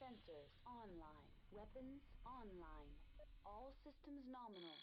Sensors online. Weapons online. All systems nominal.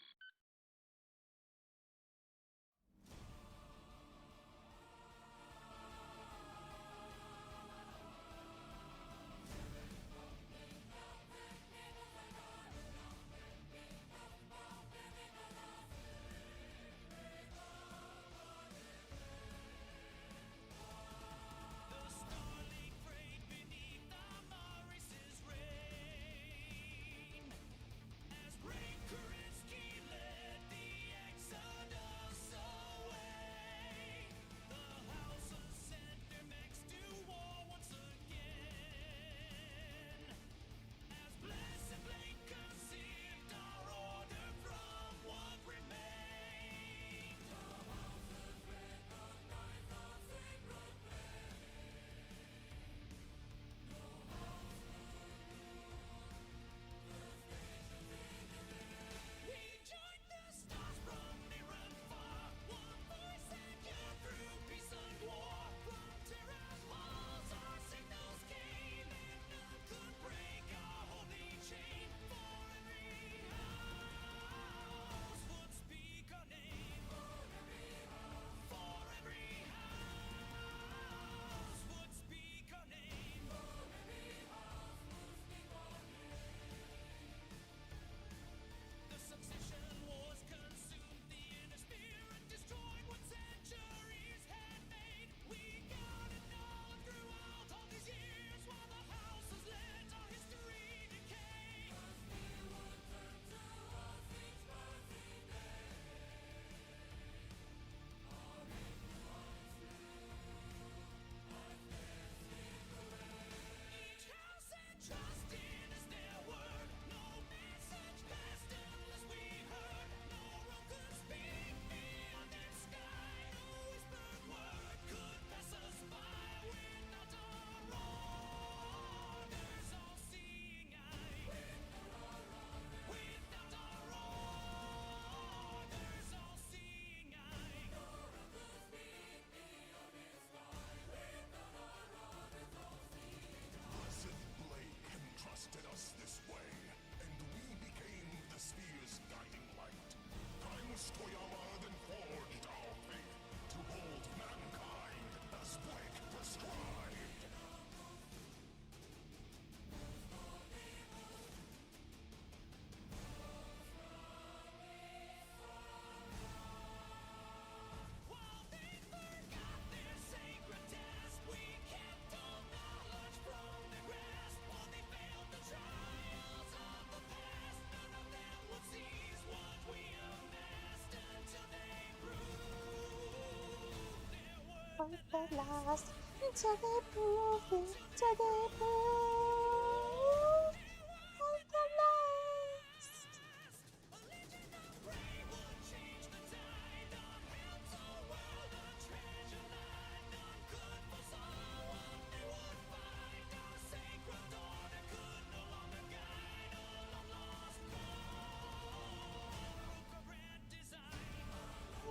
The last until they prove it, till they prove the last.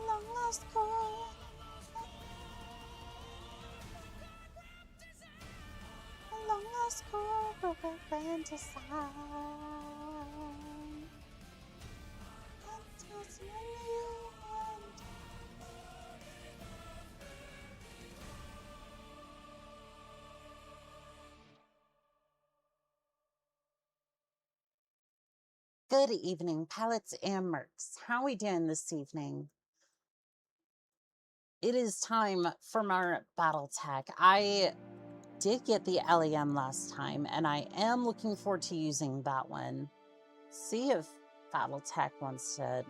Long lost call. Long lost call, broken grand design. Until it's end. Good evening, palettes and mercs. How are we doing this evening? It is time for my Battletech. I did get the LEM last time, and I am looking forward to using that one. See if Battletech wants to.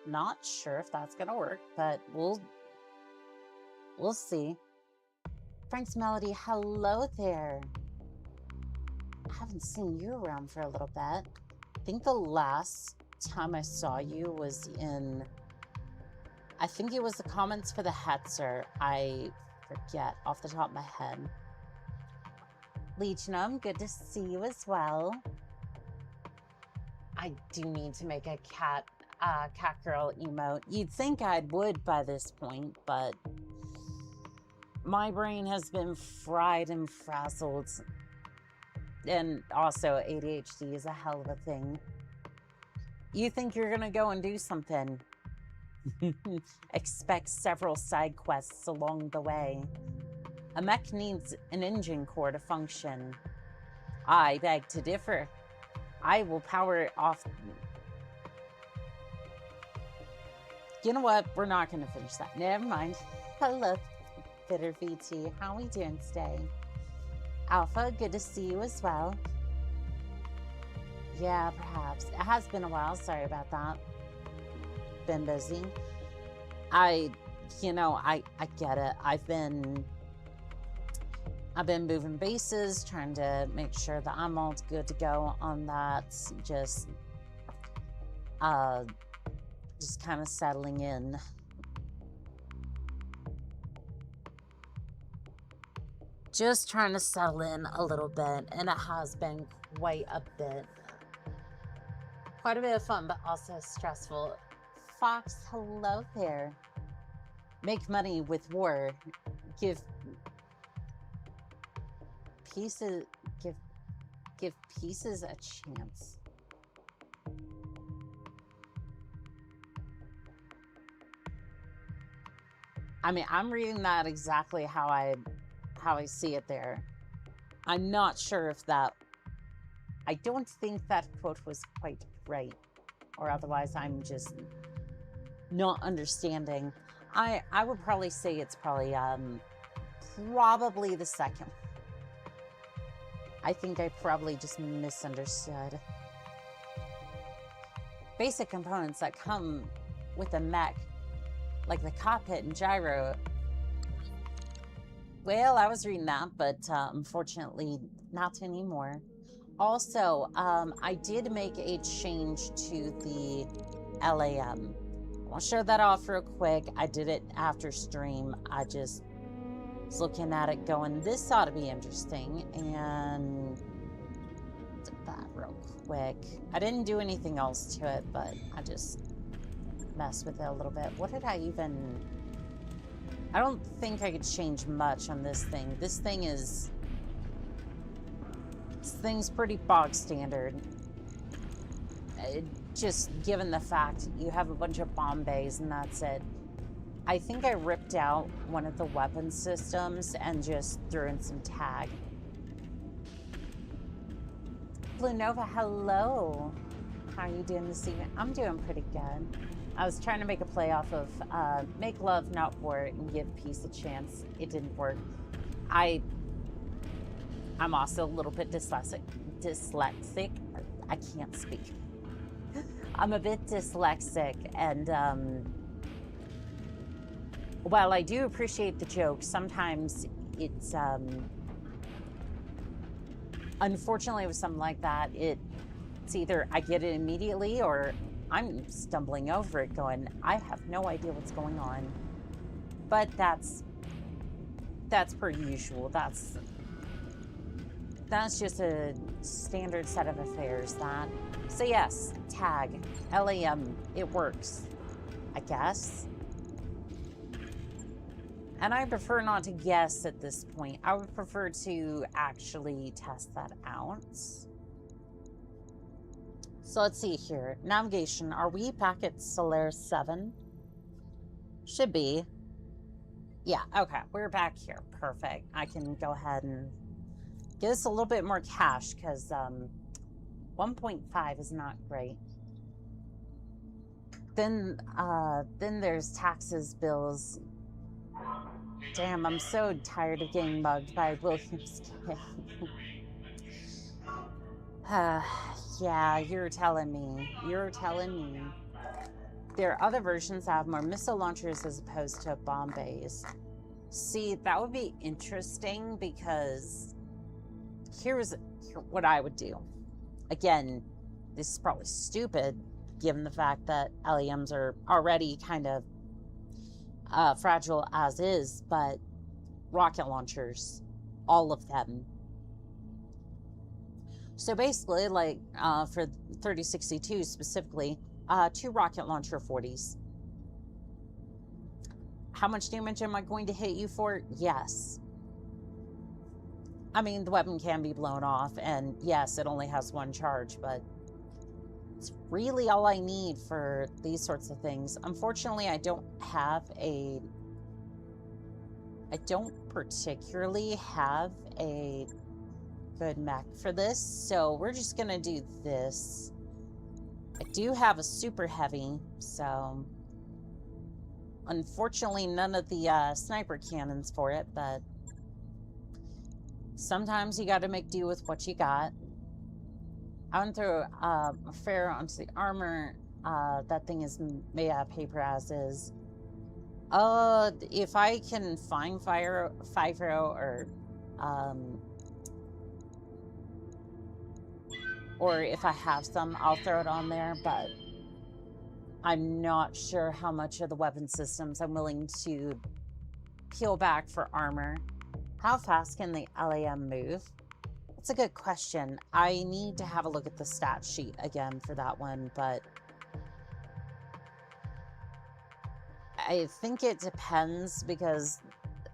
Not sure if that's gonna work, but we'll see. Frank's Melody, hello there. I haven't seen you around for a little bit. I think the last time I saw you was in, I think it was the comments for the Hetzer. I forget off the top of my head. Legionum, good to see you as well. I do need to make a cat girl emote. You'd think I would by this point, but my brain has been fried and frazzled And also, ADHD is a hell of a thing. You think you're gonna go and do something. Expect several side quests along the way. A mech needs an engine core to function. I beg to differ. I will power it off. You know what? We're not going to finish that. Never mind. Hello, Bitter VT. How are we doing today? Alpha, good to see you as well. Yeah, perhaps. It has been a while. Sorry about that. Been busy. I get it. I've been moving bases, trying to make sure that I'm all good to go on that. Just kind of settling in. Just trying to settle in a little bit, and it has been quite a bit. Quite a bit of fun, but also stressful. Fox, hello there. Make money with war. Give pieces a chance. I mean, I'm reading that exactly how I see it there. I'm not sure if that... I don't think that quote was quite right. Or otherwise, I'm just not understanding. I would probably say it's probably the second. I think I probably just misunderstood. Basic components that come with a mech, like the cockpit and gyro. Well, I was reading that, but unfortunately not anymore. Also, I did make a change to the LAM. I'll show that off real quick. I did it after stream. I just was looking at it going, this ought to be interesting, and did that real quick. I didn't do anything else to it, but I just messed with it a little bit. What did I even... I don't think I could change much on this thing. This thing's pretty bog standard. Just given the fact you have a bunch of bomb bays and that's it. I think I ripped out one of the weapon systems and just threw in some tag. Blue Nova, hello. How are you doing this evening? I'm doing pretty good. I was trying to make a play off of make love, not war, and give peace a chance. It didn't work. I'm also a little bit dyslexic. I can't speak. I'm a bit dyslexic, and while I do appreciate the joke, sometimes it's unfortunately with something like that, it's either I get it immediately or I'm stumbling over it going, I have no idea what's going on. But that's per usual. That's just a standard set of affairs. So yes, tag, LAM, it works, I guess. And I prefer not to guess at this point. I would prefer to actually test that out. So let's see here. Navigation. Are we back at Solaris 7? Should be. Yeah, okay. We're back here. Perfect. I can go ahead and give us a little bit more cash because 1.5 is not great. Then there's taxes, bills. Damn, I'm so tired of getting mugged by Williams. Yeah, you're telling me. You're telling me. There are other versions that have more missile launchers as opposed to bomb bays. See, that would be interesting because here's what I would do. Again, this is probably stupid given the fact that LEMs are already kind of fragile as is, but rocket launchers, all of them. So basically, like for 3062 specifically, 2 rocket launcher 40s. How much damage am I going to hit you for? Yes. I mean, the weapon can be blown off, and yes, it only has one charge, but it's really all I need for these sorts of things. Unfortunately, I don't particularly have a good mech for this, so we're just gonna do this. I do have a super heavy, so unfortunately none of the sniper cannons for it, but sometimes you gotta make do with what you got. I went through a fair onto the armor. That thing is made out of paper as is. If I can find Fyro or if I have some, I'll throw it on there, but I'm not sure how much of the weapon systems I'm willing to peel back for armor. How fast can the LAM move? That's a good question. I need to have a look at the stat sheet again for that one, but I think it depends because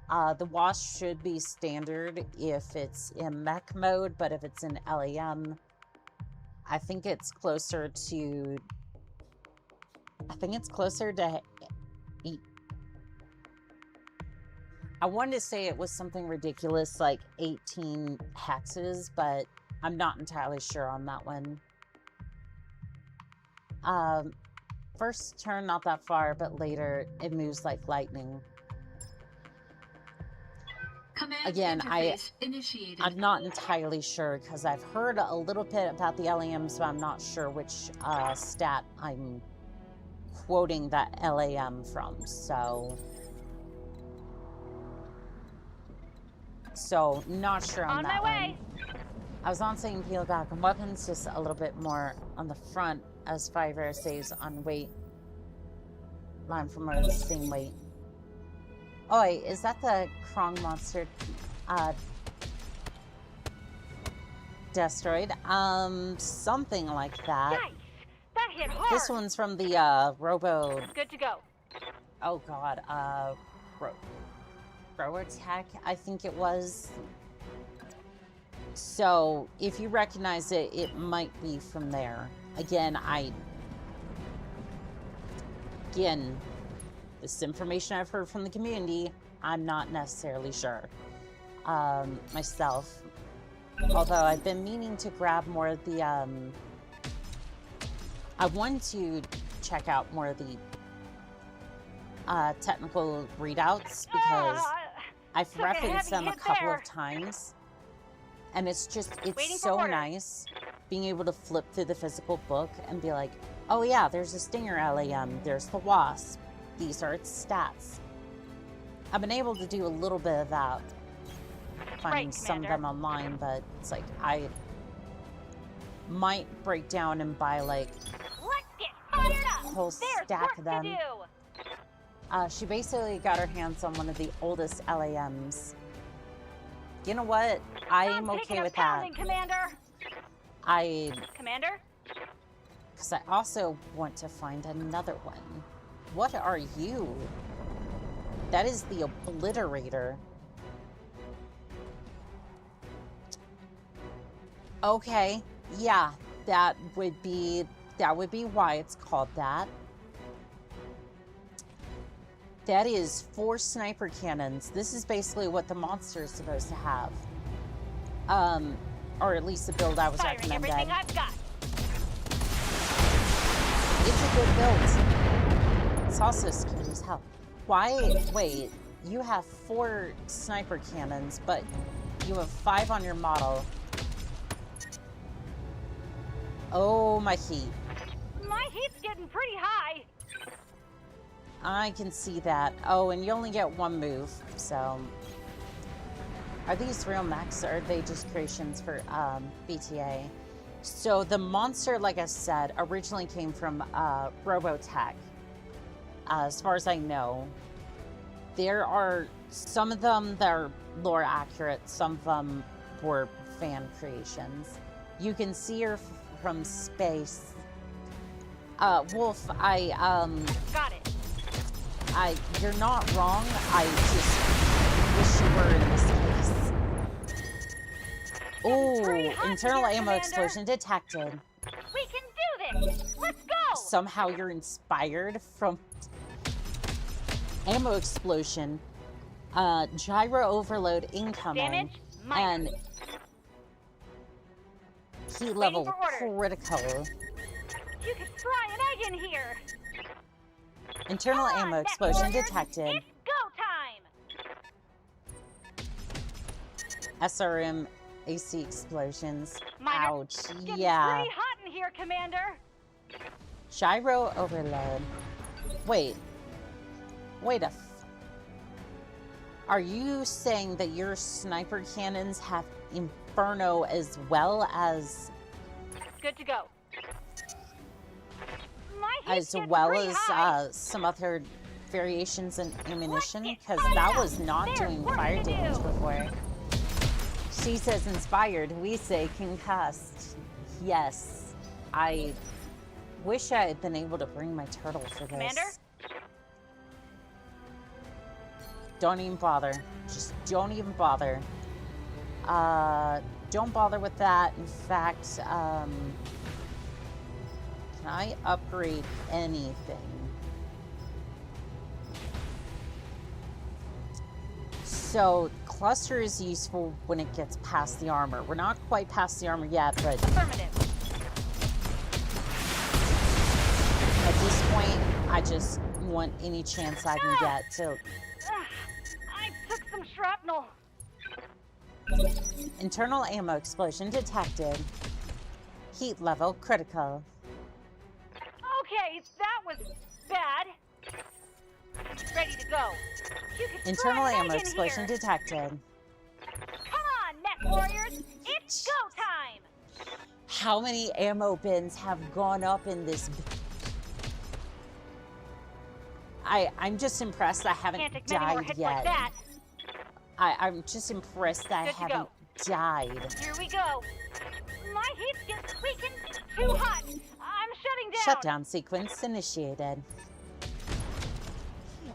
the WASP should be standard if it's in mech mode, but if it's in LAM, I think it's closer to... I wanted to say it was something ridiculous like 18 hexes, but I'm not entirely sure on that one. First turn, not that far, but later it moves like lightning. Again, I'm not entirely sure because I've heard a little bit about the LAMs, but I'm not sure which stat I'm quoting that LAM from, so not sure on that one. I was on saying peel back on weapons, just a little bit more on the front as Fiverr saves on weight. Line from more of the same weight. Oh wait, is that the Krong monster Destroyed? Something like that. Nice. That hit hard. This one's from the Robo... Good to go. Oh god, Battletech, I think it was. So, if you recognize it, it might be from there. Again, this information I've heard from the community, I'm not necessarily sure myself. Although I've been meaning to grab more of the, I want to check out more of the technical readouts because I've referenced them a couple of times. And it's so nice being able to flip through the physical book and be like, oh yeah, there's a Stinger LAM, there's the Wasp, these are its stats. I've been able to do a little bit of that, finding some of them online, but it's like, I might break down and buy like a whole stack of them. She basically got her hands on one of the oldest LAMs. You know what? I'm okay with that. Commander. Commander? Because I also want to find another one. What are you? That is the Obliterator. Okay, yeah, that would be why it's called that. That is 4 sniper cannons. This is basically what the monster is supposed to have. Or at least the build I was recommending. Everything I've got. It's a good build. It's also scary as hell. Why? Wait, you have 4 sniper cannons, but you have 5 on your model. Oh, my heat. My heat's getting pretty high. I can see that. Oh, and you only get 1 move, so... Are these real mechs, or are they just creations for BTA? So the monster, like I said, originally came from Robotech. As far as I know. There are some of them that are lore accurate, some of them were fan creations. You can see her from space. Wolf, Got it. You're not wrong. I just wish you were in this case. Ooh, internal ammo explosion detected. We can do this! Let's go! Somehow you're inspired from ammo explosion. Gyro overload incoming. Damage minor. And heat level critical. You could fry an egg in here! Internal ammo explosion detected. It's go time! SRM AC explosions. Minor. Ouch. Getting Yeah. pretty hot in here, Commander. Gyro overload. Wait. Are you saying that your sniper cannons have Inferno as well as... Good to go. As well as some other variations in ammunition? Because that was not doing fire damage before. She says inspired, we say concussed. Yes. I wish I had been able to bring my turtle for this. Commander? Don't even bother. Just don't even bother. Don't bother with that. In fact, can I upgrade anything? So, cluster is useful when it gets past the armor. We're not quite past the armor yet, but... Affirmative. At this point, I just want any chance I can get to... I took some shrapnel. Internal ammo explosion detected. Heat level critical. Okay, that was bad. Ready to go. You could Internal fry an ammo egg in explosion here. detected. Come on, Mech Warriors. It's go time. How many ammo bins have gone up in this? I'm just impressed I haven't Can't take many more died hits yet. like that. I'm just impressed that I Good to haven't died. Here we go. My heat's getting squeaking too hot. I'm shutting down. Shutdown sequence initiated.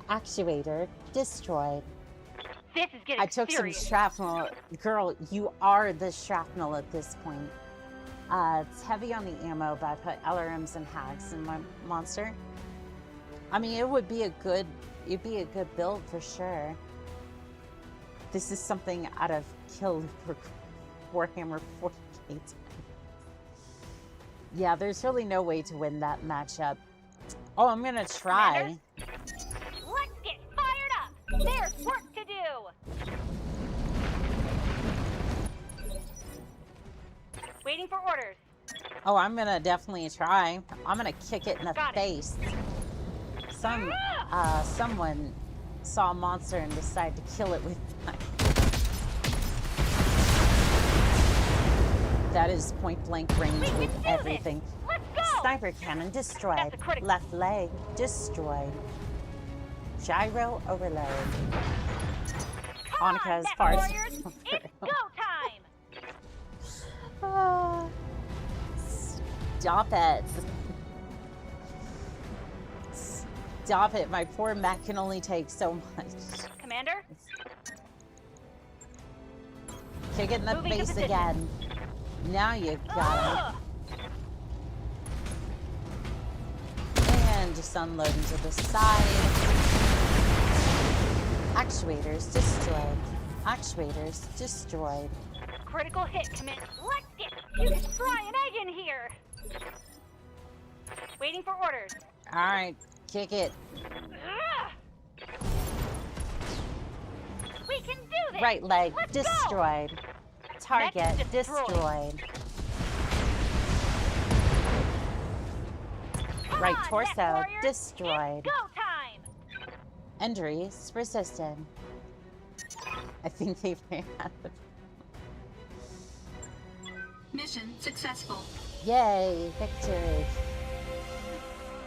Actuator destroyed. This is getting I took serious. some shrapnel. Girl, you are the shrapnel at this point. It's heavy on the ammo, but I put LRMs and hags in my monster. I mean, it'd be a good build for sure. This is something out of Kill Warhammer 40K. Yeah, there's really no way to win that matchup. Oh, I'm gonna try. Commander? Let's get fired up. There's work to do. Waiting for orders. Oh, I'm gonna definitely try. I'm gonna kick it in the Got it. face. Someone saw a monster and decided to kill it with. That is point blank range with everything. Let's go. Sniper cannon destroyed. That's a critical. Left leg destroyed. Gyro overload. Come Onica on, as Mech far as Warriors. It's go time. Stop it. Stop it. My poor mech can only take so much. Commander? Kick it in the Moving to face position. again. Now you got it. And just unload into the side. Actuators destroyed. Actuators destroyed. Critical hit, Commander. Let's get you can fry an egg in here. Waiting for orders. All right, kick it. We can do this. Right leg Let's go. destroyed. Target Next, destroyed. destroyed. Come Right on, torso Mech Warriors. destroyed. It's go time. Injuries resisted. I think they ran out of... Mission successful. Yay, victory.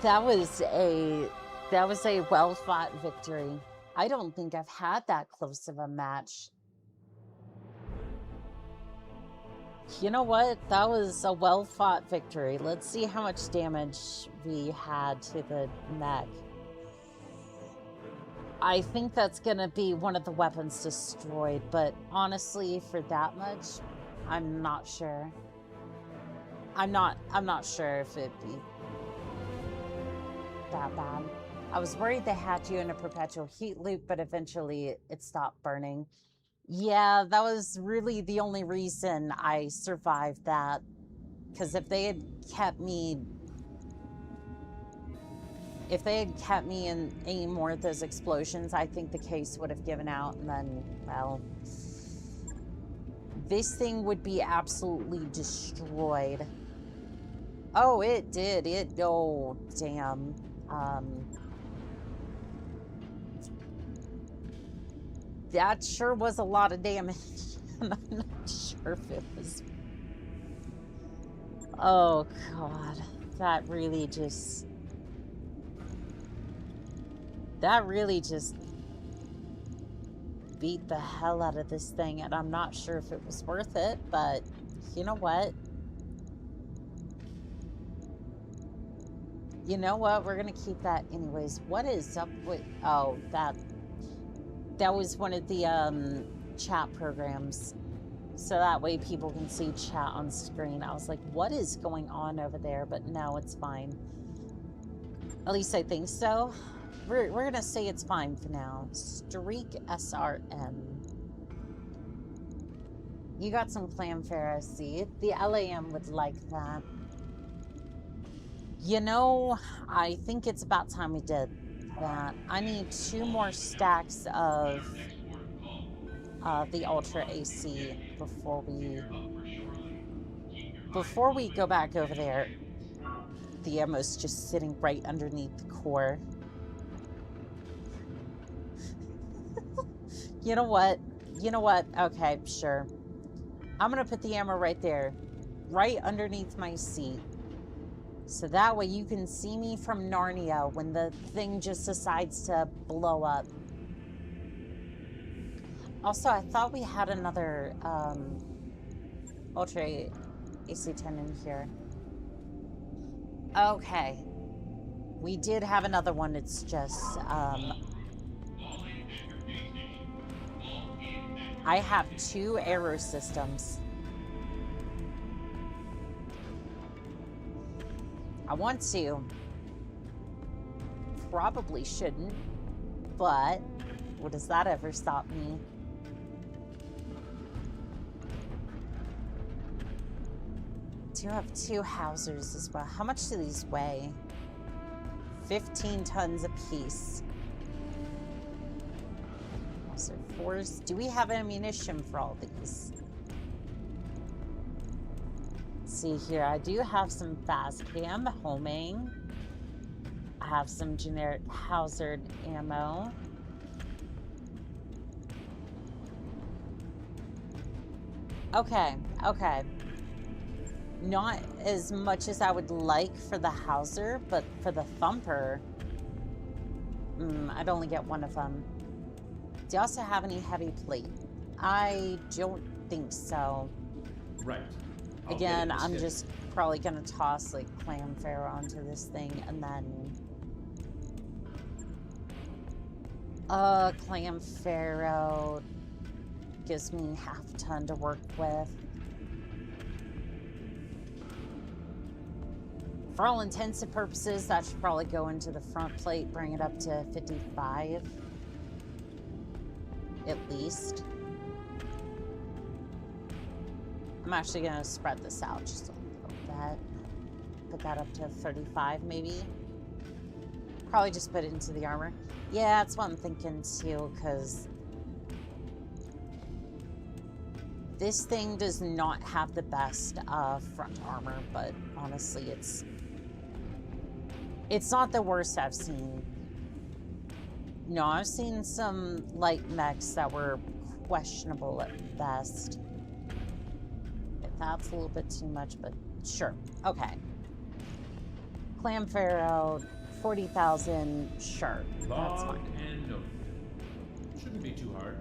That was a well-fought victory. I don't think I've had that close of a match. You know what? That was a well-fought victory. Let's see how much damage we had to the mech. I think that's gonna be one of the weapons destroyed, but honestly, for that much, I'm not sure. I'm not sure if it'd be that bad. I was worried they had you in a perpetual heat loop, but eventually it stopped burning. Yeah, that was really the only reason I survived that. Because if they had kept me in any more of those explosions, I think the case would have given out, and then, well, this thing would be absolutely destroyed. Oh, it did. Oh, damn. That sure was a lot of damage. I'm not sure if it was... Oh, God. That really just beat the hell out of this thing, and I'm not sure if it was worth it, but you know what? You know what? We're gonna keep that anyways. What is up with... Oh, that was one of the chat programs, so that way people can see chat on screen. I was like, what is going on over there? But no, it's fine. At least I think so. We're gonna say it's fine for now. Streak SRM. You got some clamfare, I see. The LAM would like that. You know, I think it's about time we did that. I need 2 more stacks of the Ultra AC before we go back over there. The ammo's just sitting right underneath the core. You know what? You know what? Okay, sure. I'm gonna put the ammo right there, right underneath my seat. So that way you can see me from Narnia when the thing just decides to blow up. Also, I thought we had another Ultra AC-10 in here. Okay. We did have another one. It's just, I have 2 arrow systems. I want to. Probably shouldn't, but well, does that ever stop me? Do have 2 housers as well. How much do these weigh? 15 tons a piece. So 4s. Do we have ammunition for all these? Let's see here. I do have some fast cam homing. I have some generic Hauser ammo. Okay, okay. Not as much as I would like for the Hauser, but for the Thumper, I'd only get 1 of them. Do you also have any heavy plate? I don't think so. Right. Again, I'm just probably gonna toss like clamfare onto this thing, and then clamfare gives me half a ton to work with. For all intents and purposes, that should probably go into the front plate, bring it up to 55, at least. I'm actually gonna spread this out just a little bit. Put that up to 35, maybe. Probably just put it into the armor. Yeah, that's what I'm thinking too, because this thing does not have the best front armor, but honestly, it's not the worst I've seen. No, I've seen some light mechs that were questionable at best. That's a little bit too much, but sure. Okay. Clamfare, 40,000, sure. That's fine. And no. Shouldn't be too hard.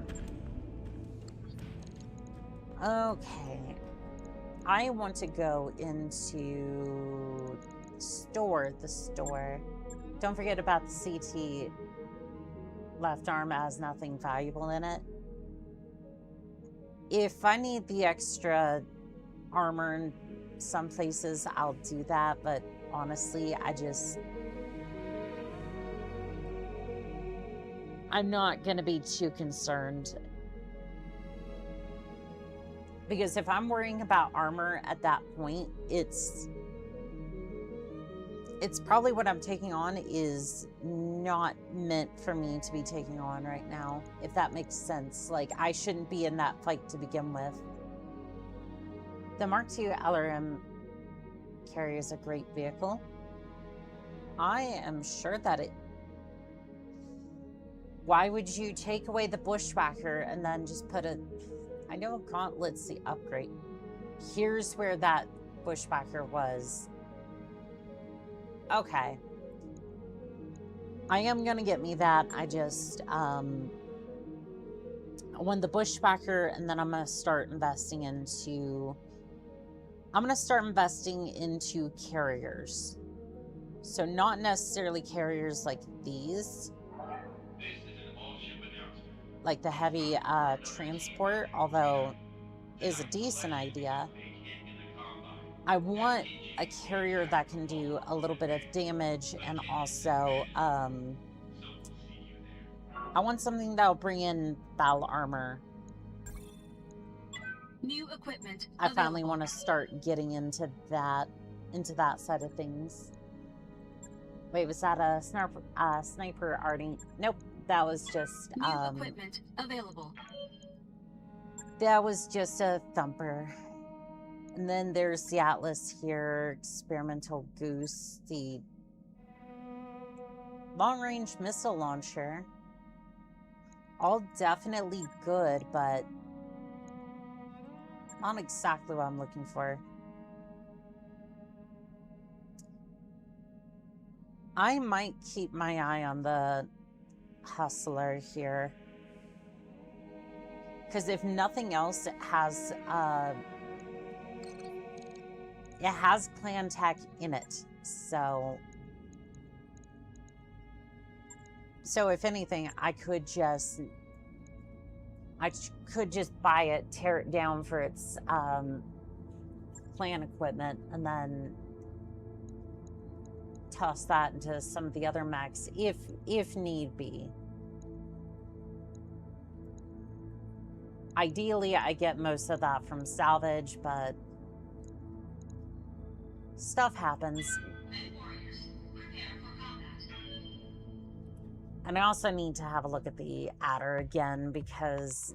Okay. I want to go into the store. Don't forget about the CT. Left arm has nothing valuable in it. If I need the extra armor in some places, I'll do that, but honestly, I'm not going to be too concerned. Because if I'm worrying about armor at that point, it's probably what I'm taking on is not meant for me to be taking on right now, if that makes sense. Like, I shouldn't be in that fight to begin with. The Mark II LRM carrier is a great vehicle. I am sure that it... Why would you take away the bushwhacker and then just put a... I know Gauntlet's the upgrade. Here's where that bushwhacker was. Okay. I am gonna get me that. I just, I want the bushwhacker, and then I'm gonna start investing into... I'm gonna start investing into carriers. So not necessarily carriers like these. Like the heavy transport, although is a decent idea. I want a carrier that can do a little bit of damage, and also I want something that'll bring in battle armor. New equipment I finally want to start getting into that side of things. Wait, was that a sniper already? Nope, that was just new equipment available. That was just a thumper. And then there's the Atlas here, experimental goose, the long-range missile launcher. All definitely good, but not exactly what I'm looking for. I might keep my eye on the Hustler here. Because if nothing else, it has clan tech in it. So if anything, I could just buy it, tear it down for its clan equipment, and then toss that into some of the other mechs if need be. Ideally, I get most of that from salvage, but stuff happens. And I also need to have a look at the adder again, because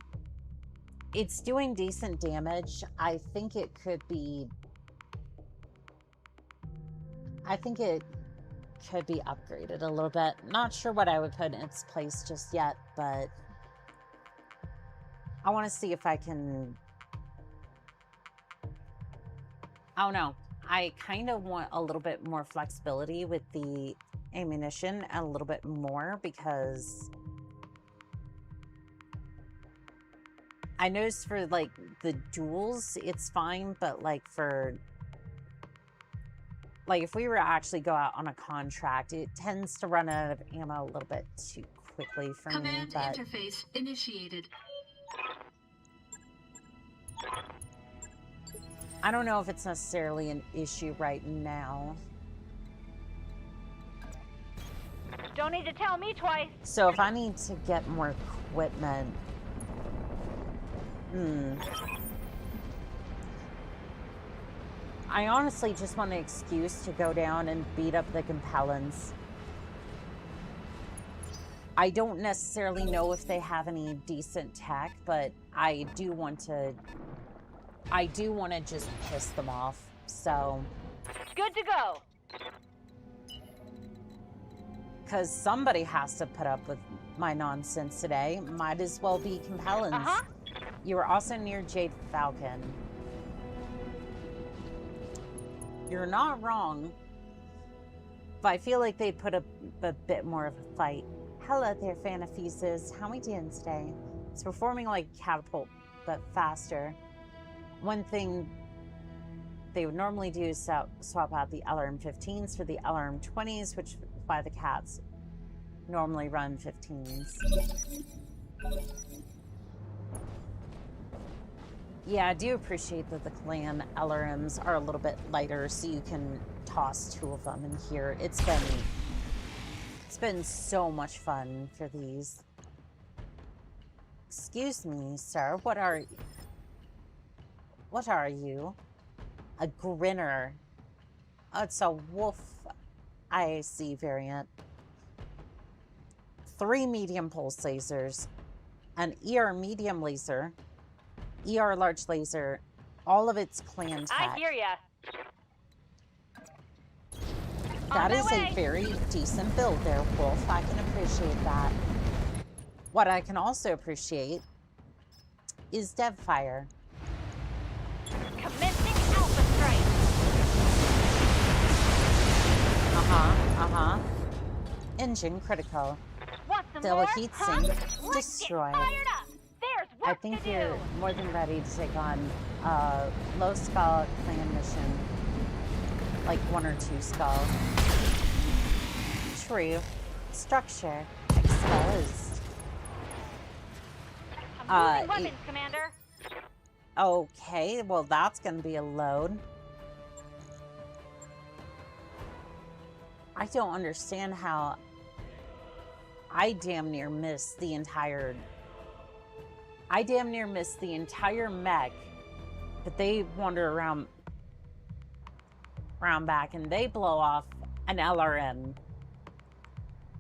it's doing decent damage. I think it could be upgraded a little bit. Not sure what I would put in its place just yet, but I want to see if I can... I don't know. I kind of want a little bit more flexibility with the ammunition, and a little bit more, because I noticed for like the duels it's fine, but like for if we were to actually go out on a contract, it tends to run out of ammo a little bit too quickly for me. Command interface initiated. I don't know if it's necessarily an issue right now. Don't need to tell me twice. So if I need to get more equipment... I honestly just want an excuse to go down and beat up the Compellants. I don't necessarily know if they have any decent tech, but I do want to just piss them off, so... Good to go. Because somebody has to put up with my nonsense today. Might as well be Compellants. You were also near Jade Falcon. You're not wrong. But I feel like they put up a bit more of a fight. Hello there, Fanafuses. How we doing today? It's performing like Catapult, but faster. One thing they would normally do is swap out the LRM-15s for the LRM-20s, which by the cats normally run 15s. Yeah, I do appreciate that the clan LRMs are a little bit lighter, so you can toss 2 of them in here. It's been so much fun for these. Excuse me, sir. What are you? A grinner. Oh, it's a wolf IAC variant. 3 medium pulse lasers, an ER medium laser, ER large laser, all of its clan tech. I hear ya. That is a very decent build there, Wolf. I can appreciate that. What I can also appreciate is Devfire. Commencing Alpha Strike. Engine critical. Want some Still more? a heat Huh? sink. Let's Destroy. get fired up. There's work I think to you're do. more than ready to take on a low skull clan mission. Like 1 or 2 skulls. True. Structure exposed. I'm moving weapons, Commander. Okay, well that's gonna be a load. I don't understand how I damn near missed the entire mech, but they wander around back and they blow off an LRM.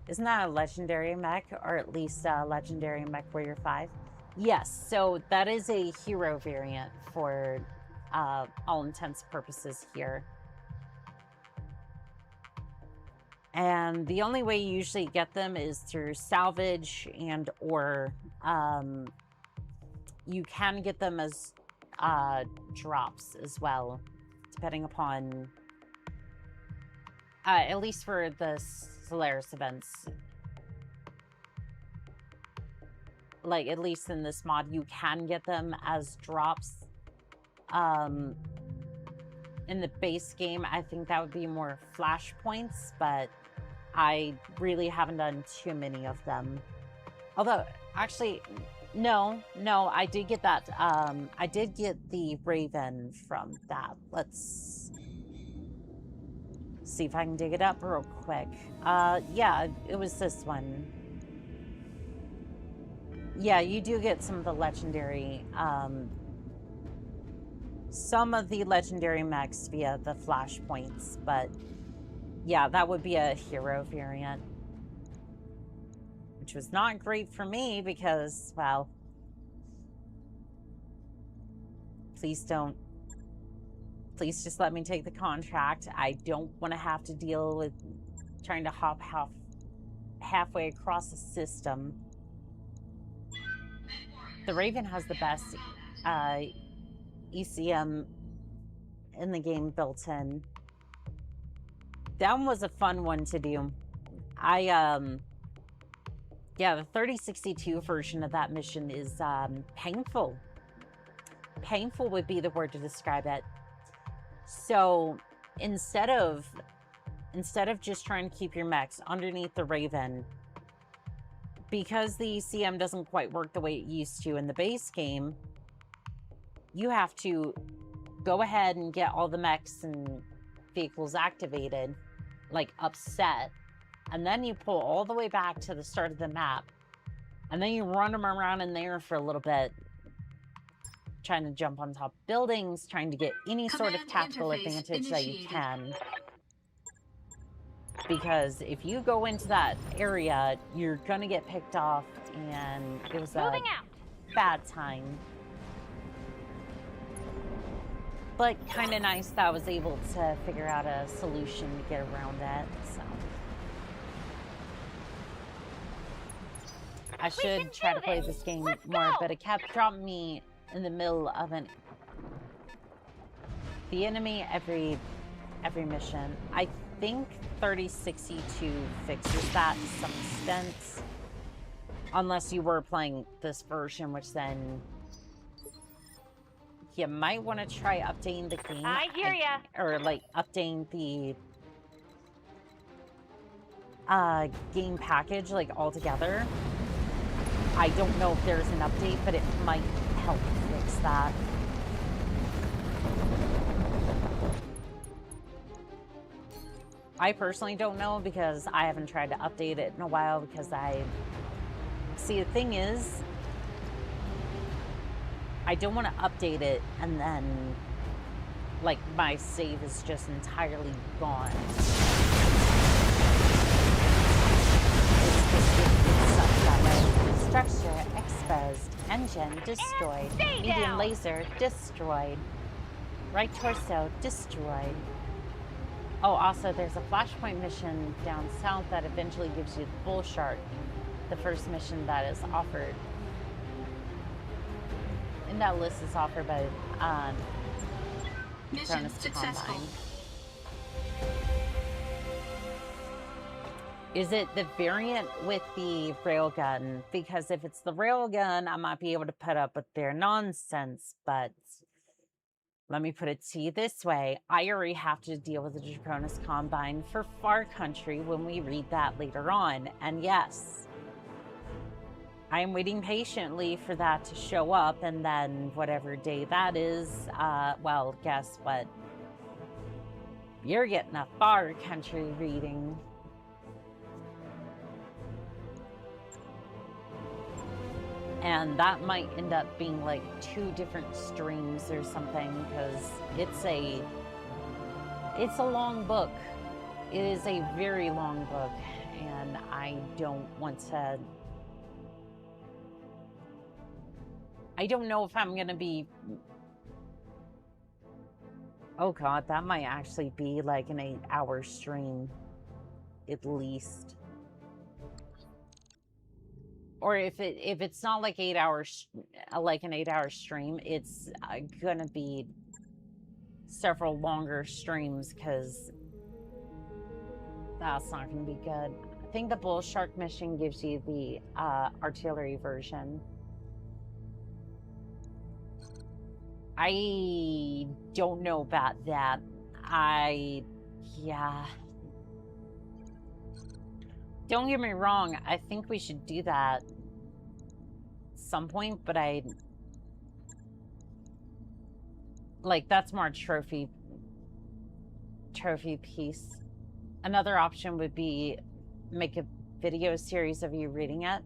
Isn't that a legendary mech, or at least a legendary mech warrior 5? Yes, so that is a hero variant for all intents and purposes here. And the only way you usually get them is through salvage and or you can get them as drops as well, depending upon, at least for the Solaris events. Like, at least in this mod, you can get them as drops. In the base game, I think that would be more flashpoints, but I really haven't done too many of them. Although, actually, no, I did get that. I did get the Raven from that. Let's see if I can dig it up real quick. Yeah, it was this one. Yeah, you do get some of the legendary, mechs via the flashpoints, but yeah, that would be a hero variant. Which was not great for me because, well, please just let me take the contract. I don't want to have to deal with trying to hop halfway across the system. The Raven has the best ECM in the game built in. That one was a fun one to do. Yeah, the 3062 version of that mission is painful. Painful would be the word to describe it. So instead of just trying to keep your mechs underneath the Raven, because the ECM doesn't quite work the way it used to in the base game, you have to go ahead and get all the mechs and vehicles activated, like upset, and then you pull all the way back to the start of the map, and then you run them around in there for a little bit, trying to jump on top of buildings, trying to get any sort of tactical advantage that you can. Because if you go into that area, you're gonna get picked off, and it was a bad time. But kind of nice that I was able to figure out a solution to get around it, so. I should try to play this game more, but it kept dropping me in the middle of the enemy every mission. I think 3062 fixes that to some extent. Unless you were playing this version, which then you might want to try updating the game. I hear ya. Or like updating the game package like altogether. I don't know if there's an update, but it might help fix that. I personally don't know because I haven't tried to update it in a while because see, the thing is, I don't want to update it and then, like, my save is just entirely gone. It sucks that way. Structure exposed. Engine destroyed. Medium laser destroyed. Right torso destroyed. Oh, also, there's a flashpoint mission down south that eventually gives you the bull shark. The first mission that is offered. And that list is offered by mission successful. Combine. Is it the variant with the railgun? Because if it's the railgun, I might be able to put up with their nonsense, but let me put it to you this way. I already have to deal with the Draconis Combine for Far Country when we read that later on. And yes, I am waiting patiently for that to show up, and then whatever day that is, well, guess what? You're getting a Far Country reading. And that might end up being like 2 different streams or something, because it's a long book. It is a very long book, and I don't want to... I don't know if I'm gonna be... Oh god, that might actually be like an 8-hour stream, at least. Or if it's not like 8 hours, like an 8-hour stream, it's gonna be several longer streams, because that's not gonna be good. I think the bull shark mission gives you the artillery version. I don't know about that. Yeah. Don't get me wrong, I think we should do that at some point, but like, that's more trophy piece. Another option would be make a video series of you reading it.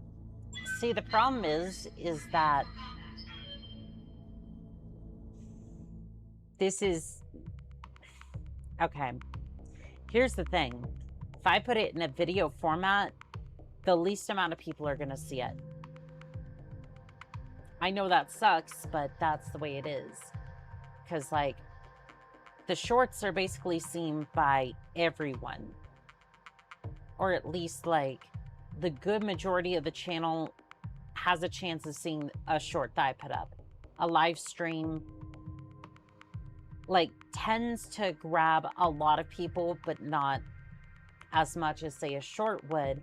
See, the problem is that this is... Okay, here's the thing. If I put it in a video format, the least amount of people are going to see it. I know that sucks, but that's the way it is. Because, like, the shorts are basically seen by everyone. Or at least, like, the good majority of the channel has a chance of seeing a short that I put up. A live stream, like, tends to grab a lot of people, but not as much as, say, a short would.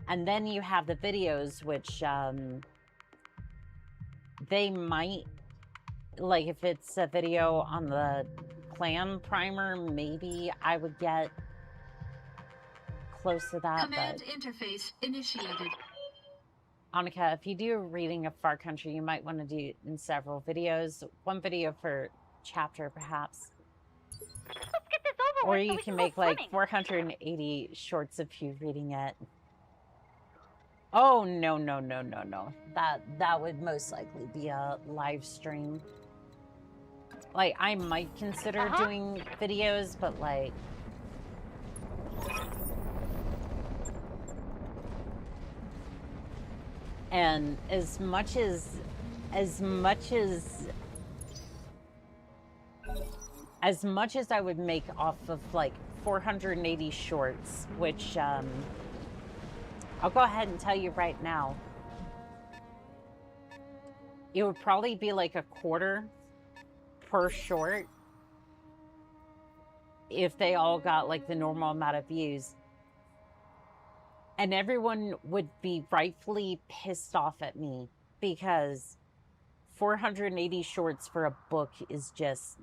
And then you have the videos, which they might, like, if it's a video on the clan primer, maybe I would get close to that. Command interface initiated. Annika, if you do a reading of Far Country, you might want to do it in several videos. One video per chapter, perhaps. Let's get this over Or with so you we can go make like swimming. 480 shorts of you reading it. Oh, no. That would most likely be a live stream. Like, I might consider doing videos, but like... And as much as I would make off of like 480 shorts, which I'll go ahead and tell you right now, it would probably be like a quarter per short if they all got like the normal amount of views. And everyone would be rightfully pissed off at me because 480 shorts for a book is just...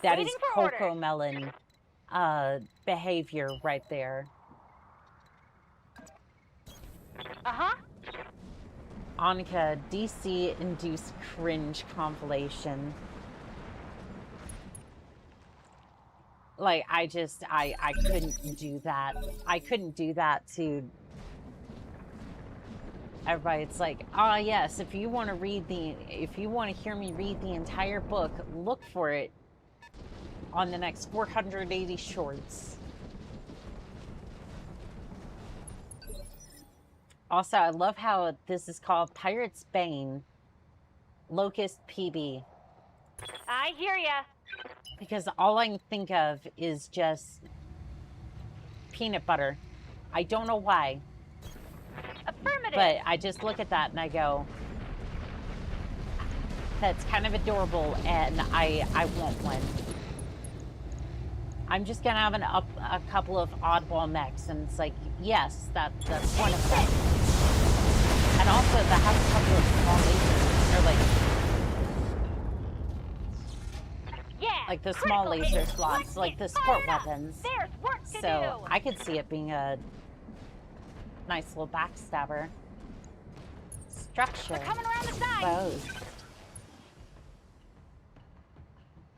That is Coco Melon behavior right there. Annika, DC-induced cringe compilation. Like, I couldn't do that. I couldn't do that to everybody. It's like, ah, yes, if you want to hear me read the entire book, look for it on the next 480 shorts. Also, I love how this is called Pirate's Bane, Locust PB. I hear ya. Because all I can think of is just peanut butter. I don't know why. Affirmative. But I just look at that and I go, that's kind of adorable, and I want one. I'm just gonna have a couple of oddball mechs, and it's like, yes, that's one of them. And also, that has a couple of small lasers, or like the small laser slots, like the sport weapons. There's work to So do. I could see it being a nice little backstabber. Structure. They're coming around the side. Exposed.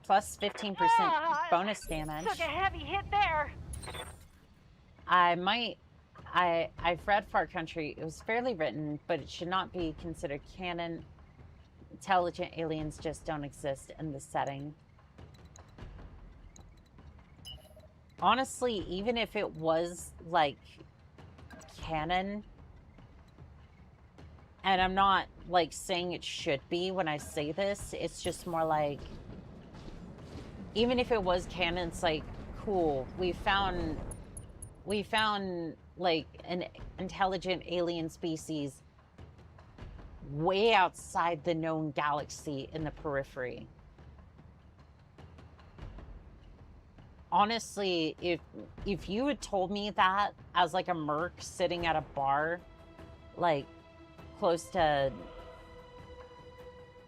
Plus 15% bonus damage. Took a heavy hit there. I've read Far Country. It was fairly written, but it should not be considered canon. Intelligent aliens just don't exist in this setting. Honestly, even if it was, like, canon, and I'm not, like, saying it should be when I say this, it's just more like, even if it was canon, it's like, cool, we found like an intelligent alien species way outside the known galaxy in the periphery. Honestly, if you had told me that as like a merc sitting at a bar, like close to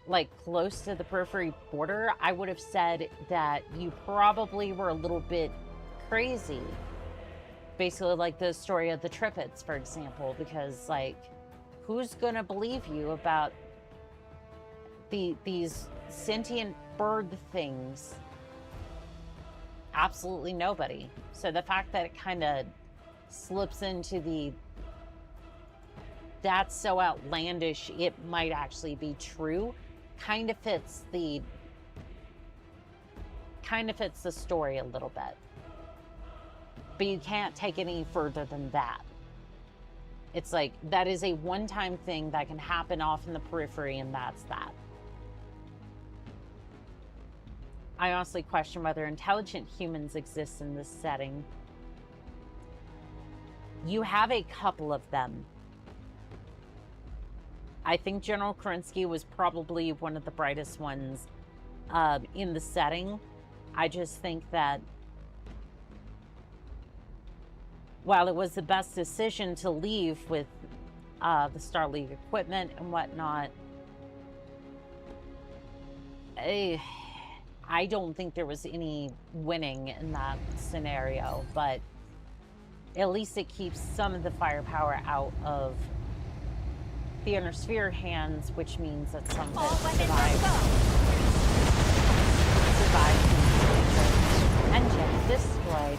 the periphery border, I would have said that you probably were a little bit crazy. Basically, like the story of the Triffids, for example, because, like, who's gonna believe you about these sentient bird things? Absolutely nobody. So the fact that it kind of slips into that's so outlandish, it might actually be true, kind of fits the story a little bit. But you can't take it any further than that. It's like, that is a one-time thing that can happen off in the periphery, and that's that. I honestly question whether intelligent humans exist in this setting. You have a couple of them. I think General Kerensky was probably one of the brightest ones in the setting. I just think that while it was the best decision to leave with the Star League equipment and whatnot, I don't think there was any winning in that scenario, but at least it keeps some of the firepower out of the Inner Sphere hands, which means that some of it survives. Engine destroyed.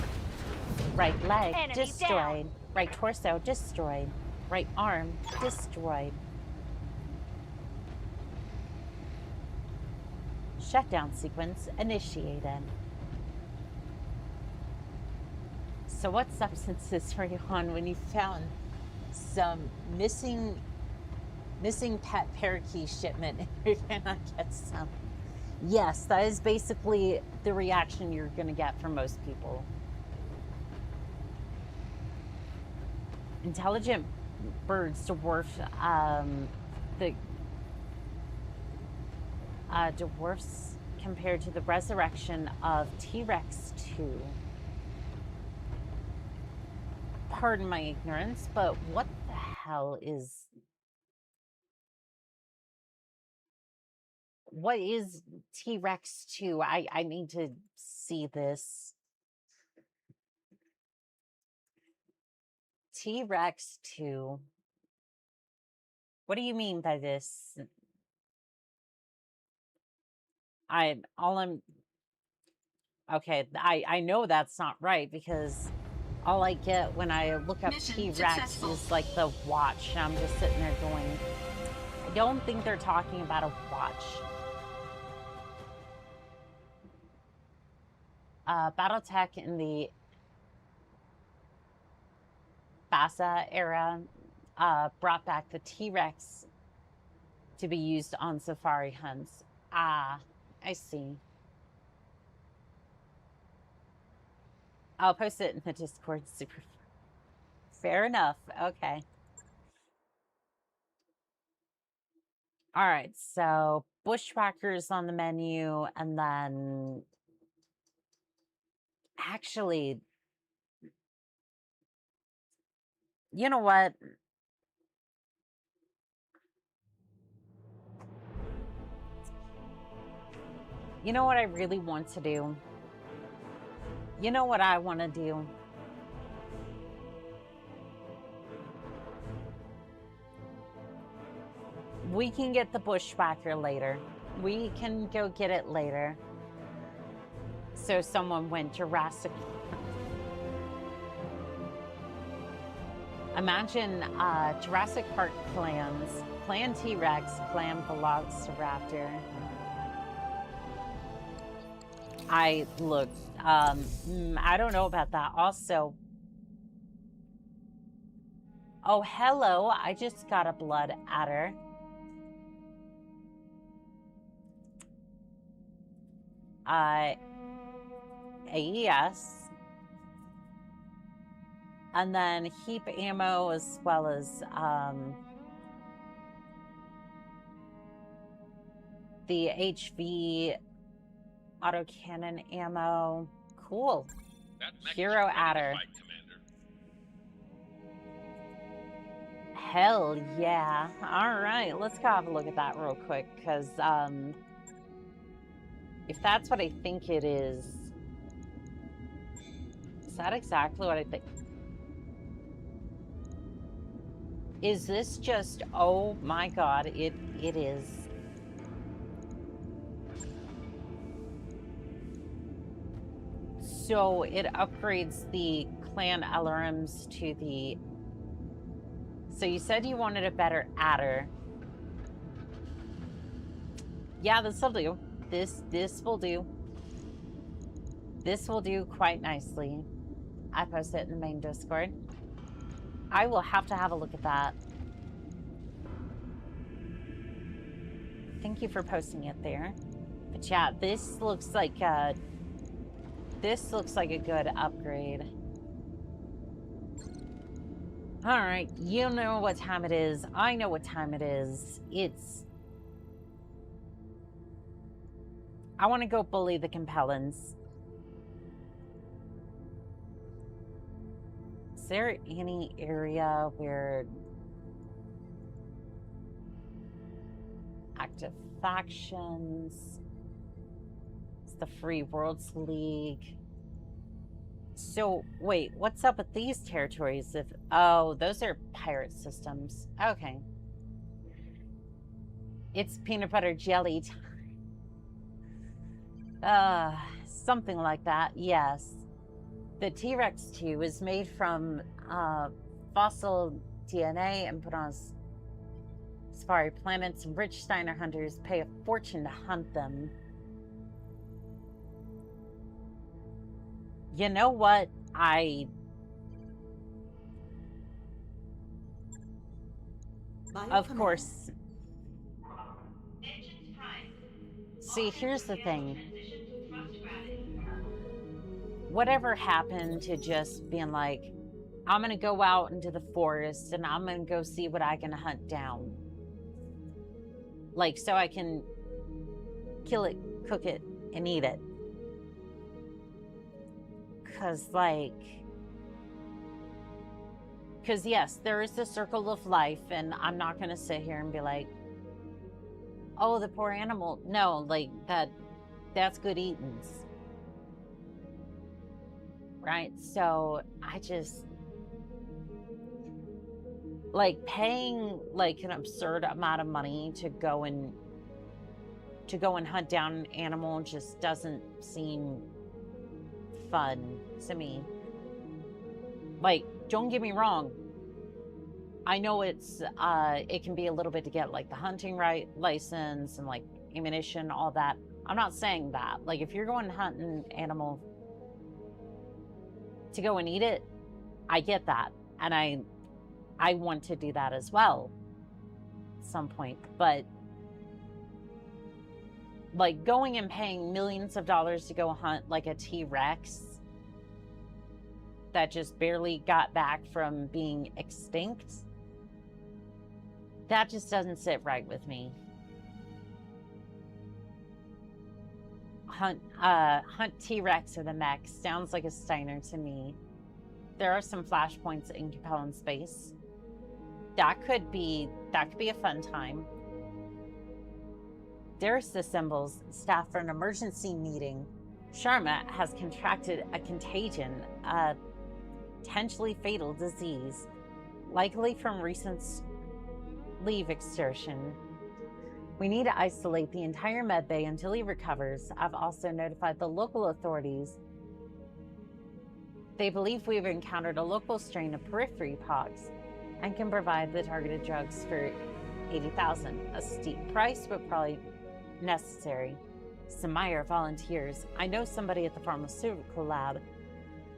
Right leg Enemy destroyed. down. Right torso destroyed. Right arm destroyed. Shutdown sequence initiated. So what substances were you on when you found some missing pet parakeet shipment and you're gonna get some? Yes, that is basically the reaction you're gonna get from most people. Intelligent birds dwarf the dwarfs compared to the resurrection of T-Rex 2. Pardon my ignorance, but what the hell is... What is T-Rex 2? I need to see this. T-Rex 2. What do you mean by this? Okay, I know that's not right because all I get when I look up Mission T-Rex successful. is like the watch. And I'm just sitting there going, I don't think they're talking about a watch. Battletech in the Bassa era brought back the T-Rex to be used on safari hunts. Ah, I see. I'll post it in the Discord. Super. Fair enough. Okay. All right. So bushwhackers on the menu, and then actually, you know what? You know what I really want to do? You know what I want to do? We can get the bushwhacker later. We can go get it later. So someone went Jurassic. Imagine Jurassic Park clans. Clan T-Rex, Clan Velociraptor. I looked. I don't know about that. Also, oh, hello. I just got a blood adder. Yes. And then heap ammo as well as the HV autocannon ammo. Cool. Hero adder. Hell yeah. All right, let's go have a look at that real quick, because if that's what I think it is that exactly what I think? Is this just, oh my god, it is. So it upgrades the clan LRMs to the... So you said you wanted a better adder. Yeah, this will do. This will do. This will do quite nicely. I posted it in the main Discord. I will have to have a look at that. Thank you for posting it there. But yeah, this looks like a good upgrade. All right, you know what time it is. I know what time it is. I want to go bully the Compellans. Is there any area where active factions? It's the Free Worlds League. So wait, what's up with these territories? Oh, those are pirate systems. Okay. It's peanut butter jelly time. Something like that, yes. The T-Rex 2 is made from fossil DNA and put on safari planets, and rich Steiner hunters pay a fortune to hunt them. You know what? Of course. See, here's the thing. Whatever happened to just being like, I'm gonna go out into the forest and I'm gonna go see what I can hunt down. Like, so I can kill it, cook it, and eat it. Cause yes, there is the circle of life, and I'm not gonna sit here and be like, oh, the poor animal. No, like, that's good eatings. Right? So I just, like, paying like an absurd amount of money to go and hunt down an animal just doesn't seem fun to me. Like, don't get me wrong. I know it's, it can be a little bit to get, like, the hunting license and, like, ammunition, all that. I'm not saying that. Like, if you're going hunting animal to go and eat it, I get that. And I want to do that as well at some point. But, like, going and paying millions of dollars to go hunt, like, a T-Rex that just barely got back from being extinct, that just doesn't sit right with me. Hunt T-Rex or the mech sounds like a Steiner to me. There are some flashpoints in Capellan space. That could be a fun time. There's the symbols. Staff for an emergency meeting. Sharma has contracted a contagion, a potentially fatal disease, likely from recent leave exertion. We need to isolate the entire med bay until he recovers. I've also notified the local authorities. They believe we've encountered a local strain of periphery pox and can provide the targeted drugs for 80,000. A steep price, but probably necessary. Some Meyer volunteers. I know somebody at the pharmaceutical lab.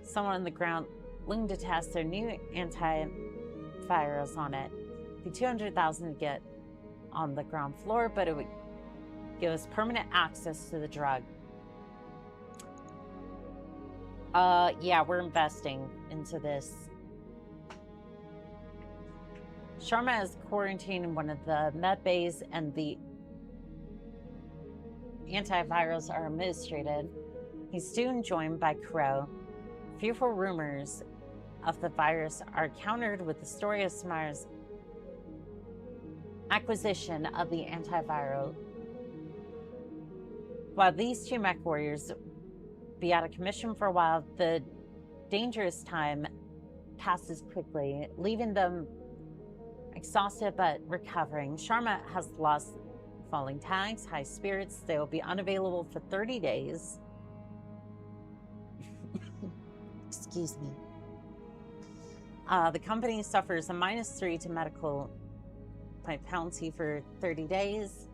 Someone on the ground willing to test their new antivirus on it. Be 200,000 to get on the ground floor, but it would give us permanent access to the drug. Yeah, we're investing into this. Sharma is quarantined in one of the med bays, and the antivirals are administered. He's soon joined by Crow. Fearful rumors of the virus are countered with the story of Smyre's acquisition of the antiviral. While these two mech warriors be out of commission for a while, the dangerous time passes quickly, leaving them exhausted but recovering. Sharma has lost falling tags, high spirits. They will be unavailable for 30 days. Excuse me. The company suffers a -3 to medical penalty for 30 days.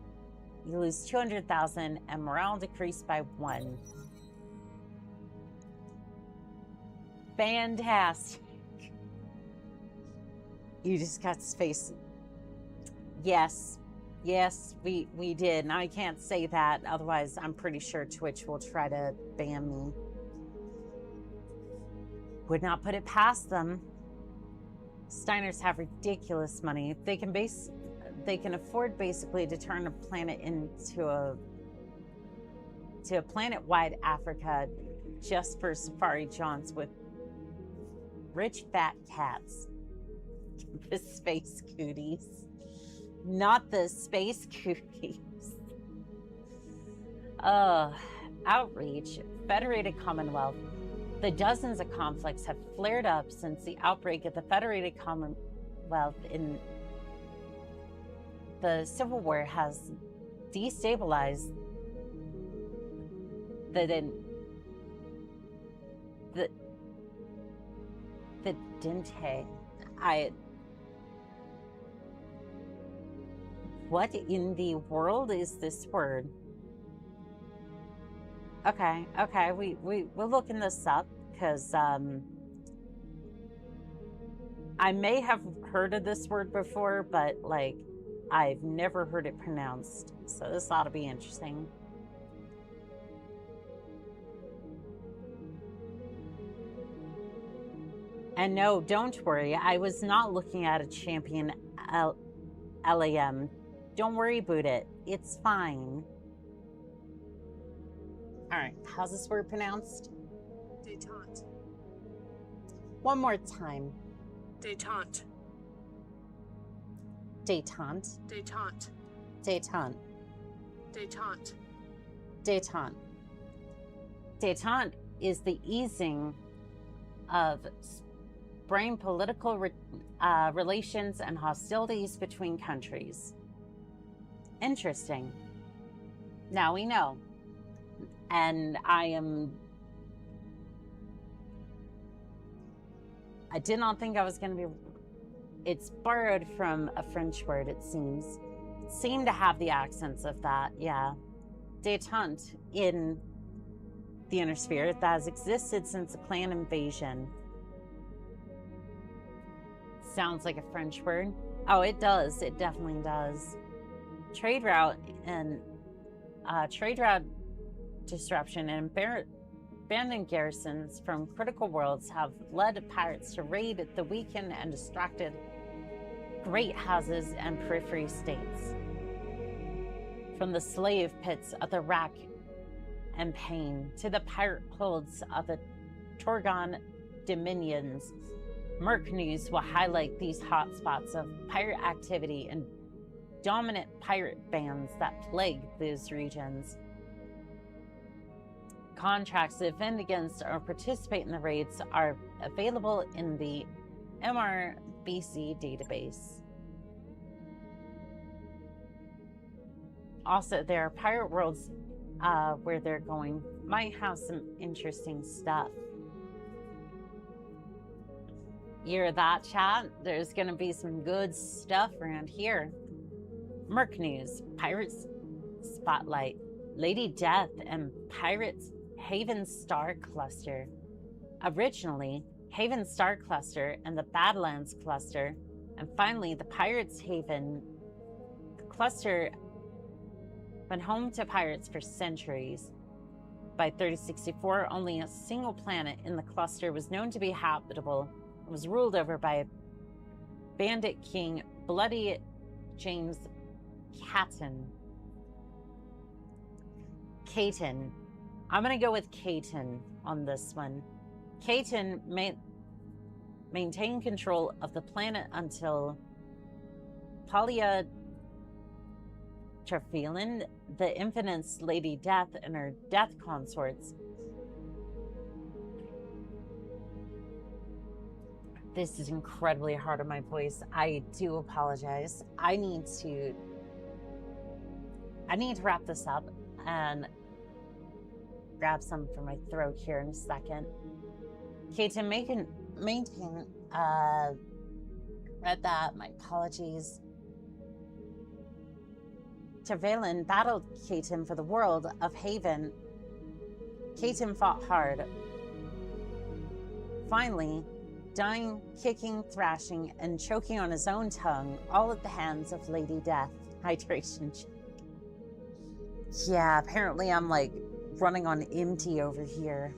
You lose 200,000 and morale decreased by 1. Fantastic. You just got space. Yes. Yes, we did. And I can't say that. Otherwise, I'm pretty sure Twitch will try to ban me. Would not put it past them. Steiners have ridiculous money. They can afford basically to turn a planet into a planet-wide Africa just for safari jaunts with rich fat cats. The space cooties. Not the space cookies. Outreach. Federated Commonwealth. The dozens of conflicts have flared up since the outbreak of the Federated Commonwealth in the Civil War has destabilized the Dente. What in the world is this word? Okay, we're looking this up because I may have heard of this word before, but like I've never heard it pronounced. So this ought to be interesting. And no, don't worry. I was not looking at a champion LAM. Don't worry about it. It's fine. All right. How's this word pronounced? Détente. One more time. Détente. Détente. Détente. Détente. Détente. Détente. Détente is the easing of spring political relations and hostilities between countries. Interesting. Now we know. And I am I did not think I was going to be... It's borrowed from a French word, it seems. It seemed to have the accents of that, yeah. Détente in the Inner Sphere that has existed since the clan invasion. Sounds like a French word. Oh, it does. It definitely does. Trade route disruption and abandoned garrisons from critical worlds have led pirates to raid the weakened and distracted great houses and periphery states. From the slave pits of the rack and pain to the pirate holds of the Torgon dominions, Merc News will highlight these hotspots of pirate activity and dominant pirate bands that plague those regions. Contracts to defend against or participate in the raids are available in the MRBC database. Also, there are pirate worlds where they're going. Might have some interesting stuff. You hear that, chat? There's gonna be some good stuff around here. Merc News, Pirates Spotlight, Lady Death, and Pirates Haven Star Cluster. Originally, Haven Star Cluster and the Badlands Cluster, and finally the Pirates Haven Cluster been home to pirates for centuries. By 3064, only a single planet in the cluster was known to be habitable and was ruled over by bandit king Bloody James Caton. I'm going to go with Caton on this one. Caton maintained control of the planet until Palia Trephilan, the infamous Lady Death, and her death consorts. This is incredibly hard on my voice. I do apologize. I need to wrap this up and grab some for my throat here in a second. Caton, maintain, read that, my apologies. Trevelyan battled Caton for the world of Haven. Caton fought hard, finally dying, kicking, thrashing, and choking on his own tongue, all at the hands of Lady Death. Hydration. Yeah, apparently I'm like running on empty over here.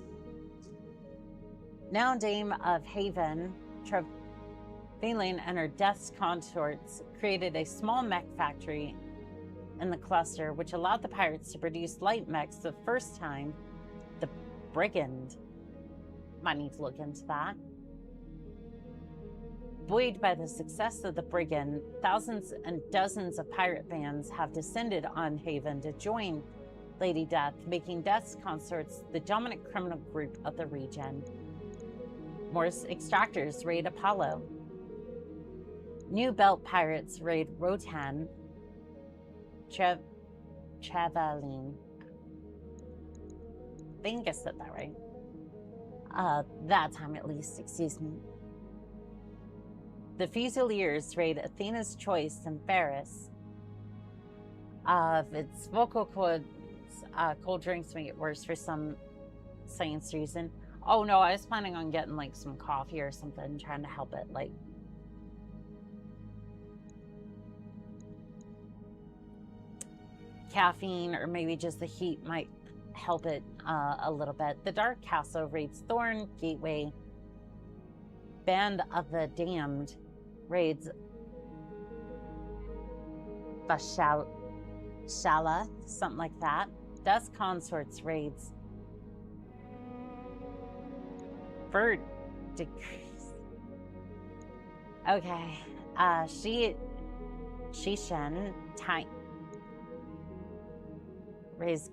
Now Dame of Haven, Trevelyan and her death's consorts created a small mech factory in the cluster, which allowed the pirates to produce light mechs the first time. The Brigand. Might need to look into that. Buoyed by the success of the Brigand, thousands and dozens of pirate bands have descended on Haven to join Lady Death, making Death's consorts the dominant criminal group of the region. More extractors raid Apollo. New Belt pirates raid Rotan. Trevelyan. I think I said that right. That time at least, excuse me. The Fusiliers raid Athena's Choice and Ferris. If it's vocal cords, cold drinks make it worse for some science reason. Oh no, I was planning on getting like some coffee or something, trying to help it, like. Caffeine or maybe just the heat might help it a little bit. The Dark Castle raids Thorn Gateway. Band of the Damned raids Bashala, something like that. Dust Consorts raids Bird Decrease. Okay. Shishen Time raise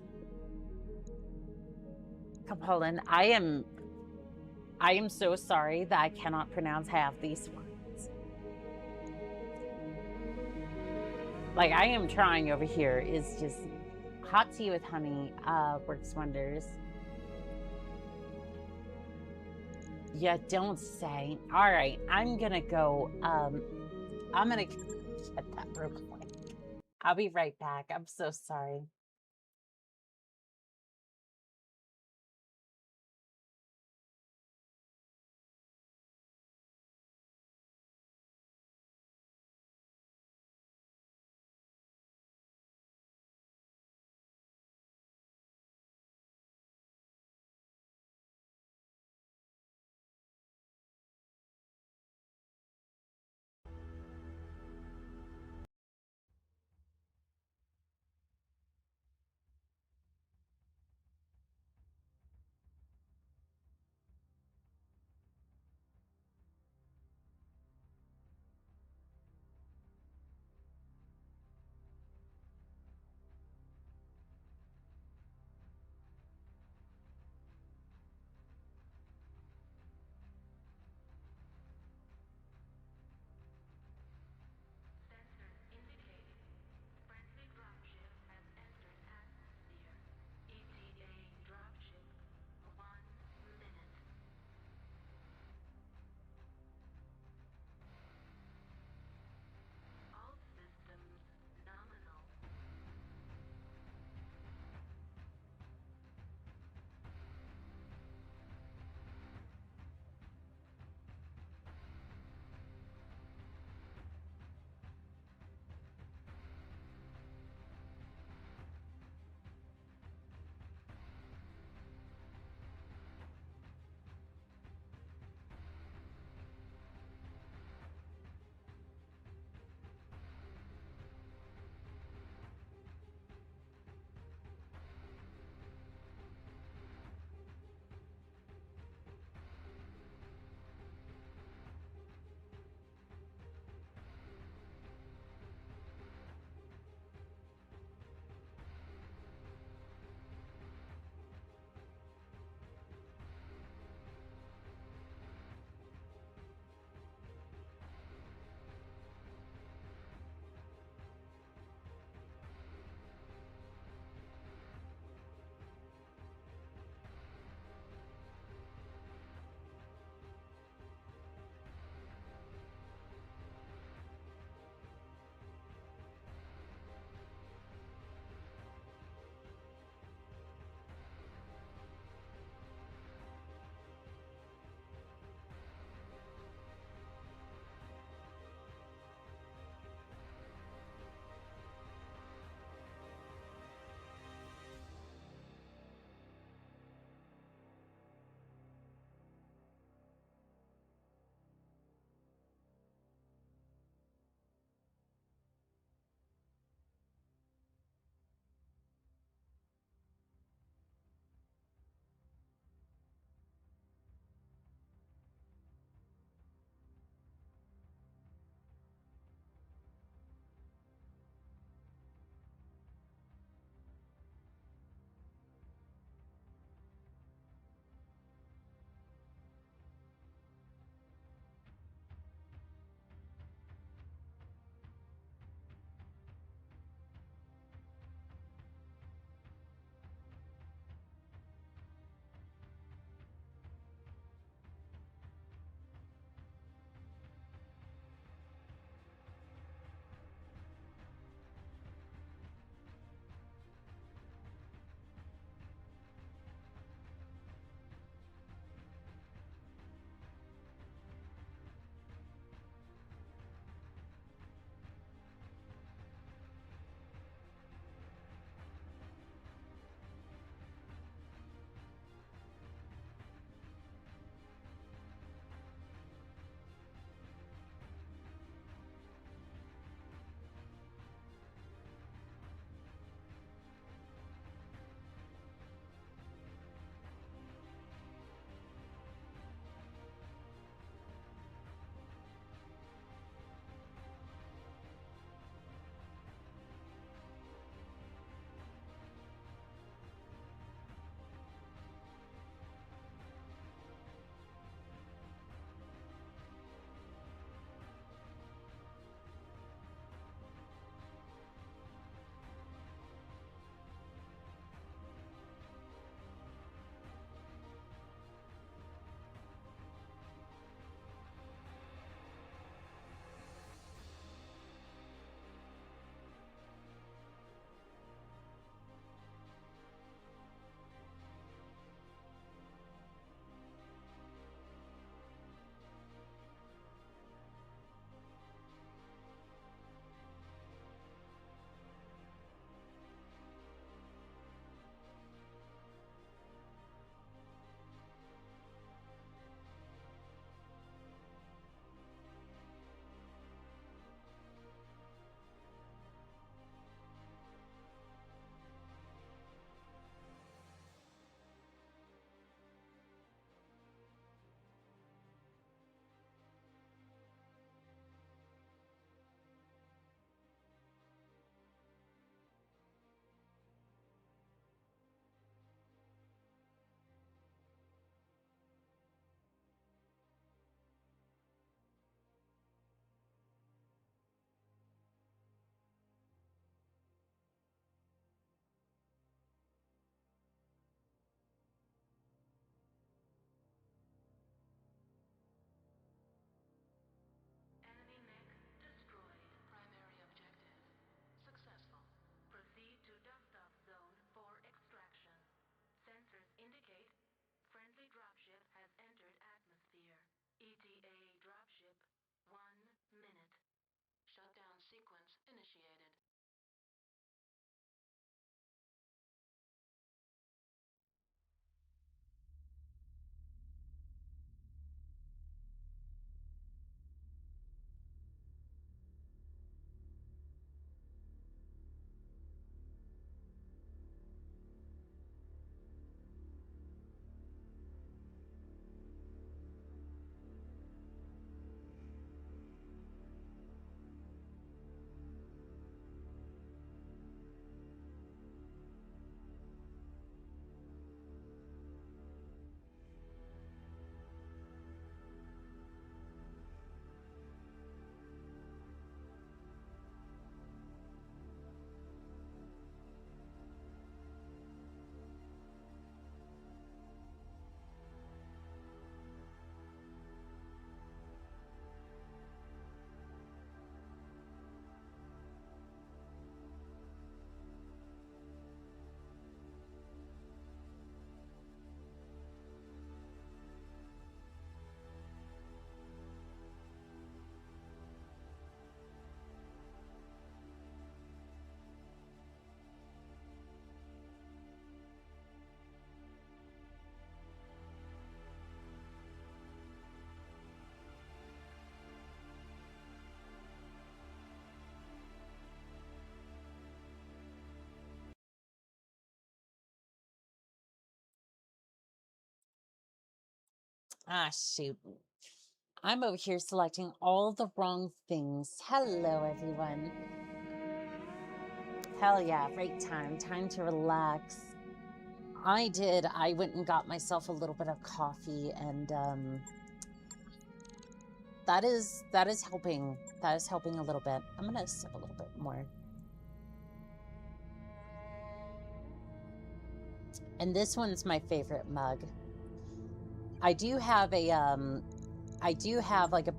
Capolan. I am so sorry that I cannot pronounce half these words. Like, I am trying over here. It's just hot tea with honey works wonders. You don't say. All right, I'm gonna go. I'm gonna get that real quick. I'll be right back. I'm so sorry. Ah, shoot. I'm over here selecting all the wrong things. Hello, everyone. Hell yeah, right time. Time to relax. I went and got myself a little bit of coffee, and that is helping. That is helping a little bit. I'm gonna sip a little bit more. And this one's my favorite mug. I do have a like a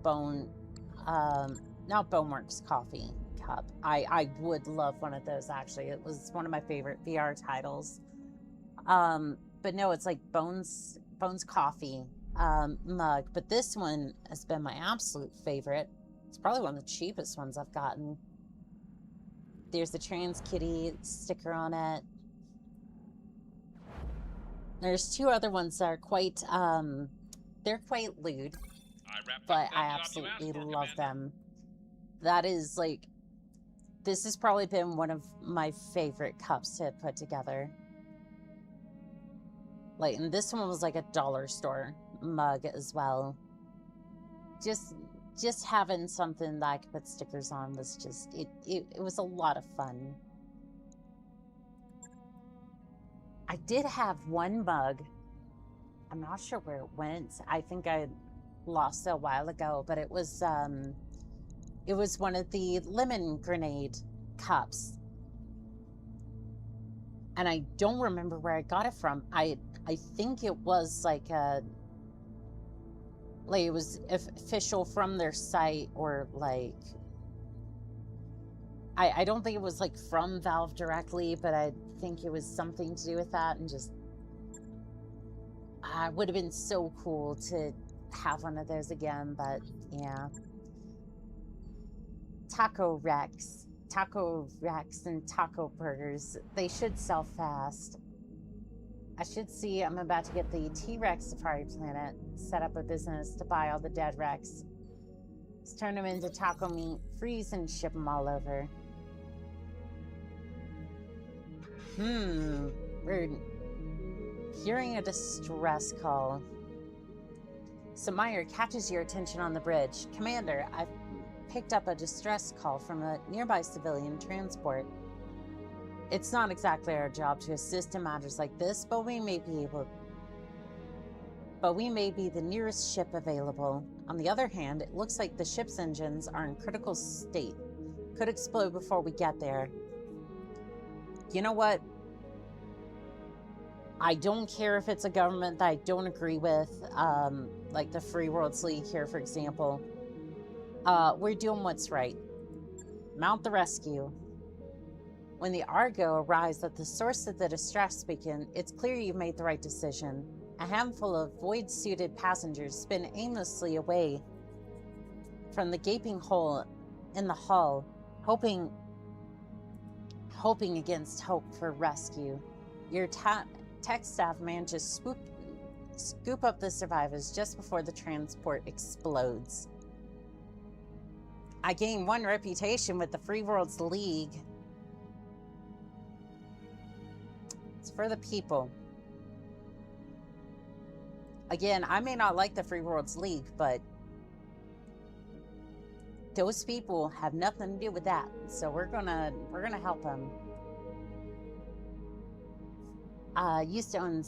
not Boneworks coffee cup. I would love one of those, actually. It was one of my favorite VR titles. But no, it's like Bones coffee mug. But this one has been my absolute favorite. It's probably one of the cheapest ones I've gotten. There's the trans kitty sticker on it. There's two other ones that are quite they're quite lewd, but I absolutely love them. That is like, this has probably been one of my favorite cups to put together. Like, and this one was like a dollar store mug as well. Just having something that I could put stickers on was just, it was a lot of fun. I did have one mug. I'm not sure where it went. I think I lost it a while ago, but it was one of the lemon grenade cups. And I don't remember where I got it from. I think it was like it was official from their site, or like, I don't think it was like from Valve directly, but I think it was something to do with that. And just, it would have been so cool to have one of those again. But yeah, Taco Rex and taco burgers, they should sell fast. I should see, I'm about to get the T-Rex Safari Planet, set up a business to buy all the dead Rex. Let's turn them into taco meat, freeze and ship them all over. We're hearing a distress call. So Meyer catches your attention on the bridge. Commander, I've picked up a distress call from a nearby civilian transport. It's not exactly our job to assist in matters like this, but we may be the nearest ship available. On the other hand, it looks like the ship's engines are in critical state. Could explode before we get there. You know what? I don't care if it's a government that I don't agree with, like the Free Worlds League here, for example. We're doing what's right. Mount the rescue. When the Argo arrives at the source of the distress beacon, it's clear you've made the right decision. A handful of void-suited passengers spin aimlessly away from the gaping hole in the hull, hoping against hope for rescue. Your tech staff manages to scoop up the survivors just before the transport explodes. I gained one reputation with the Free Worlds League. It's for the people. Again, I may not like the Free Worlds League, but those people have nothing to do with that. So we're gonna help them. Used to own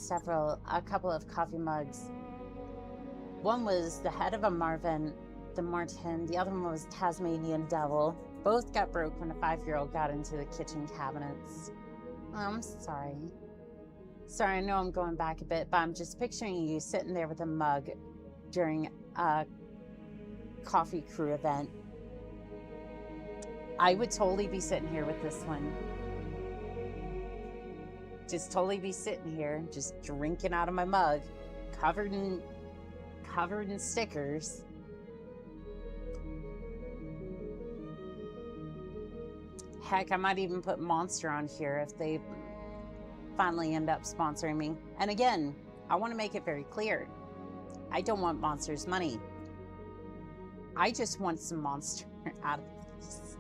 a couple of coffee mugs. One was the head of a Martin. The other one was Tasmanian Devil. Both got broke when a 5-year-old got into the kitchen cabinets. Oh, I'm sorry. Sorry, I know I'm going back a bit, but I'm just picturing you sitting there with a mug during a coffee crew event. I would totally be sitting here with this one. Just totally be sitting here, just drinking out of my mug, covered in stickers. Heck, I might even put Monster on here if they finally end up sponsoring me. And again, I want to make it very clear. I don't want Monster's money. I just want some Monster out of this.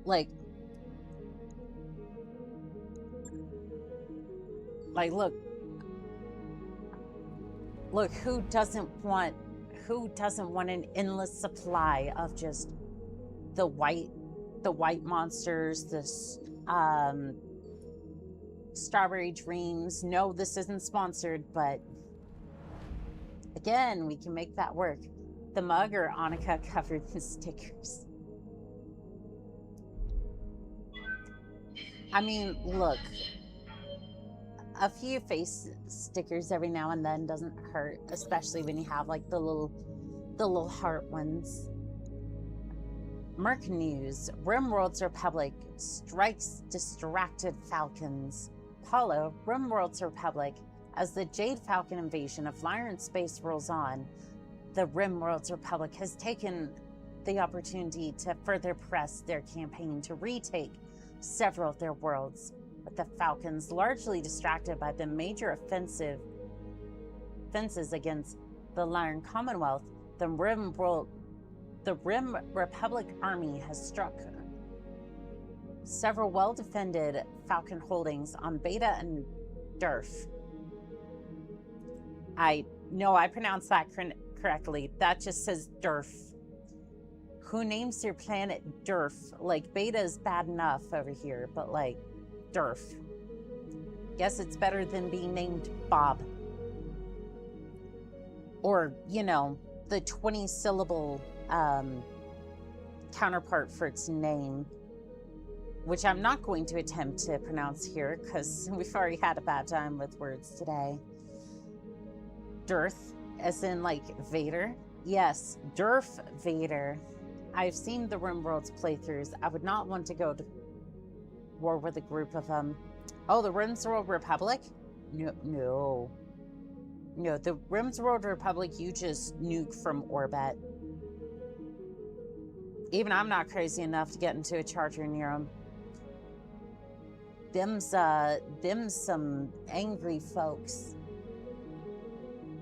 Like, look, Look, who doesn't want an endless supply of just the white monsters, this strawberry dreams? No, this isn't sponsored, but again, we can make that work. The mug or Annika covered in stickers. I mean, look, a few face stickers every now and then doesn't hurt, especially when you have like the little heart ones. Merc News. Rimworld's Republic strikes distracted falcons. Paulo, Rimworld's Republic. As the Jade Falcon invasion of Lyran space rolls on, the Rimworld's Republic has taken the opportunity to further press their campaign to retake several of their worlds. With the Falcons largely distracted by the major offenses against the Lyran Commonwealth, the Rim Republic Army has struck several well-defended Falcon holdings on Beta and Durf. I pronounced that correctly. That just says Durf. Who names your planet Durf? Like, Beta is bad enough over here, but like, Durf. Guess it's better than being named Bob. Or, you know, the 20-syllable counterpart for its name, which I'm not going to attempt to pronounce here because we've already had a bad time with words today. Durth, as in like Vader. Yes, Durf Vader. I've seen the Rimworld's playthroughs. I would not want to go to war with a group of them. Oh, the Rimworld Republic? No, the Rimworld Republic you just nuke from orbit. Even I'm not crazy enough to get into a charger near them. Them's some angry folks.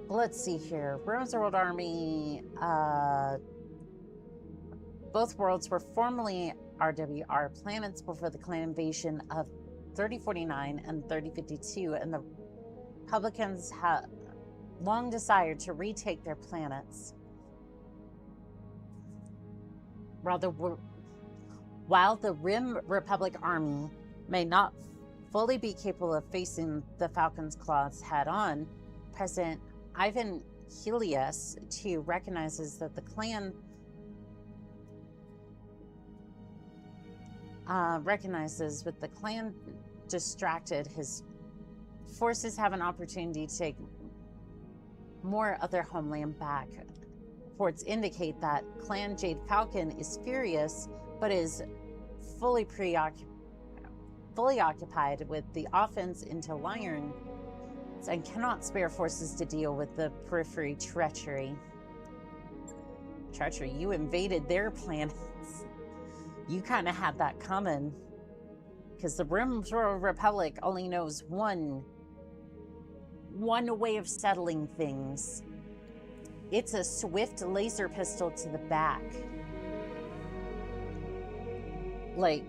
Let's see here. Rimworld Army, both worlds were formerly RWR planets before the clan invasion of 3049 and 3052, and the Republicans have long desired to retake their planets. While the Rim Republic Army may not fully be capable of facing the Falcon's claws head-on, President Ivan Helios too recognizes that the clan recognizes with the clan distracted, his forces have an opportunity to take more of their homeland back. Reports indicate that Clan Jade Falcon is furious, but is fully occupied with the offense into Lyran and cannot spare forces to deal with the periphery treachery. You invaded their planets. You kind of had that coming, because the Rimworld Republic only knows one way of settling things. It's a swift laser pistol to the back. Like,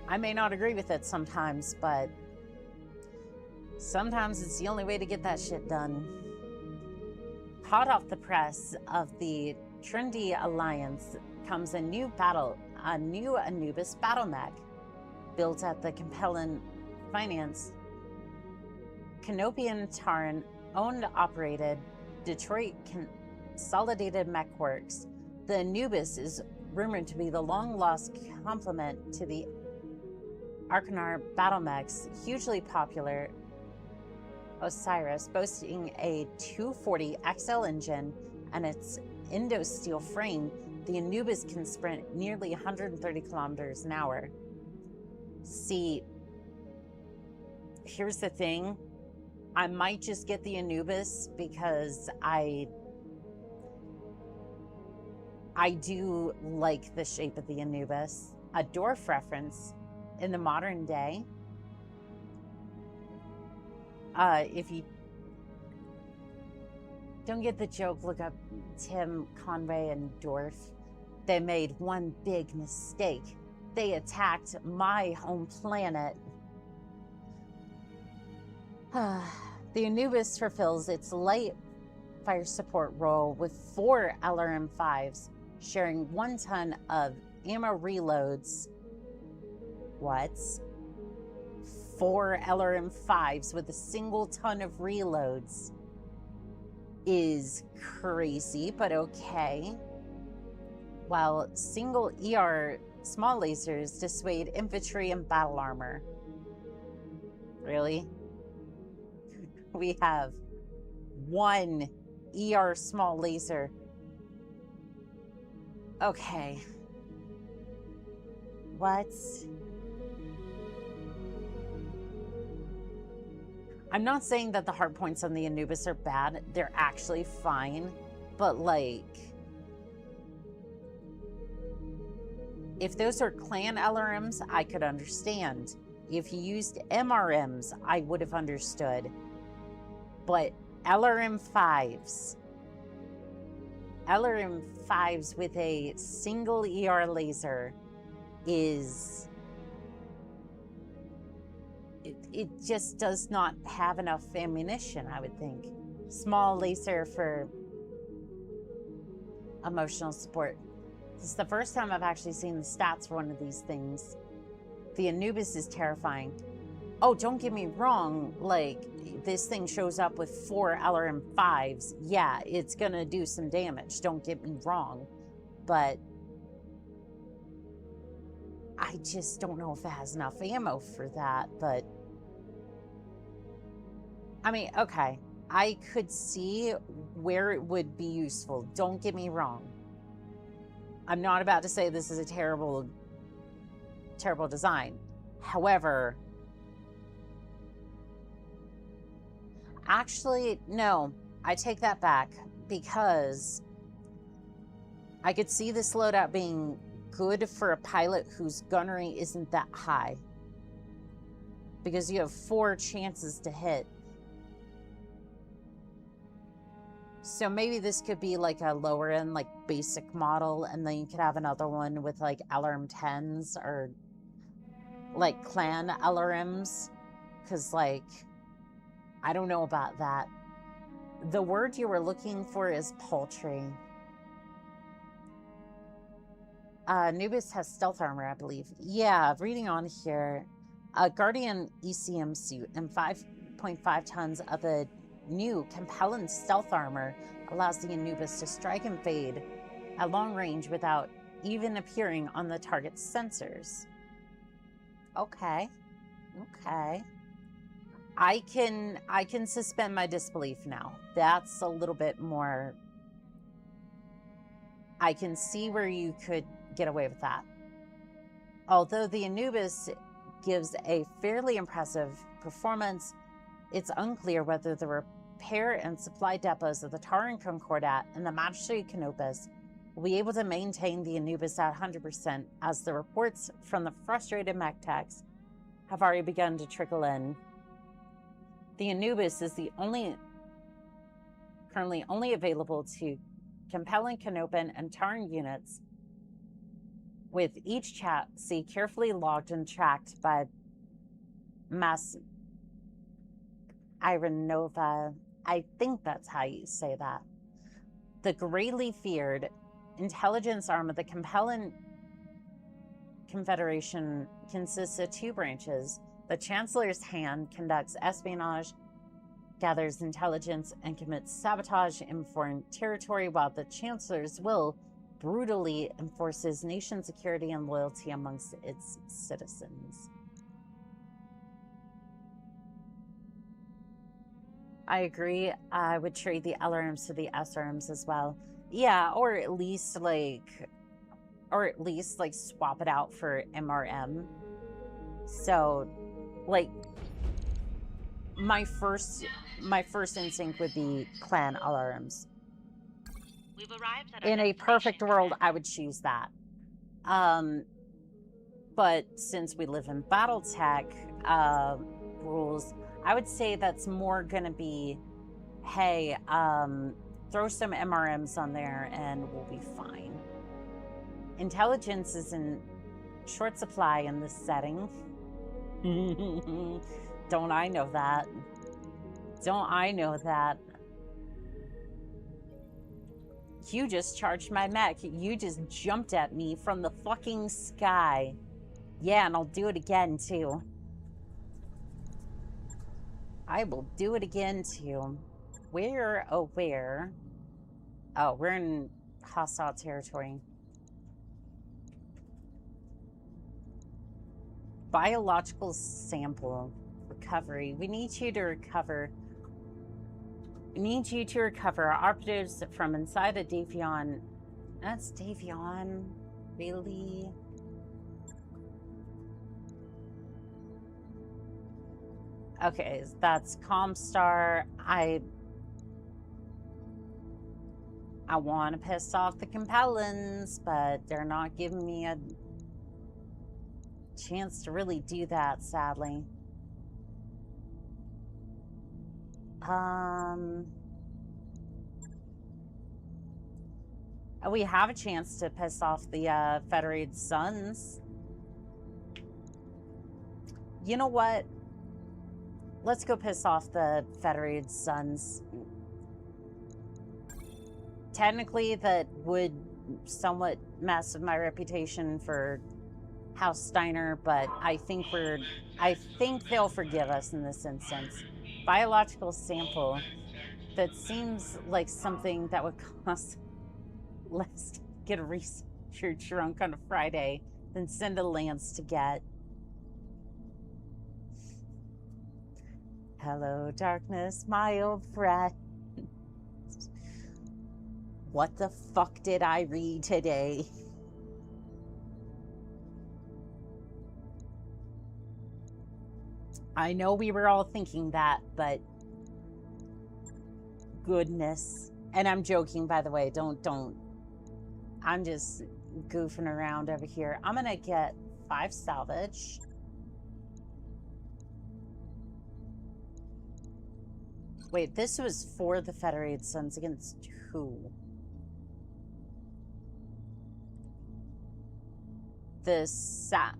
I may not agree with it sometimes, but sometimes it's the only way to get that shit done. Hot off the press of the Trendy Alliance comes a new Anubis battle mech built at the compelling finance Canopian Tarn owned operated Detroit Consolidated Mech Works. The Anubis is rumored to be the long lost complement to the Arcanar battle mechs, hugely popular Osiris, boasting a 240 XL engine and its Indo-steel frame. The Anubis can sprint nearly 130 kilometers an hour. See, here's the thing. I might just get the Anubis because I do like the shape of the Anubis. A dwarf reference in the modern day. If you don't get the joke, look up Tim Conway and Dwarf. They made one big mistake. They attacked my home planet. The Anubis fulfills its light fire support role with 4 LRM-5s, sharing 1 ton of ammo reloads. What? 4 LRM-5s with a single ton of reloads is crazy, but okay. While single ER small lasers dissuade infantry and battle armor. Really? We have 1 ER small laser. Okay. What? I'm not saying that the hard points on the Anubis are bad. They're actually fine. But, like, if those are clan LRMs, I could understand. If you used MRMs, I would have understood. But LRM-5s with a single ER laser is... It just does not have enough ammunition, I would think. Small laser for emotional support. This is the first time I've actually seen the stats for one of these things. The Anubis is terrifying. Oh, don't get me wrong, like, this thing shows up with 4 LRM-5s. Yeah, it's gonna do some damage, don't get me wrong. But I just don't know if it has enough ammo for that, but... I mean, okay, I could see where it would be useful, don't get me wrong. I'm not about to say this is a terrible design. However, actually, no, I take that back, because I could see this loadout being good for a pilot whose gunnery isn't that high. Because you have 4 chances to hit. So maybe this could be like a lower end, like basic model, and then you could have another one with like LRM-10s or like clan LRMs. Because, like, I don't know about that. The word you were looking for is paltry. Anubis has stealth armor, I believe. Yeah, reading on here. A Guardian ECM suit and 5.5 tons of a new compelling stealth armor allows the Anubis to strike and fade at long range without even appearing on the target's sensors. Okay. Okay. I can suspend my disbelief now. That's a little bit more... I can see where you could get away with that. Although the Anubis gives a fairly impressive performance, it's unclear whether the repair and supply depots of the Taran Concordat and the Magistrate Canopus will be able to maintain the Anubis at 100%, as the reports from the frustrated mech techs have already begun to trickle in. The Anubis is the currently only available to compelling Canopan and Taran units, with each chassis carefully logged and tracked by Ironova. I think that's how you say that. The greatly feared intelligence arm of the compelling Confederation consists of 2 branches. The Chancellor's Hand conducts espionage, gathers intelligence, and commits sabotage in foreign territory, while the Chancellor's Will brutally enforces nation security and loyalty amongst its citizens. I agree. I would trade the LRMs to the SRMs as well. Yeah, or at least swap it out for MRM. So, like, my first instinct would be clan LRMs. We've arrived at In a perfect world, I would choose that. But since we live in Battletech rules, I would say that's more gonna be, hey, throw some MRMs on there and we'll be fine. Intelligence is in short supply in this setting. Don't I know that? Don't I know that? You just charged my mech. You just jumped at me from the fucking sky. Yeah, and I'll do it again, too. I will do it again, too. Where? Oh, where? Oh, we're in hostile territory. Biological sample recovery. We need you to recover. We need you to recover operatives from inside a Davion. That's Davion? Really? Okay, that's Comstar. I want to piss off the Compellans, but they're not giving me a chance to really do that, sadly. We have a chance to piss off the Federated Suns. You know what? Let's go piss off the Federated Suns. Technically, that would somewhat mess with my reputation for House Steiner, but I think they'll forgive us in this instance. Biological sample. That seems like something that would cost less to get a researcher drunk on a Friday than send a Lance to get. Hello, darkness, my old friend. What the fuck did I read today? I know we were all thinking that, but goodness. And I'm joking, by the way. Don't. I'm just goofing around over here. I'm gonna get 5 salvage. Wait, this was for the Federated Suns against who? The Safe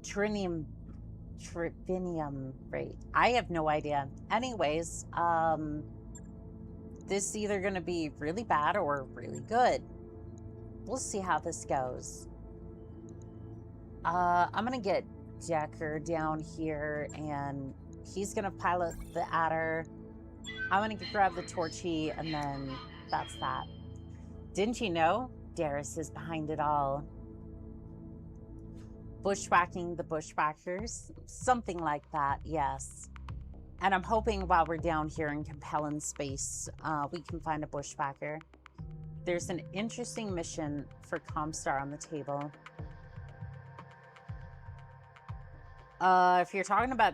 Trinium rate. I have no idea. Anyways, this is either going to be really bad or really good. We'll see how this goes. I'm going to get Decker down here, and he's going to pilot the adder. I'm going to grab the torchy, and then that's that. Didn't you know? Darius is behind it all. Bushwhacking the bushwhackers? Something like that, yes. And I'm hoping while we're down here in Compellan space, we can find a bushwhacker. There's an interesting mission for Comstar on the table. If you're talking about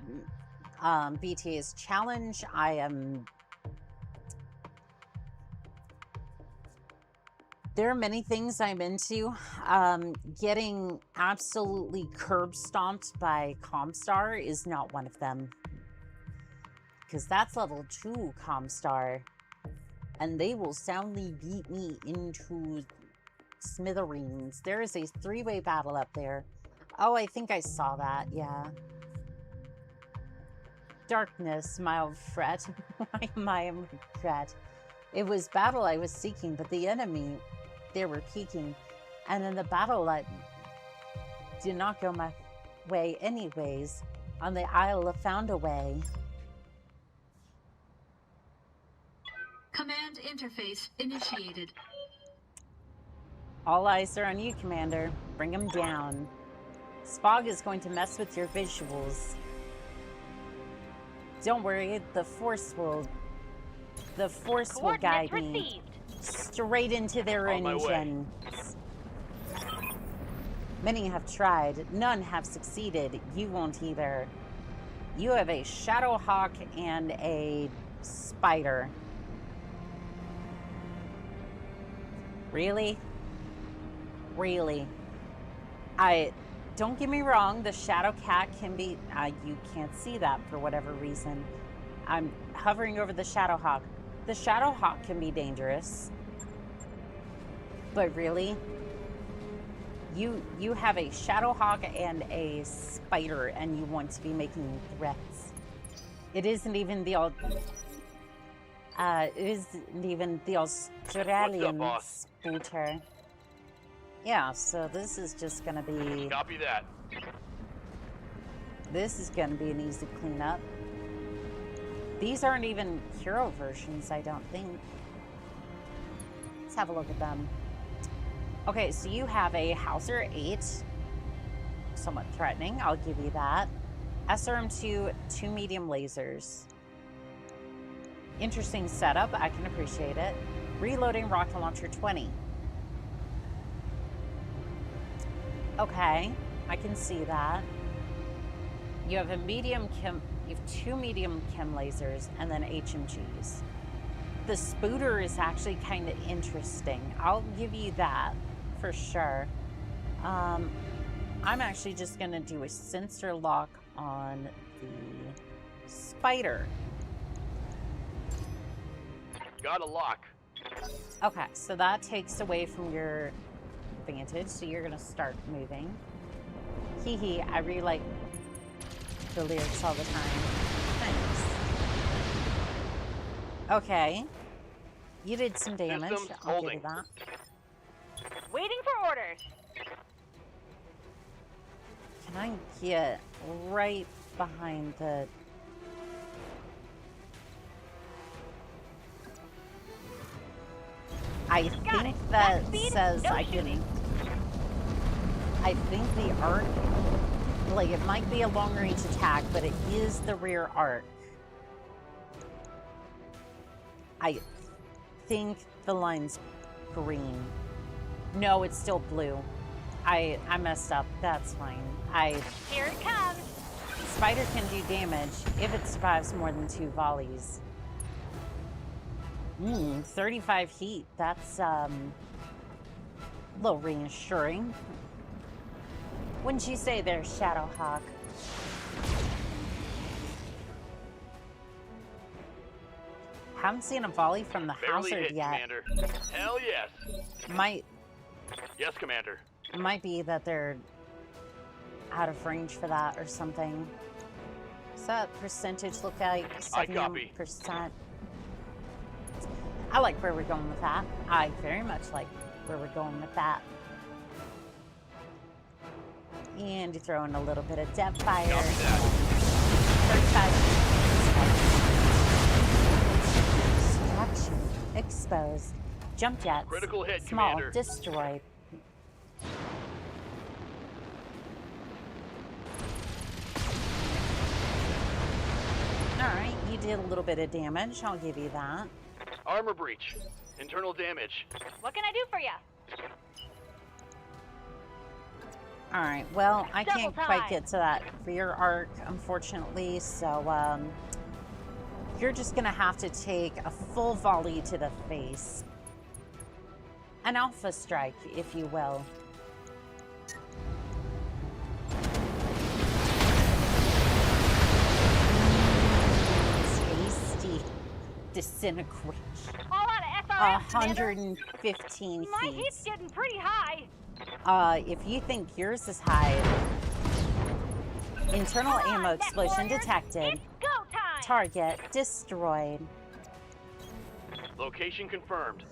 BTA's challenge, I am... There are many things I'm into. Getting absolutely curb stomped by Comstar is not one of them. Because that's level 2 Comstar. And they will soundly beat me into smithereens. There is a 3-way battle up there. Oh, I think I saw that, yeah. Darkness, my old fret. my regret. It was battle I was seeking, but the enemy... They were peeking, and then the battle did not go my way anyways. On the Isle of Found a Way. Command interface initiated. All eyes are on you, Commander. Bring him down. Spog is going to mess with your visuals. Don't worry, the Force will guide me. Straight into their engine. Many have tried. None have succeeded. You won't either. You have a Shadowhawk and a Spider. Really? Really? Don't get me wrong, the Shadowcat can be... you can't see that for whatever reason. I'm hovering over the Shadowhawk. The Shadowhawk can be dangerous. But really? You have a Shadowhawk and a Spider, and you want to be making threats. It isn't even the Australian spooter. Yeah, so this is just gonna be. Copy that. This is gonna be an easy cleanup. These aren't even hero versions, I don't think. Let's have a look at them. Okay, so you have a Hauser 8. Somewhat threatening, I'll give you that. SRM2, 2 medium lasers. Interesting setup, I can appreciate it. Reloading rocket launcher 20. Okay, I can see that. You have a medium chem, you have 2 medium chem lasers and then HMGs. The spooter is actually kind of interesting. I'll give you that for sure. I'm actually just gonna do a sensor lock on the Spider. Got a lock. Okay, so that takes away from your advantage, so you're gonna start moving. Hee hee, I really like the lyrics all the time. Thanks. Okay. You did some damage. Systems I'll give holding. you that. Waiting for orders. Can I get right behind the... I think that says I can... I think the arc... Like, it might be a long-range attack, but it is the rear arc. I think the line's green. No, it's still blue. I messed up. That's fine. Here it comes. Spider can do damage if it survives more than 2 volleys. 35 heat. That's a little reassuring. Wouldn't you say there, Shadowhawk? Haven't seen a volley from the Barely Hazard hit, yet. Commander. Hell yes. Yes, Commander. Might be that they're out of range for that or something. Does that percentage look like? I copy. 70%. I like where we're going with that. I very much like where we're going with that. And you throw in a little bit of depth fire. 35. Destruction. Exposed. Jump jets. Critical hit, Small. Commander. Destroyed. Alright, you did a little bit of damage. I'll give you that. Armor breach. Internal damage. What can I do for you? Alright, well, I Double can't time. quite get to that for your arc, unfortunately, so, you're just gonna have to take a full volley to the face. An alpha strike, if you will. Tasty disintegration. All out of SRS, Commander. 115 My feet. heat's getting pretty high. If you think yours is high, internal Come on, ammo Mech explosion Warriors. detected. It's go time. Target destroyed. Location confirmed.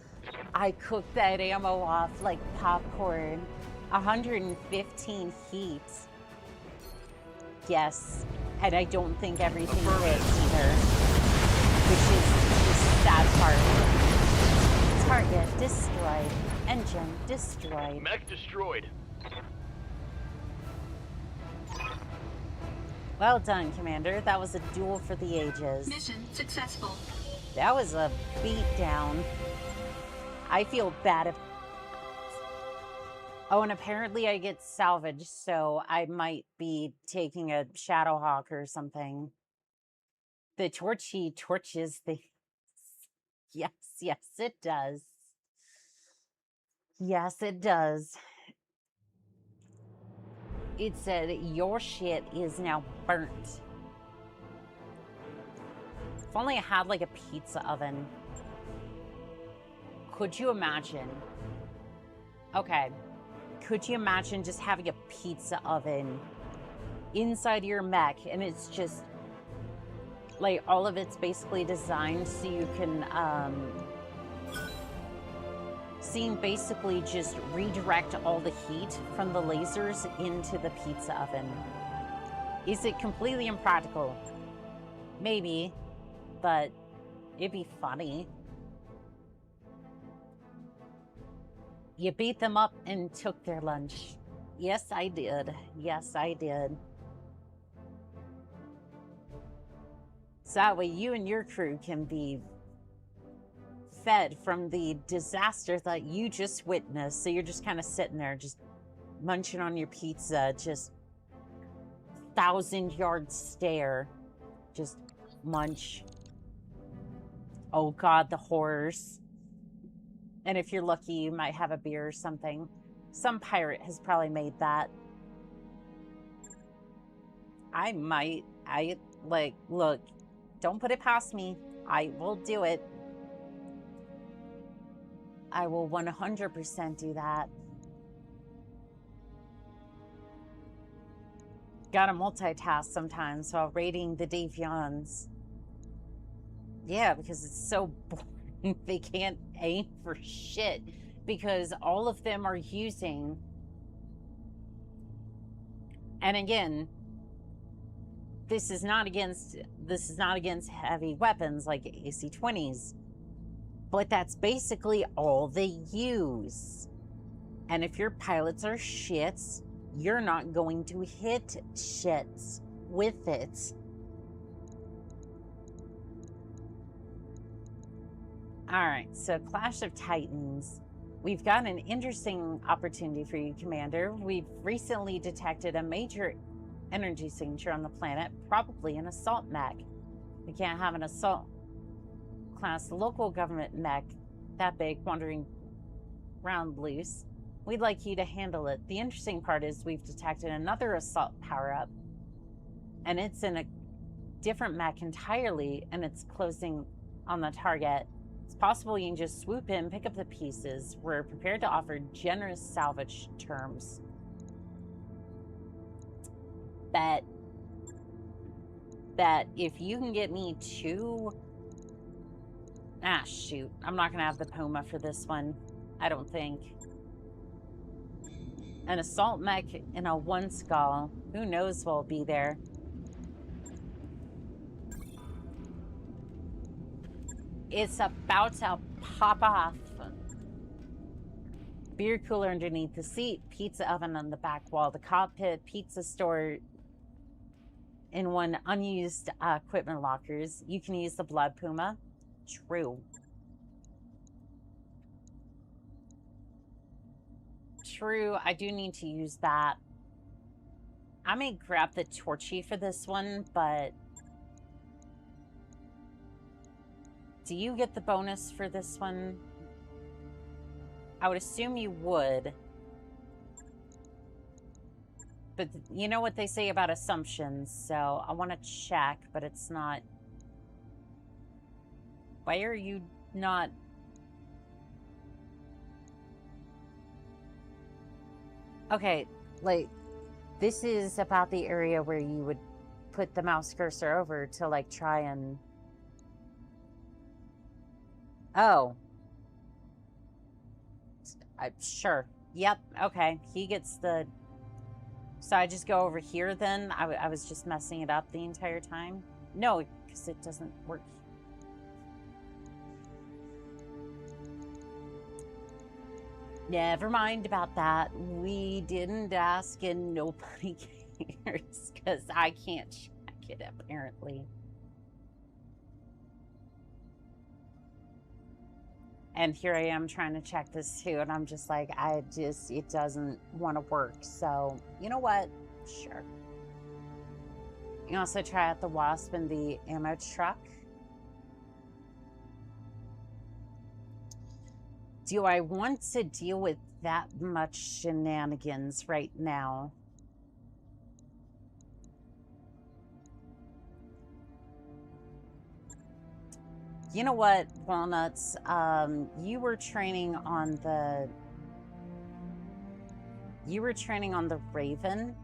I cooked that ammo off like popcorn. 115 heat. Yes, and I don't think everything lit either, which is the sad part. Target destroyed. Engine destroyed. Mech destroyed. Well done, Commander. That was a duel for the ages. Mission successful. That was a beatdown. I feel bad if... Oh, and apparently I get salvaged, so I might be taking a Shadowhawk or something. The torchy torches the... Yes, yes, it does. Yes, it does. It said, your shit is now burnt. If only I had like a pizza oven. Could you imagine? Okay. could you imagine just having a pizza oven inside your mech, and it's just like all of it's basically designed so you can basically just redirect all the heat from the lasers into the pizza oven. Is it completely impractical? Maybe, but it'd be funny. You beat them up and took their lunch. Yes, I did. Yes, I did. So that way you and your crew can be fed from the disaster that you just witnessed. So you're just kind of sitting there, just munching on your pizza, just 1,000-yard stare. Just munch. Oh God, the horrors. And if you're lucky, you might have a beer or something. Some pirate has probably made that. I might. Look, don't put it past me. I will do it. I will 100% do that. Gotta multitask sometimes while raiding the Davions. Yeah, because it's so boring. They can't aim for shit because all of them are using, and again, this is not against heavy weapons like AC-20s, but that's basically all they use. And if your pilots are shits, you're not going to hit shits with it. All right, so Clash of Titans. We've got an interesting opportunity for you, Commander. We've recently detected a major energy signature on the planet, probably an assault mech. We can't have an assault class local government mech that big wandering around loose. We'd like you to handle it. The interesting part is we've detected another assault power-up, and it's in a different mech entirely, and it's closing on the target. It's possible you can just swoop in, pick up the pieces. We're prepared to offer generous salvage terms. Bet if you can get me 2... Ah, shoot. I'm not going to have the Puma for this one. I don't think. An assault mech and a 1 skull. Who knows what'll be there. It's about to pop off. Beer cooler underneath the seat, pizza oven on the back wall, the cockpit, pizza store in one unused equipment lockers. You can use the Blood Puma. True. True, I do need to use that. I may grab the Torchy for this one, but... Do you get the bonus for this one? I would assume you would. But you know what they say about assumptions, so I want to check, but it's not... Why are you not... Okay, like, this is about the area where you would put the mouse cursor over to, like, try and... Oh. Sure. Yep, okay. He gets the... So I just go over here then? I was just messing it up the entire time? No, because it doesn't work. Never mind about that. We didn't ask and nobody cares because I can't check it apparently. And here I am trying to check this too, and I'm just like, it doesn't want to work. So, you know what? Sure. You can also try out the Wasp and the ammo truck. Do I want to deal with that much shenanigans right now? You know what, Walnuts? You were training on the You were training on the Raven?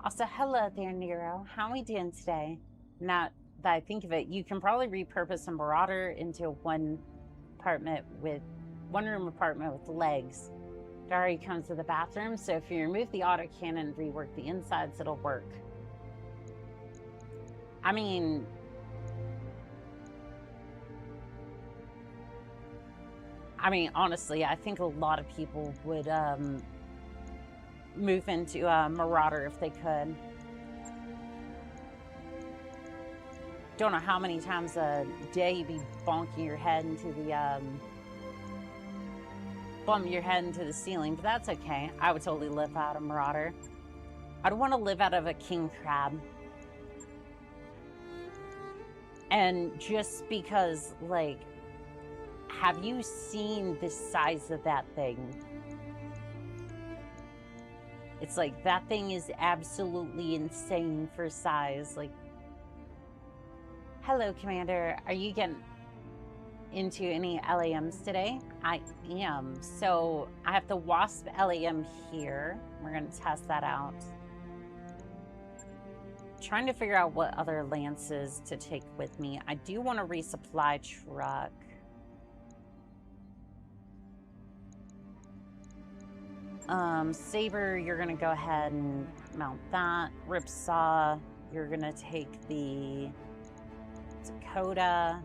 Also, hello there, Nero. How are we doing today? Now that I think of it, you can probably repurpose a Marauder into one room apartment with legs. It already comes with a bathroom, so if you remove the autocannon and rework the insides, it'll work. I mean, honestly, I think a lot of people would move into a Marauder if they could. Don't know how many times a day you'd be bonking your head into the bump your head into the ceiling, but that's okay. I would totally live out a Marauder. I'd want to live out of a king crab. And just because, like, have you seen the size of that thing? It's like, that thing is absolutely insane for size. Like, hello, Commander. Are you getting into any LAMs today? I am. So I have the Wasp LAM here. We're going to test that out. Trying to figure out what other lances to take with me. I do want a resupply truck. Saber, you're going to go ahead and mount that. Ripsaw, you're going to take the Dakota.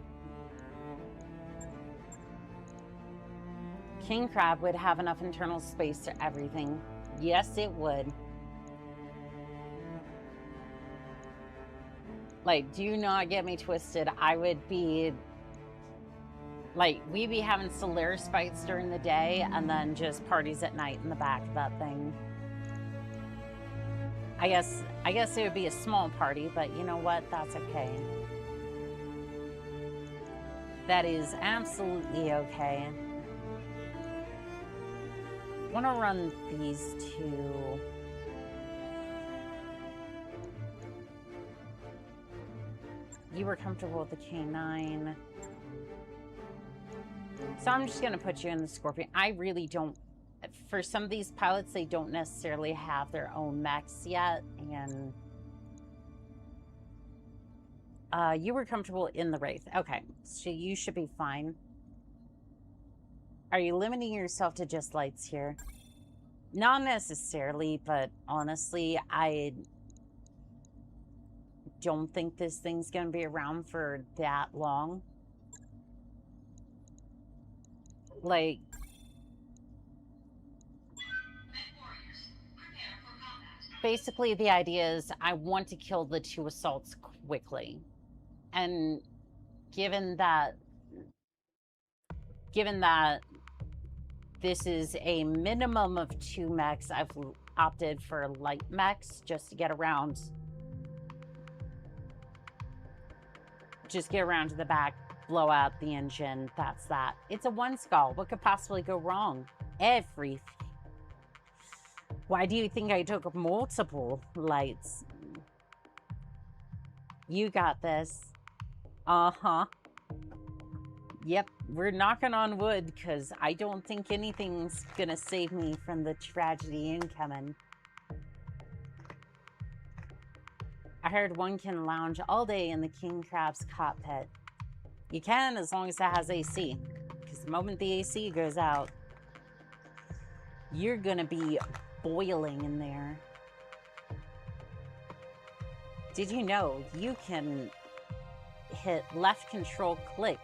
King Crab would have enough internal space for everything. Yes, it would. Like, do not get me twisted. I would be... Like, we'd be having Solaris fights during the day and then just parties at night in the back of that thing. I guess it would be a small party, but you know what? That's okay. That is absolutely okay. I want to run these two. You were comfortable with the K9. So I'm just going to put you in the Scorpion. I really don't... For some of these pilots, they don't necessarily have their own mechs yet. And... you were comfortable in the Wraith. Okay. So you should be fine. Are you limiting yourself to just lights here? Not necessarily, but honestly, I don't think this thing's going to be around for that long. Like, basically the idea is I want to kill the 2 assaults quickly. And given that this is a minimum of 2 mechs, I've opted for light mechs just to get around. Just get around to the back, blow out the engine, that's that. It's a 1 skull. What could possibly go wrong? Everything. Why do you think I took multiple lights? You got this. Uh-huh. Yep, we're knocking on wood because I don't think anything's gonna save me from the tragedy incoming. I heard one can lounge all day in the King Crab's cockpit. You can, as long as it has AC. Because the moment the AC goes out, you're gonna be boiling in there. Did you know you can hit left control click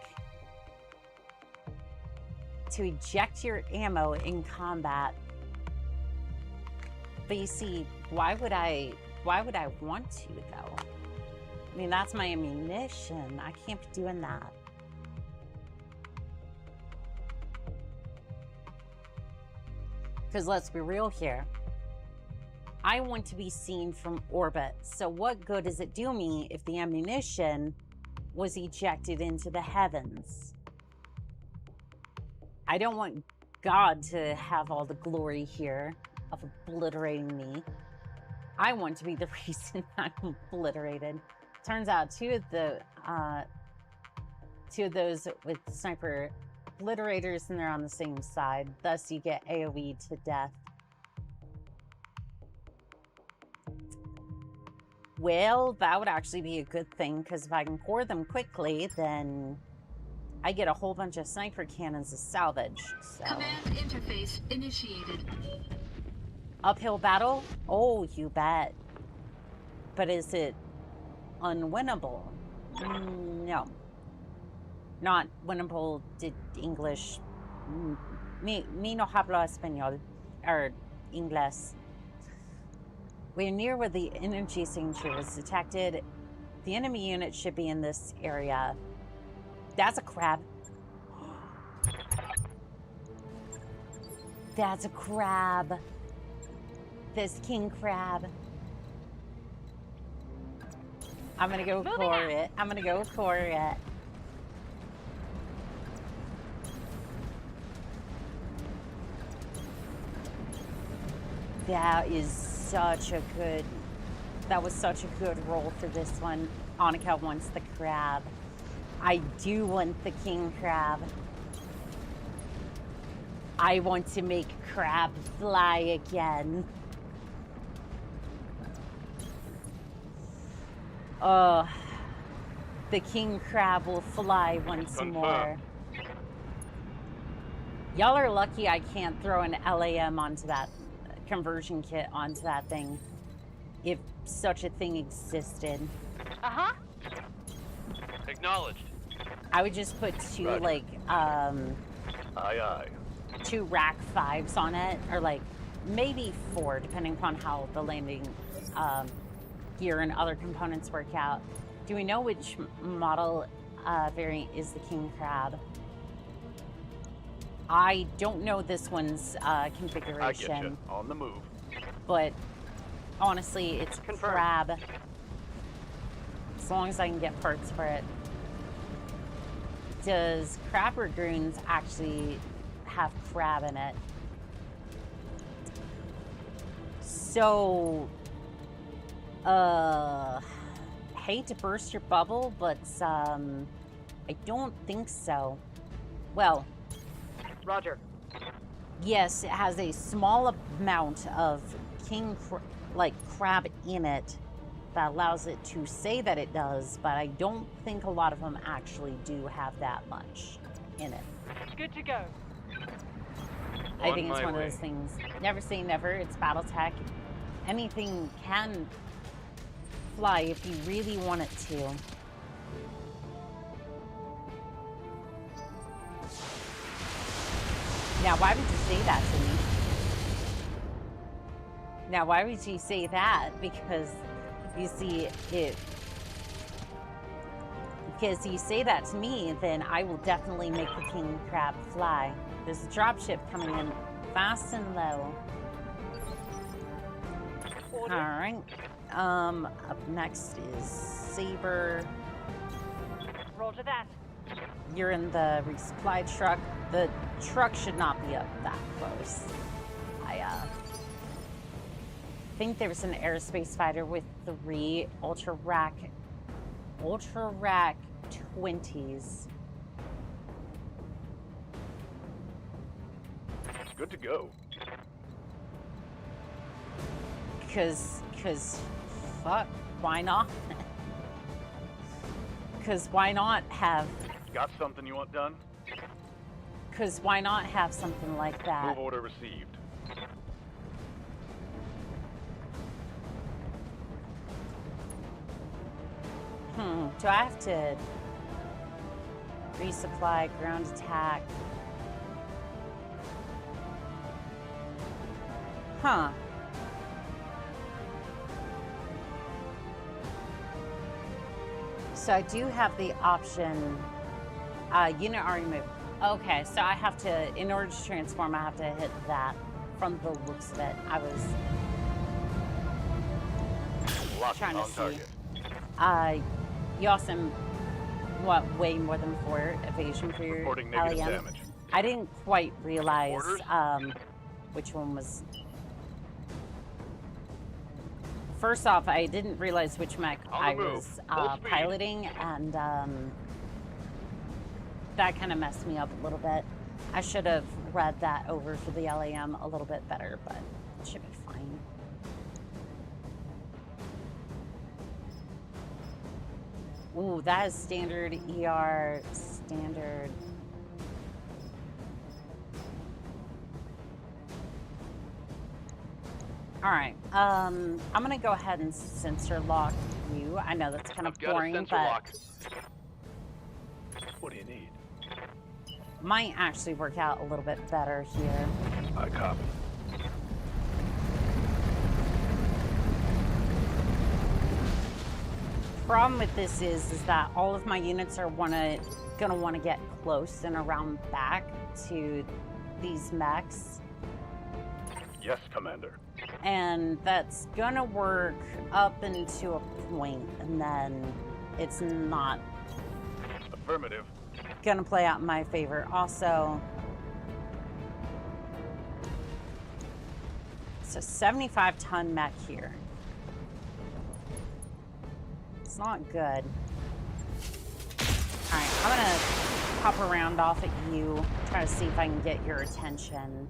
to eject your ammo in combat? But you see, why would I want to, though? I mean, that's my ammunition. I can't be doing that. Because let's be real here. I want to be seen from orbit. So what good does it do me if the ammunition was ejected into the heavens? I don't want God to have all the glory here of obliterating me. I want to be the reason I'm obliterated. Turns out two of those with sniper obliterators, and they're on the same side. Thus, you get AoE to death. Well, that would actually be a good thing, because if I can pour them quickly, then I get a whole bunch of sniper cannons to salvage. So. Command interface initiated. Uphill battle? Oh, you bet. But is it unwinnable? No. Not winnable. Did English. Me no hablo español. Or Inglés. We're near where the energy signature was detected. The enemy unit should be in this area. That's a crab. That's a crab. This king crab. I'm gonna go for it. I'm gonna go for it. That is such a good... That was such a good roll for this one. Annika wants the crab. I do want the king crab. I want to make crab fly again. The king crab will fly once more. Y'all are lucky I can't throw an LAM onto that conversion kit onto that thing. If such a thing existed. Uh-huh. Acknowledged. I would just put two, Roger. like, Aye, aye. 2 rack 5s on it, or like maybe 4, depending upon how the landing gear and other components work out. Do we know which model variant is the king crab? I don't know this one's configuration. I get you. On the move. But honestly, it's Confirmed. crab. As long as I can get parts for it. Does Crab Dragoons actually have crab in it? So, hate to burst your bubble, but I don't think so. Well, Roger. yes, it has a small amount of crab in it that allows it to say that it does, but I don't think a lot of them actually do have that much in it. Good to go. I think it's one of those things. Never say never. It's Battletech. Anything can fly if you really want it to. Now, why would you say that to me? Now, why would you say that? Because you see it. Because you say that to me, then I will definitely make the king crab fly. There's a dropship coming in fast and low. Order. All right. Up next is Saber. Roger that. You're in the resupply truck. The truck should not be up that close. I think there's an aerospace fighter with 3 ultra rack 20s. Good to go. Cause fuck, why not? Cause why not have? Got something you want done? Cause why not have something like that? Move order received. Do I have to resupply, ground attack? Huh. So I do have the option, unit already moved. Okay, so I have to, in order to transform, I have to hit that from the looks of it. I was trying to see. You also, way more than 4 evasion for your Reporting negative LEM. damage. I didn't quite realize Orders? which one was. First off, I didn't realize which mech I was piloting, and that kind of messed me up a little bit. I should have read that over for the LAM a little bit better, but it should be fine. Ooh, that is standard ER, standard. All right, I'm gonna go ahead and sensor lock you. I know that's kind of I've got boring, a sensor but lock. What do you need? might actually work out a little bit better here. I copy. Problem with this is that all of my units are gonna want to get close and around back to these mechs. Yes, Commander. And that's gonna work up into a point, and then it's not Affirmative. gonna play out in my favor. Also, it's a 75-ton mech here. It's not good. All right, I'm gonna hop around off at you, try to see if I can get your attention.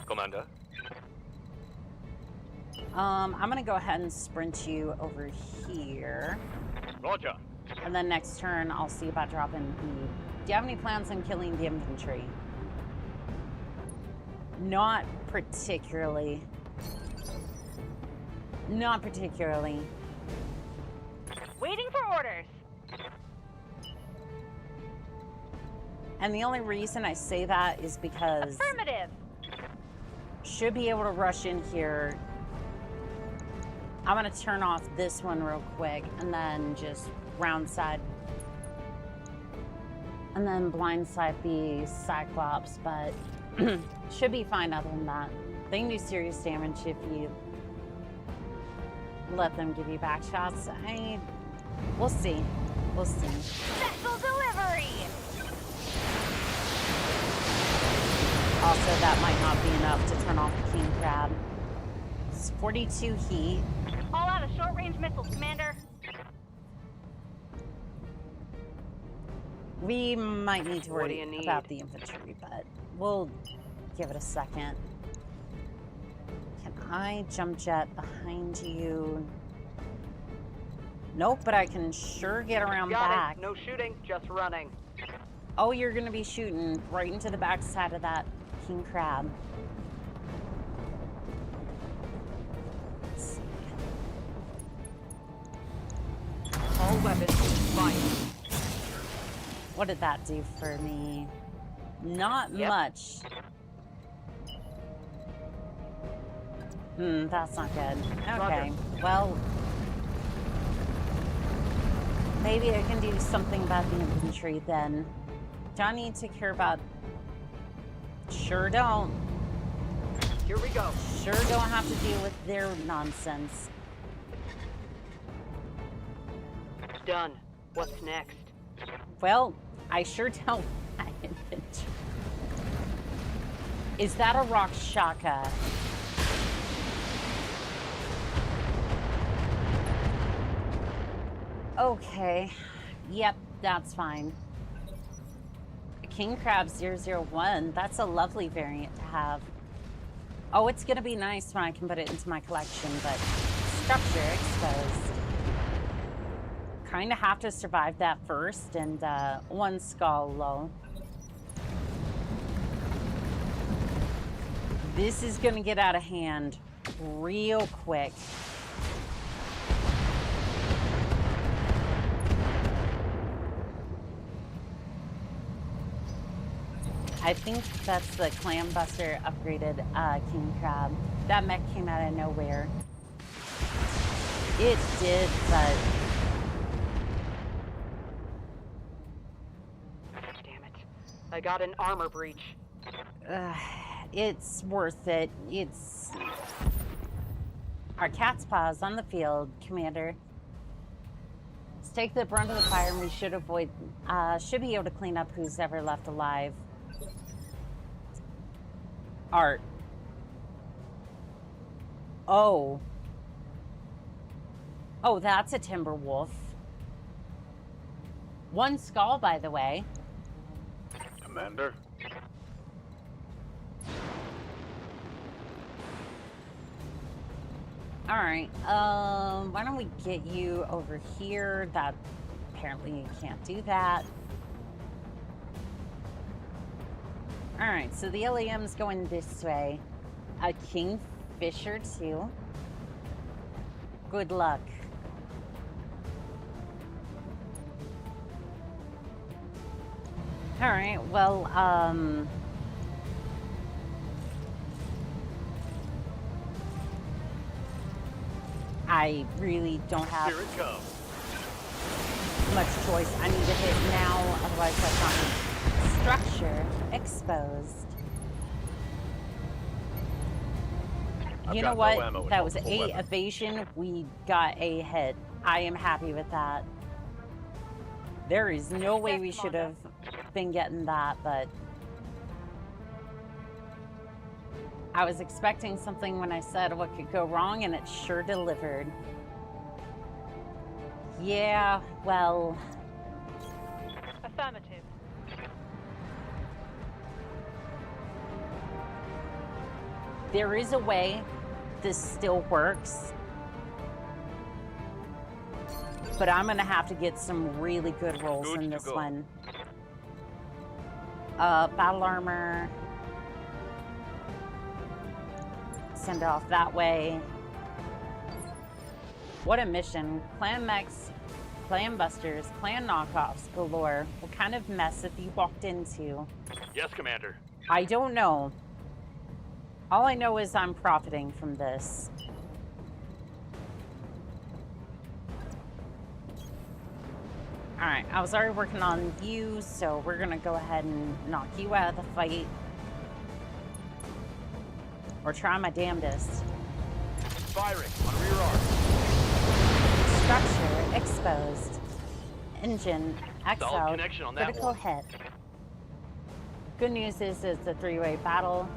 Commander. I'm gonna go ahead and sprint you over here. Roger. And then next turn, I'll see about dropping the... Do you have any plans on killing the infantry? Not particularly. Not particularly. Waiting for orders. And the only reason I say that is because... Affirmative. Should be able to rush in here. I'm gonna turn off this one real quick and then just round side. And then blindside the Cyclops, but should be fine other than that. They can do serious damage if you let them give you back shots. We'll see. We'll see. Special delivery. Also, that might not be enough to turn off the King Crab. It's 42 heat. All out of short-range missiles, Commander. We might need to What do worry you need? about the infantry, but we'll give it a second. Can I jump jet behind you? Nope, but I can sure get around back. No shooting, just running. Oh, you're gonna be shooting right into the backside of that King Crab. Let's see. All weapons fire. What did that do for me? Not much. That's not good. Okay, well, maybe I can do something about the infantry then. Do I need to care about... Sure don't. Here we go. Sure don't have to deal with their nonsense. Done. What's next? Well, I sure don't want infantry. Is that a Rakshaka? Okay. Yep, that's fine. King Crab 001, that's a lovely variant to have. Oh, it's gonna be nice when I can put it into my collection, but structure exposed. Kinda have to survive that first, and one skull low. This is gonna get out of hand real quick. I think that's the Clam Buster upgraded King Crab. That mech came out of nowhere. It did, but... Damn it. I got an armor breach. It's worth it. It's... Our cat's paws on the field, Commander. Let's take the brunt of the fire and we should should be able to clean up who's ever left alive. Art. Oh. Oh, that's a timber wolf. One skull, by the way. Commander. Alright, why don't we get you over here? That apparently you can't do that. Alright, so the LAM's going this way. A Kingfisher too. Good luck. Alright, well, I really don't have Here it comes. much choice. I need to hit now, otherwise that's not structure exposed. You know what? That was 8 evasion. We got a hit. I am happy with that. There is no way we should have been getting that, but I was expecting something when I said what could go wrong, and it sure delivered. Yeah, well... Affirmative. There is a way this still works, but I'm gonna have to get some really good rolls in this one. Battle armor. Send it off that way. What a mission. Clan mechs, clan busters, clan knockoffs galore. What kind of mess have you walked into? Yes, Commander. I don't know. All I know is I'm profiting from this. Alright, I was already working on you, so we're gonna go ahead and knock you out of the fight. Or try my damnedest. Firing on rear arm. Structure exposed. Engine X Solid out. connection on that Critical one. hit. Good news is it's a 3-way battle.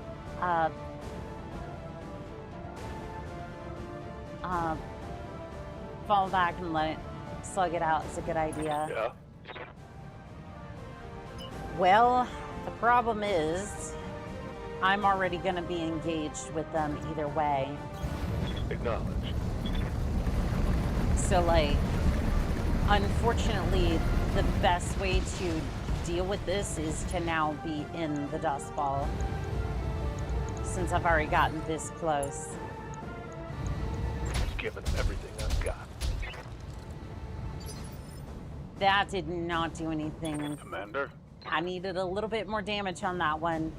Fall back and let it slug it out is a good idea. Yeah. Well, the problem is I'm already going to be engaged with them either way. Acknowledge. So, like, unfortunately, the best way to deal with this is to now be in the Dust Ball, since I've already gotten this close. Given everything I've got. That did not do anything. Commander. I needed a little bit more damage on that one.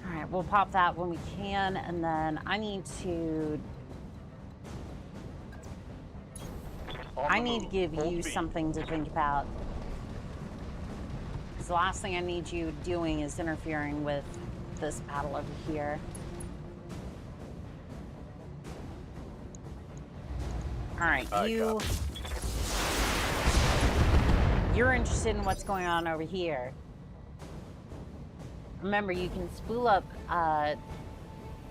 Alright, we'll pop that when we can, and then I need to... I need to give you something to think about. Because the last thing I need you doing is interfering with this battle over here. Alright, you're interested in what's going on over here. Remember, you can spool up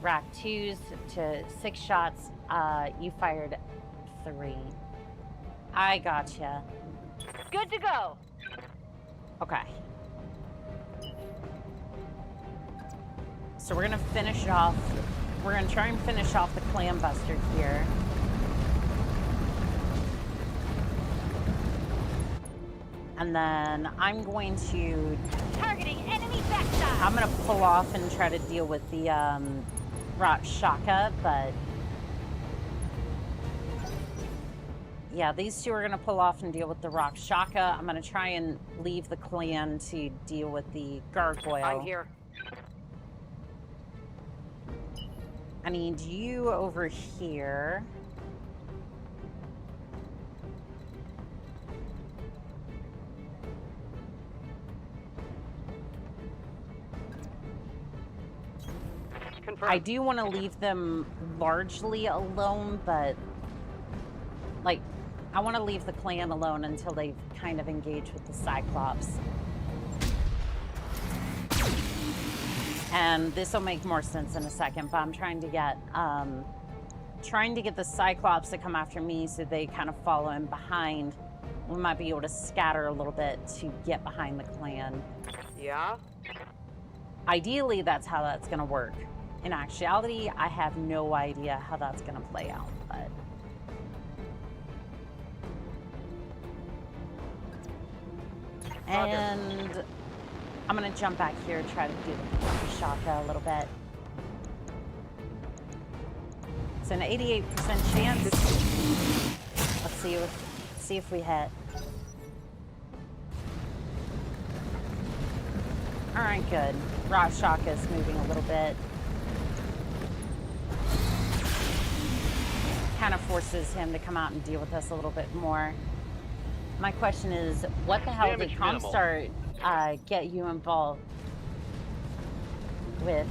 rack 2s to 6 shots. You fired 3. I gotcha. Good to go. Okay. So we're gonna finish it off. We're gonna try and finish off the clan buster here. And then I'm going to... Targeting enemy backside. I'm gonna pull off and try to deal with the Rock Shaka, but... Yeah, these two are gonna pull off and deal with the Rock Shaka. I'm gonna try and leave the clan to deal with the Gargoyle. I'm here. I need you over here. Confirmed. I do want to leave them largely alone, but like, I want to leave the clan alone until they kind of engage with the Cyclops. And this will make more sense in a second, but I'm trying to get the Cyclops to come after me so they kind of follow in behind. We might be able to scatter a little bit to get behind the clan. Yeah? Ideally, that's how that's going to work. in actuality, I have no idea how that's going to play out, but... And I'm going to jump back here and try to do the shotgun a little bit. It's an 88% chance. Let's see if we hit. All right, good. Rock Shock is moving a little bit. Kind of forces him to come out and deal with us a little bit more. My question is, what the hell did Comstar get you involved with?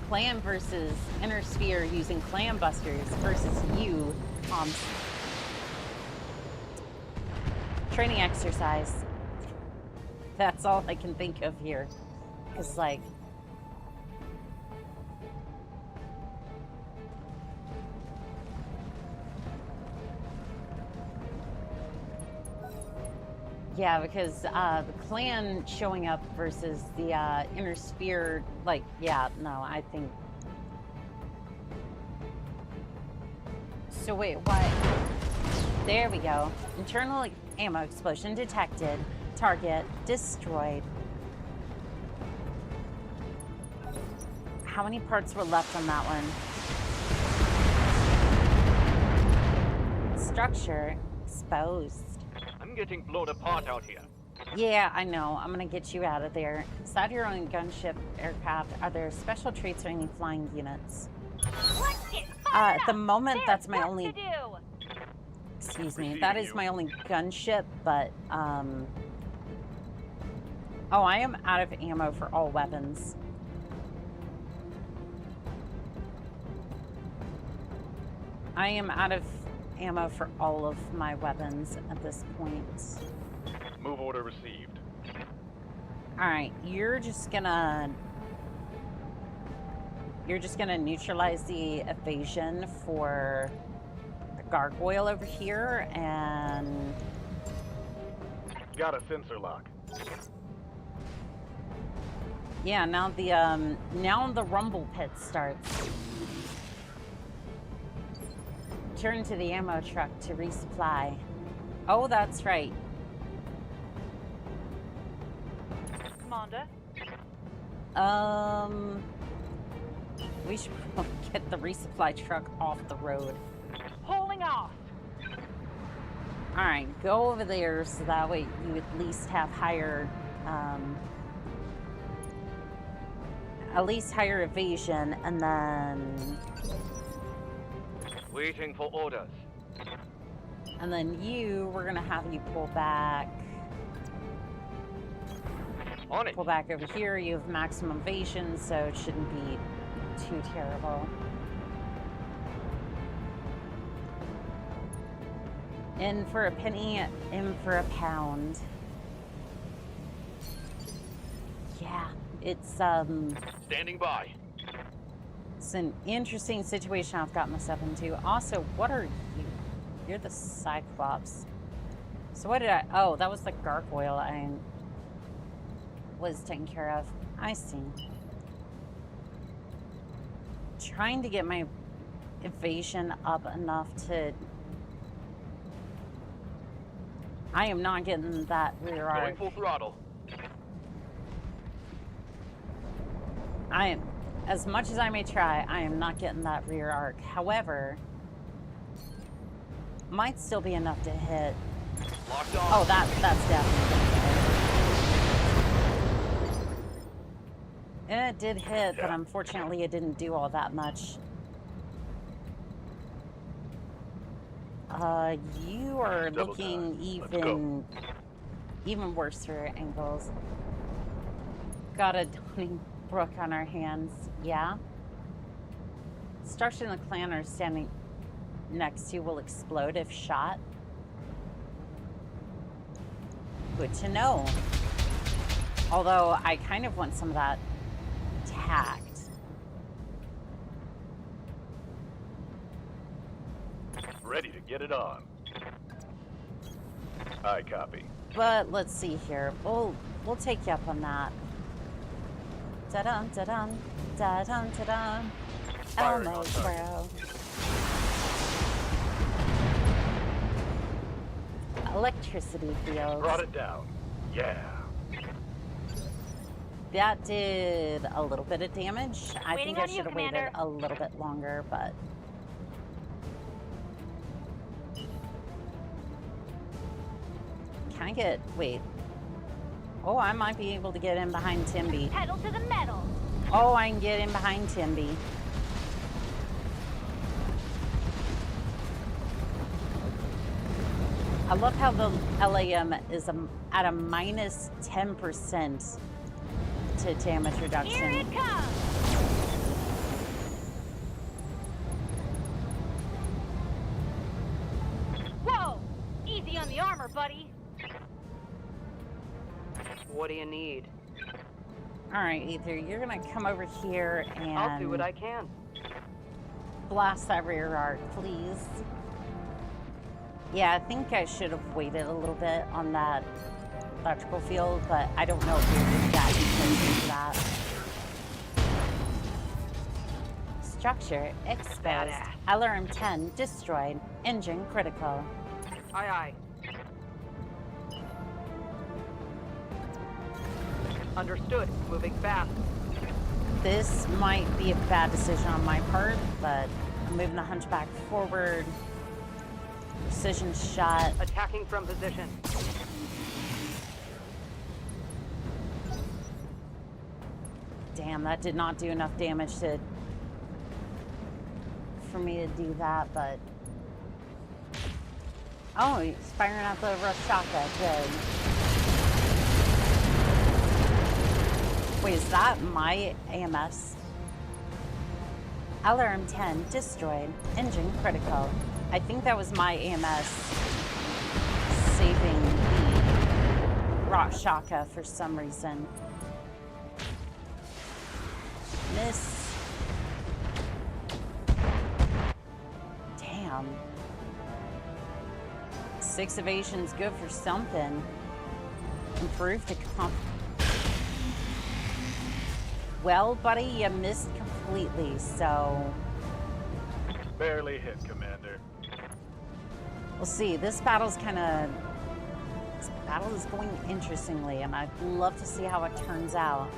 Clan versus Inner Sphere using Clan Busters versus you, training exercise. That's all I can think of here. It's like... Yeah, because the clan showing up versus the Inner Sphere, like, yeah, no, I think... So wait, what? There we go. Internal ammo explosion detected. Target destroyed. How many parts were left on that one? Structure exposed. I'm getting blown apart out here. Yeah, I know. I'm gonna get you out of there. Inside your own gunship aircraft, are there special traits or any flying units? At the moment, that's my only... Excuse me. That is my only gunship, but, Oh, I am out of ammo for all weapons. I am out of ammo for all of my weapons at this point. Move order received. Alright, you're just gonna neutralize the evasion for the gargoyle over here, and... Got a sensor lock. Yeah, now the rumble pit starts. Turn to the ammo truck to resupply. Oh, that's right. Commander? We should probably get the resupply truck off the road. Hauling off. Alright, go over there so that way you at least have higher, evasion, and then... Waiting for orders. And then we're gonna have you pull back. On it. Pull back over here. You have maximum evasion, so it shouldn't be too terrible. In for a penny, in for a pound. Yeah, it's Standing by. It's an interesting situation I've got myself into. Also, what are you? You're the Cyclops. So what did I... Oh, that was the gargoyle I was taking care of. I see. Trying to get my evasion up enough to... I am not getting that rear arc. Going full throttle. I am... As much as I may try, I am not getting that rear arc. However, might still be enough to hit. Locked on. Oh, that's definitely gonna hit. It did hit, but unfortunately it didn't do all that much. You are Double looking time. even worse for angles. Got a Donning Brook on our hands, yeah. Structure and the clan are standing next to will explode if shot. Good to know. Although I kind of want some of that tact. Ready to get it on. I copy. But let's see here. We'll take you up on that. Da-dun, da-dun, da-dun, da-dun. Firing on Elmo's target. bro. Electricity fields. Brought it down. Yeah. That did a little bit of damage. I Waiting think I on you, should have waited Commander. a little bit longer, but... Can I get... Wait. Oh, I might be able to get in behind Timby. Pedal to the metal. Oh, I can get in behind Timby. I love how the LAM is at a minus 10% to damage reduction. Here it comes. Whoa! Easy on the armor, buddy. What do you need? All right, Ether, you're gonna come over here and I'll do what I can. blast that rear arc, please. Yeah, I think I should have waited a little bit on that electrical field, but I don't know if you're that close to that. Structure exposed. Badass. Alarm 10 destroyed. Engine critical. Aye, aye. Understood. Moving fast. This might be a bad decision on my part, but I'm moving the Hunchback forward. Precision shot. Attacking from position. Damn, that did not do enough damage for me to do that, but... Oh, he's firing out the Roshaka. Good. Wait, is that my AMS? Alarm 10 destroyed. Engine critical. I think that was my AMS saving the Roshaka for some reason. Miss. Damn. 6 evasion's good for something. Improved to Well, buddy, you missed completely, so... Barely hit, Commander. We'll see. This battle's kind of... This battle is going interestingly, and I'd love to see how it turns out.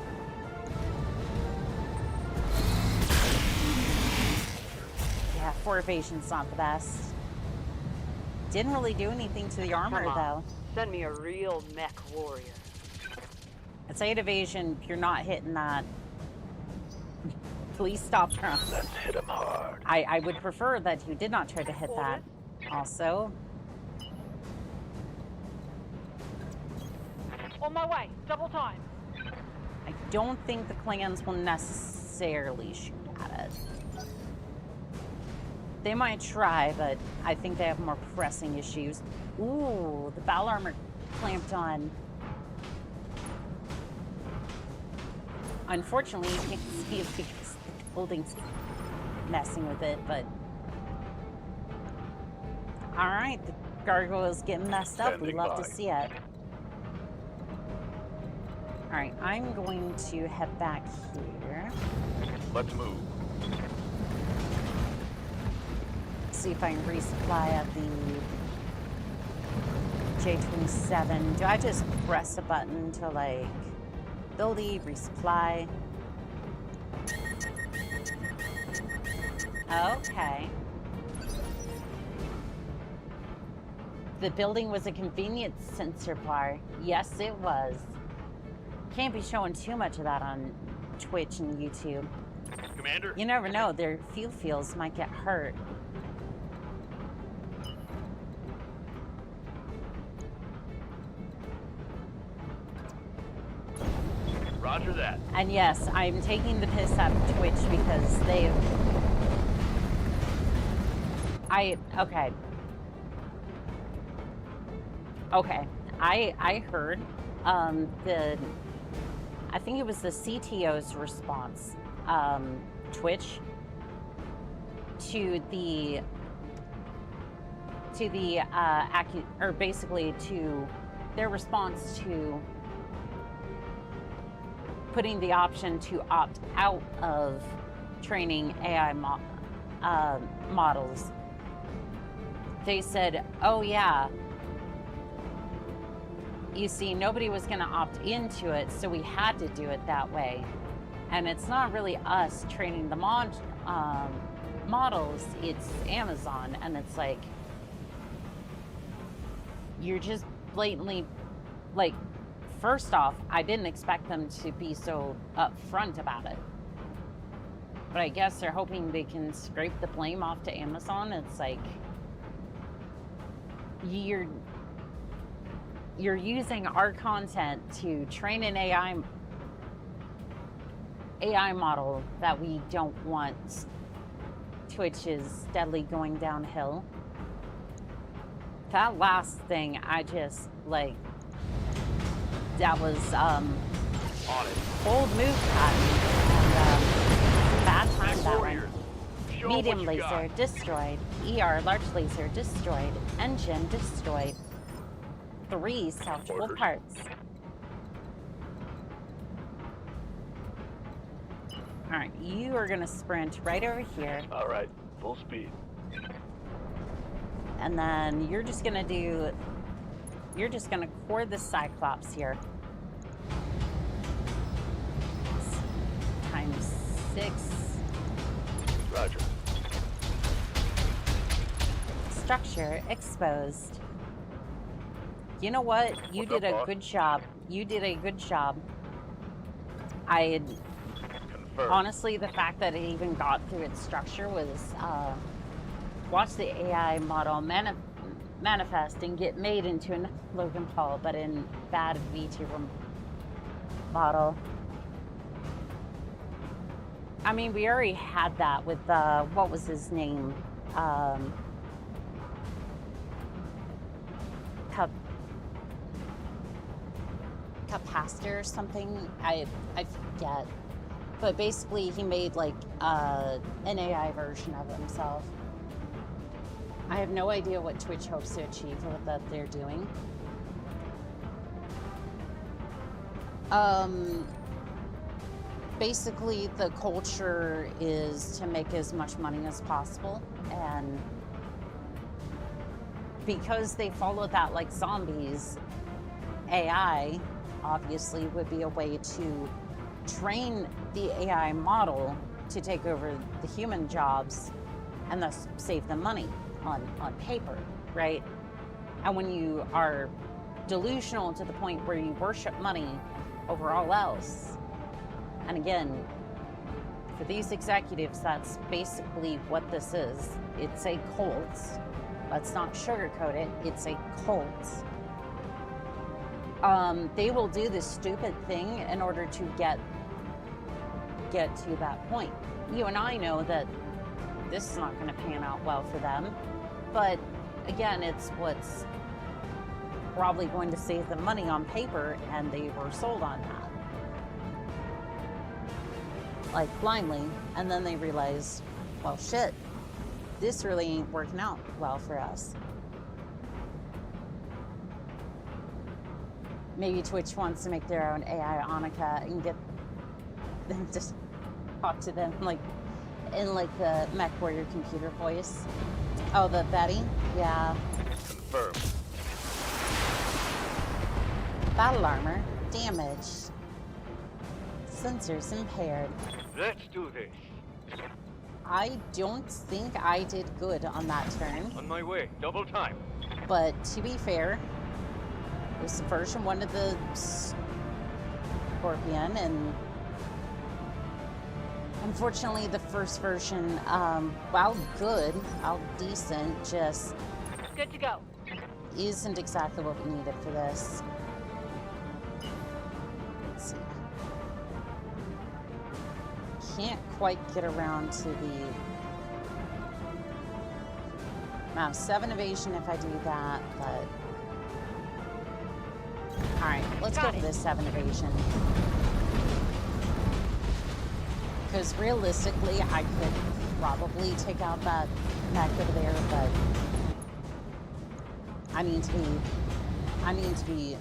Yeah, 4 evasion's not the best. Didn't really do anything to the armor, Come on. though. Send me a real mech warrior. It's 8 evasion. You're not hitting that. Please stop trying. Let's hit him hard. I would prefer that you did not try to hit that. Also, On my way. Double time. I don't think the clans will necessarily shoot at it. They might try, but I think they have more pressing issues. Ooh, the battle armor clamped on. Unfortunately, you can't see it because the building's messing with it, but... Alright, the gargoyle's getting messed up. We love to see it. Alright, I'm going to head back here. Let's move. See if I can resupply at the J27. Do I just press a button to like ability, resupply? Okay. The building was a convenience sensor bar. Yes, it was. Can't be showing too much of that on Twitch and YouTube. Commander? You never know, their fuel fields might get hurt. Roger that. And yes, I'm taking the piss out of Twitch because they've... Okay. Okay. I heard I think it was the CTO's response, Twitch, to the or basically to their response to putting the option to opt out of training AI models, they said, oh yeah, you see, nobody was going to opt into it, so we had to do it that way. And it's not really us training the models, it's Amazon. And it's like, you're just blatantly, like, first off, I didn't expect them to be so upfront about it. But I guess they're hoping they can scrape the blame off to Amazon. It's like, you're using our content to train an AI model that we don't want. Twitch is steadily going downhill. That last thing, I just, like, that was, old move pattern, and, bad time that one. Medium laser, destroyed. ER, large laser, destroyed. Engine, destroyed. 3 salvageable parts. Alright, you are gonna sprint right over here. Alright, full speed. And then you're just gonna core the Cyclops here. Times 6. Roger. Structure exposed. You know what? You did a good job. You did a good job. Honestly, the fact that it even got through its structure was, watch the AI model manifest and get made into a Logan Paul, but in bad VTuber model. I mean, we already had that with, what was his name? Capacitor or something? I forget. But basically, he made, like, an AI version of himself. I have no idea what Twitch hopes to achieve with what they're doing. Basically, the culture is to make as much money as possible, and because they follow that like zombies, AI obviously would be a way to train the AI model to take over the human jobs and thus save them money on paper, right? And when you are delusional to the point where you worship money over all else, and again, for these executives, that's basically what this is. It's a cult. Let's not sugarcoat it. It's a cult. They will do this stupid thing in order to get to that point. You and I know that this is not going to pan out well for them, but again, it's what's probably going to save them money on paper, and they were sold on that, like blindly, and then they realized, well, shit, this really ain't working out well for us. Maybe Twitch wants to make their own AI Oni-chan and get them to talk to them like in like the Mech Warrior computer voice. Oh, the Betty? Yeah. Confirmed. Battle armor damaged. Sensors impaired. Let's do this. I don't think I did good on that turn. On my way. Double time. But to be fair, it was the version 1 of the Scorpion, and unfortunately the first version, while good, while decent, just Good to go. isn't exactly what we needed for this. Let's see. Can't quite get around to the amount of 7 evasion if I do that, but alright, let's go for this 7 evasion. Because realistically, I could probably take out that mech over there, but I need to be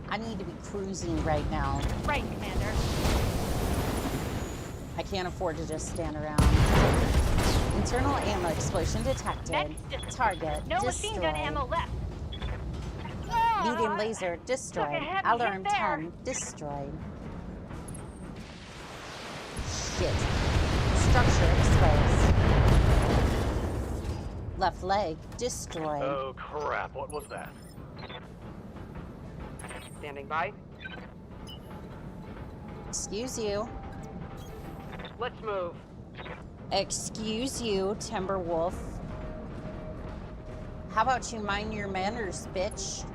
I need to be cruising right now. Right, Commander. I can't afford to just stand around. Internal ammo explosion detected. Next, Target no machine gun destroyed. ammo left. Medium laser destroyed. Took a heavy Alarm hit there. 10 destroyed. Shit. Structure exposed. Left leg destroyed. Oh crap, what was that? Standing by. Excuse you. Let's move. Excuse you, Timberwolf. How about you mind your manners, bitch?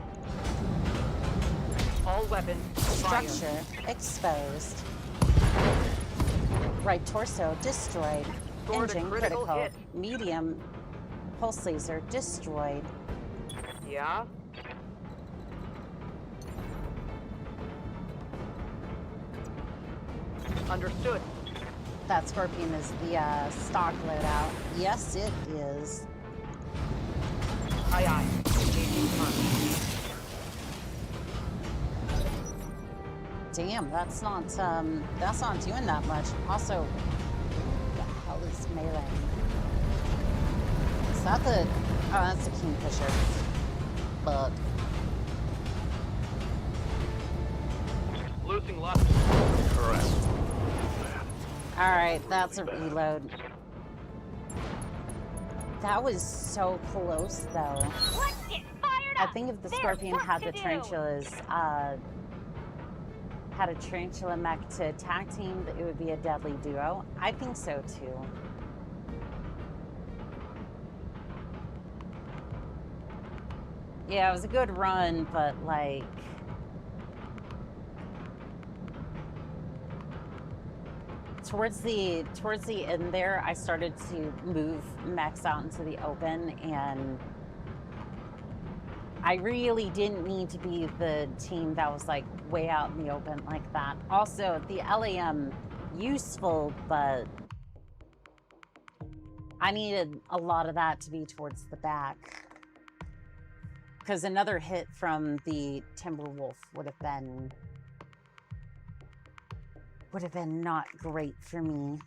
All weapons. Fire. Structure exposed. Right torso destroyed. Scored a Engine critical critical. hit. Medium pulse laser destroyed. Yeah? Understood. That Scorpion is the stock loadout. Yes, it is. Aye aye. Engaging front. Damn, that's not doing that much. Also, what the hell is melee? Is that the? Oh, that's the Kingfisher. Bug. Losing left. Correct. All right, that's a reload. That was so close, though. Let's get fired I up. think if the There's Scorpion work had to the do. tarantulas, had a tarantula mech to tag team, it would be a deadly duo. I think so too. Yeah, it was a good run, but like, towards the end there, I started to move mechs out into the open, and I really didn't need to be the team that was like way out in the open like that. Also, the LAM useful, but I needed a lot of that to be towards the back. Because another hit from the Timberwolf would have been not great for me.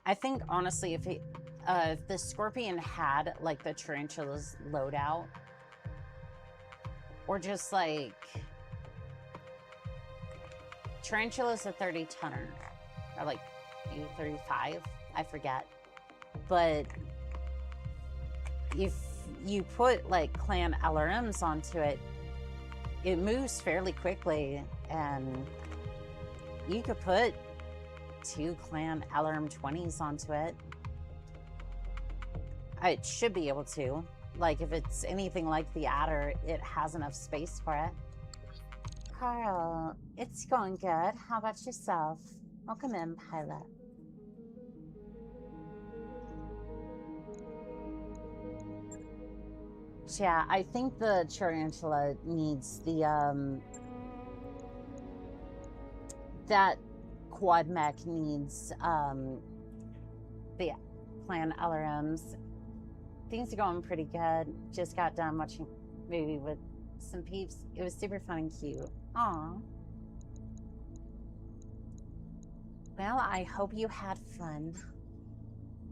I think honestly, if the Scorpion had like the Tarantula's loadout, or just like Tarantula's a 30 tonner, or like maybe 35, I forget. But if you put like clan LRMs onto it, it moves fairly quickly, and you could put 2 clan LRM 20s onto it. It should be able to. Like, if it's anything like the Adder, it has enough space for it. Carl, it's going good. How about yourself? Welcome in, pilot. Yeah, I think the Tarantula needs the, that quad mech needs, the clan LRMs. Things are going pretty good. Just got done watching a movie with some peeps. It was super fun and cute. Aw. Well, I hope you had fun.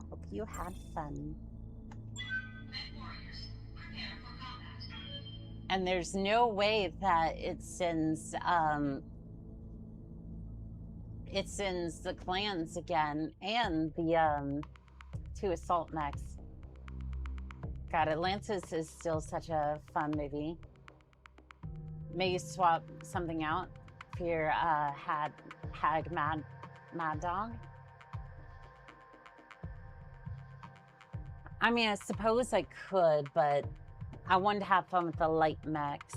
Hope you had fun. And there's no way that it sends the clans again and the 2 assault mechs. God, Atlantis is still such a fun movie. Maybe swap something out for your Hag Mad Dog. I mean, I suppose I could, but I wanted to have fun with the light mechs.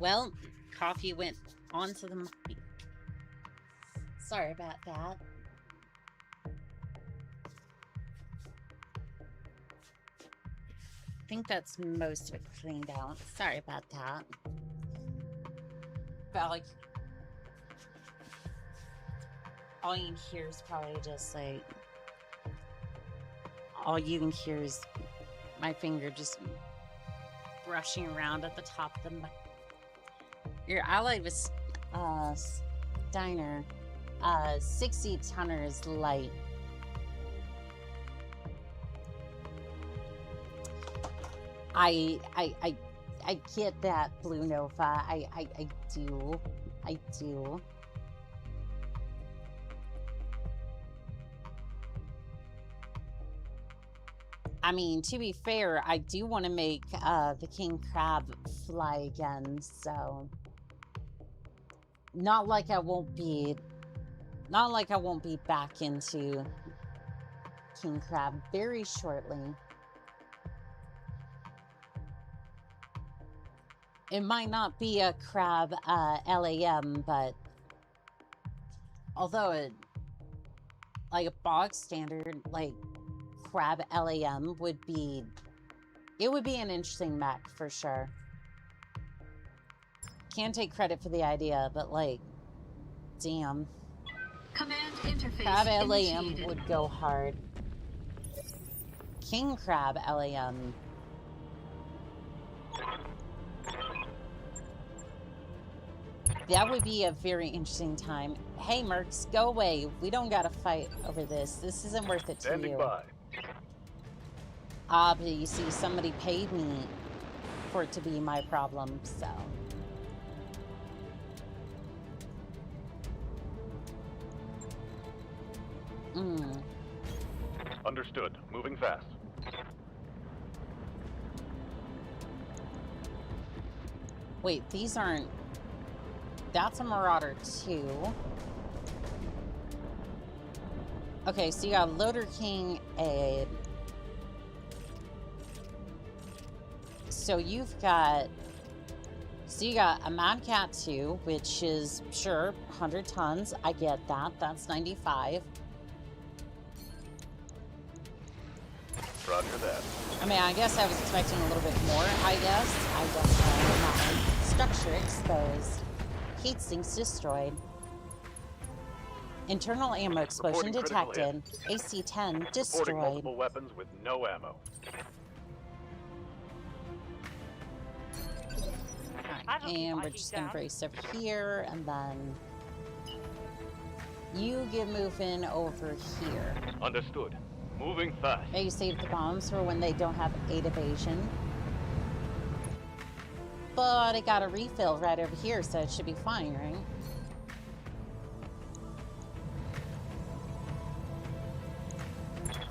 Well, coffee went onto the mic. Sorry about that. I think that's most of it cleaned out. Sorry about that. But like, all you hear is probably just like all you can hear is my finger just brushing around at the top of the mic. Your allied was Steiner. 60 tonners light. I get that, Blue Nova. I do. I do. I mean, to be fair, I do want to make the king crab fly again, so not like I won't be back into king crab very shortly. It might not be a crab LAM, but although it, like a bog standard, like crab LAM would be, it would be an interesting mech for sure. Can't take credit for the idea, but like, damn. Command interface Crab LAM initiated. would go hard. King crab LAM. That would be a very interesting time. Hey, Mercs, go away. We don't gotta fight over this. This isn't worth it to Standing you. by. Ah, but you see, somebody paid me for it to be my problem, so. Understood. Moving fast. Wait, these aren't... That's a Marauder too. Okay, so you got Loader King, a... So you've got... So you got a Mad Cat 2, which is, sure, 100 tons. I get that. That's 95. Roger that. I mean, I guess I was expecting a little bit more, I guess. I don't know. Not structure exposed. Heat sinks destroyed. Internal ammo explosion Reporting critical detected. AC-10 Reporting destroyed. multiple weapons with no ammo. Alright, and we're just gonna brace over here, and then you get moving over here. Understood. Moving fast. Okay, you save the bombs for when they don't have 8 evasion. But it got a refill right over here, so it should be fine, right?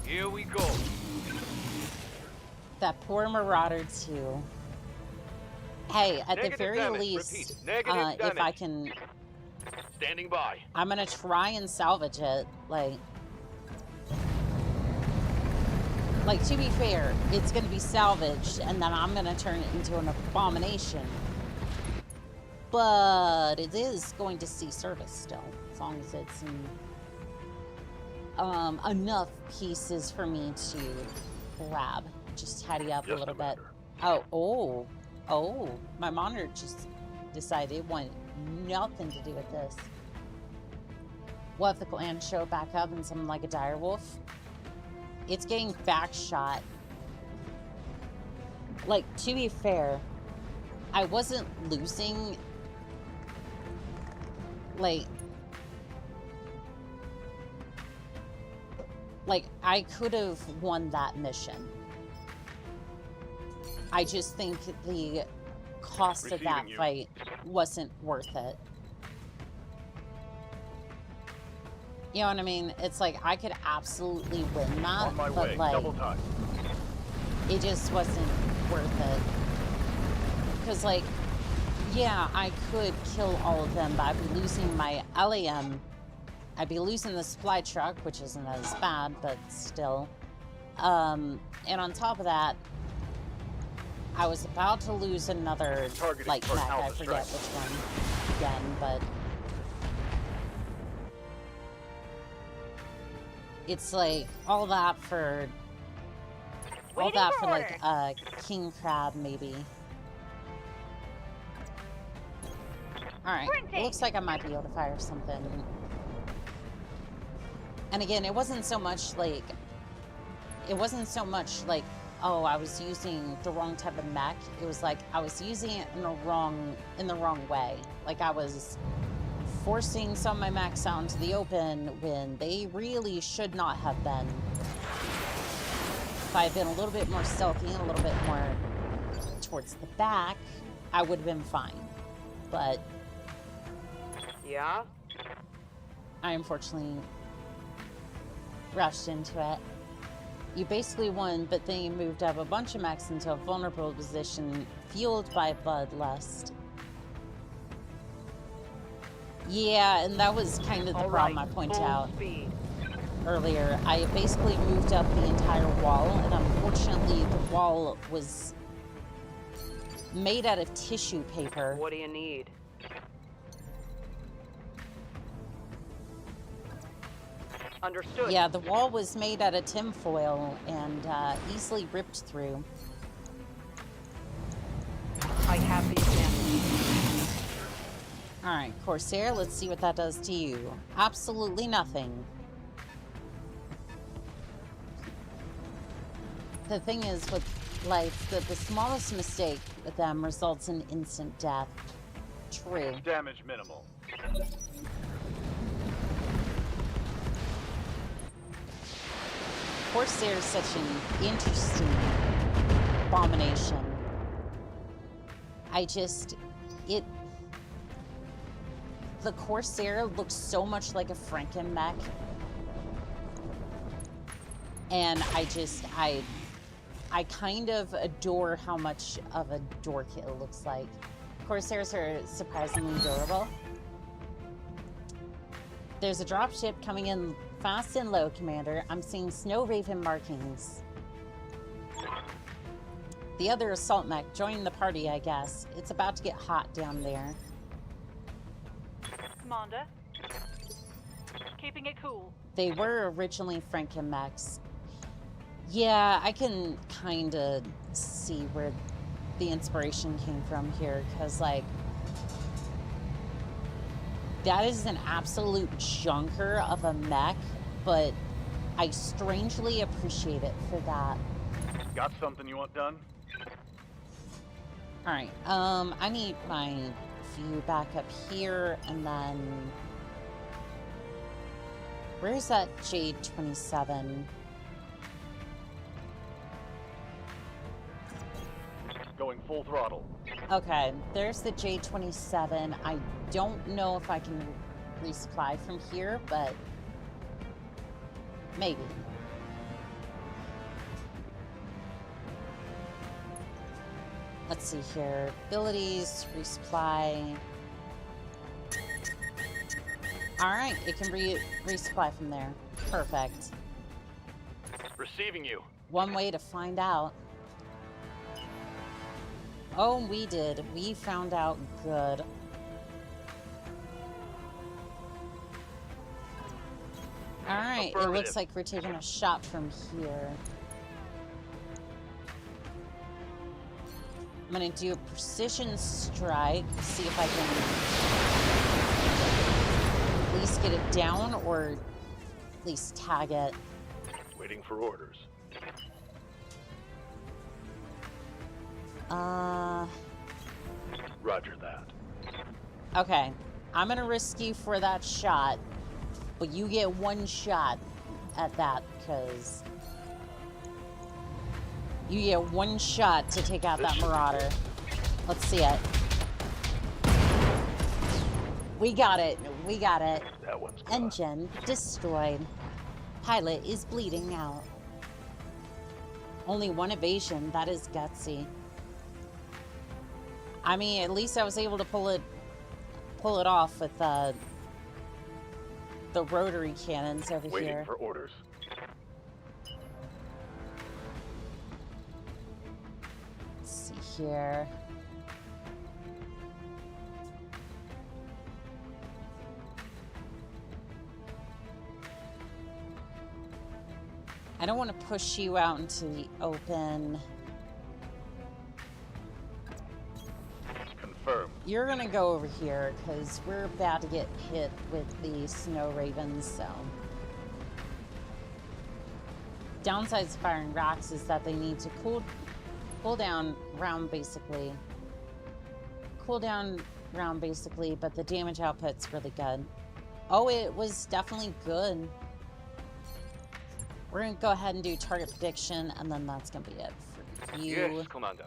Here we go. That poor Marauder too. Hey, at the Negative very damage. least, Repeat. Negative if I damage. can, Standing by. I'm gonna try and salvage it. Like to be fair, it's gonna be salvaged, and then I'm gonna turn it into an abomination. But it is going to see service still, as long as it's in, enough pieces for me to grab. Just tidy up a little bit. Oh, my monitor just decided it wanted nothing to do with this. We'll have the gland show back up and something like a dire wolf. It's getting back shot. Like, to be fair, I wasn't losing. Like, I could have won that mission. I just think the cost of that fight wasn't worth it. You know what I mean? It's like, I could absolutely win that, On my but way. like, Double time. it just wasn't worth it. Because, like, yeah, I could kill all of them, but I'd be losing my LAM. I'd be losing the supply truck, which isn't as bad, but still. And on top of that, I was about to lose another, Targeting like, for mech. I Alpha forget strike. which one again, but it's like all that for like king crab maybe. All right, it looks like I might be able to fire something. And again, it wasn't so much like it wasn't so much like, oh, I was using the wrong type of mech. It was like I was using it in the wrong way. Like I was forcing some of my mechs out into the open when they really should not have been. If I had been a little bit more stealthy and a little bit more towards the back, I would have been fine. But Yeah? I unfortunately rushed into it. You basically won, but then you moved up a bunch of mechs into a vulnerable position, fueled by bloodlust. Yeah, and that was kind of the problem I pointed out earlier. I basically moved up the entire wall, and unfortunately the wall was made out of tissue paper. What do you need? Understood. Yeah, the wall was made out of tinfoil and easily ripped through. I have the advantage. Alright, Corsair, let's see what that does to you. Absolutely nothing. The thing is with life, that the smallest mistake with them results in instant death. True. Damage minimal. Corsair is such an interesting abomination. The Corsair looks so much like a Franken mech. And I kind of adore how much of a dork it looks like. Corsairs are surprisingly durable. There's a dropship coming in fast and low, Commander. I'm seeing Snow Raven markings. The other assault mech joined the party, I guess. It's about to get hot down there. Commander. Keeping it cool. They were originally Franken mechs. Yeah, I can kind of see where the inspiration came from here, because, like, that is an absolute junker of a mech, but I strangely appreciate it for that. Got something you want done? Alright, I need my view back up here, and then... Where's that Jade 27? Going full throttle. Okay, there's the Jade 27. I don't know if I can resupply from here, but maybe. Let's see here. Abilities, resupply. Alright, it can resupply from there. Perfect. Receiving you. One way to find out. Oh, we did. We found out good. Alright, it looks like we're taking a shot from here. I'm gonna do a precision strike, see if I can at least get it down, or at least tag it. Waiting for orders. Roger that. Okay. I'm gonna risk you for that shot, but you get one shot at that, because you get one shot to take out that Marauder. Let's see it. We got it. We got it. That one's gone. Engine destroyed. Pilot is bleeding out. Only one evasion. That is gutsy. I mean, at least I was able to pull it off with the rotary cannons over here. Waiting for orders. Let's see here. I don't want to push you out into the open. Confirmed. You're gonna go over here because we're about to get hit with the Snow Ravens, so. downsides of firing rocks is that they need to cool down round basically. Cool down round basically, but the damage output's really good. Oh, it was definitely good. We're gonna go ahead and do target prediction, and then that's gonna be it for you. Yes, Commander.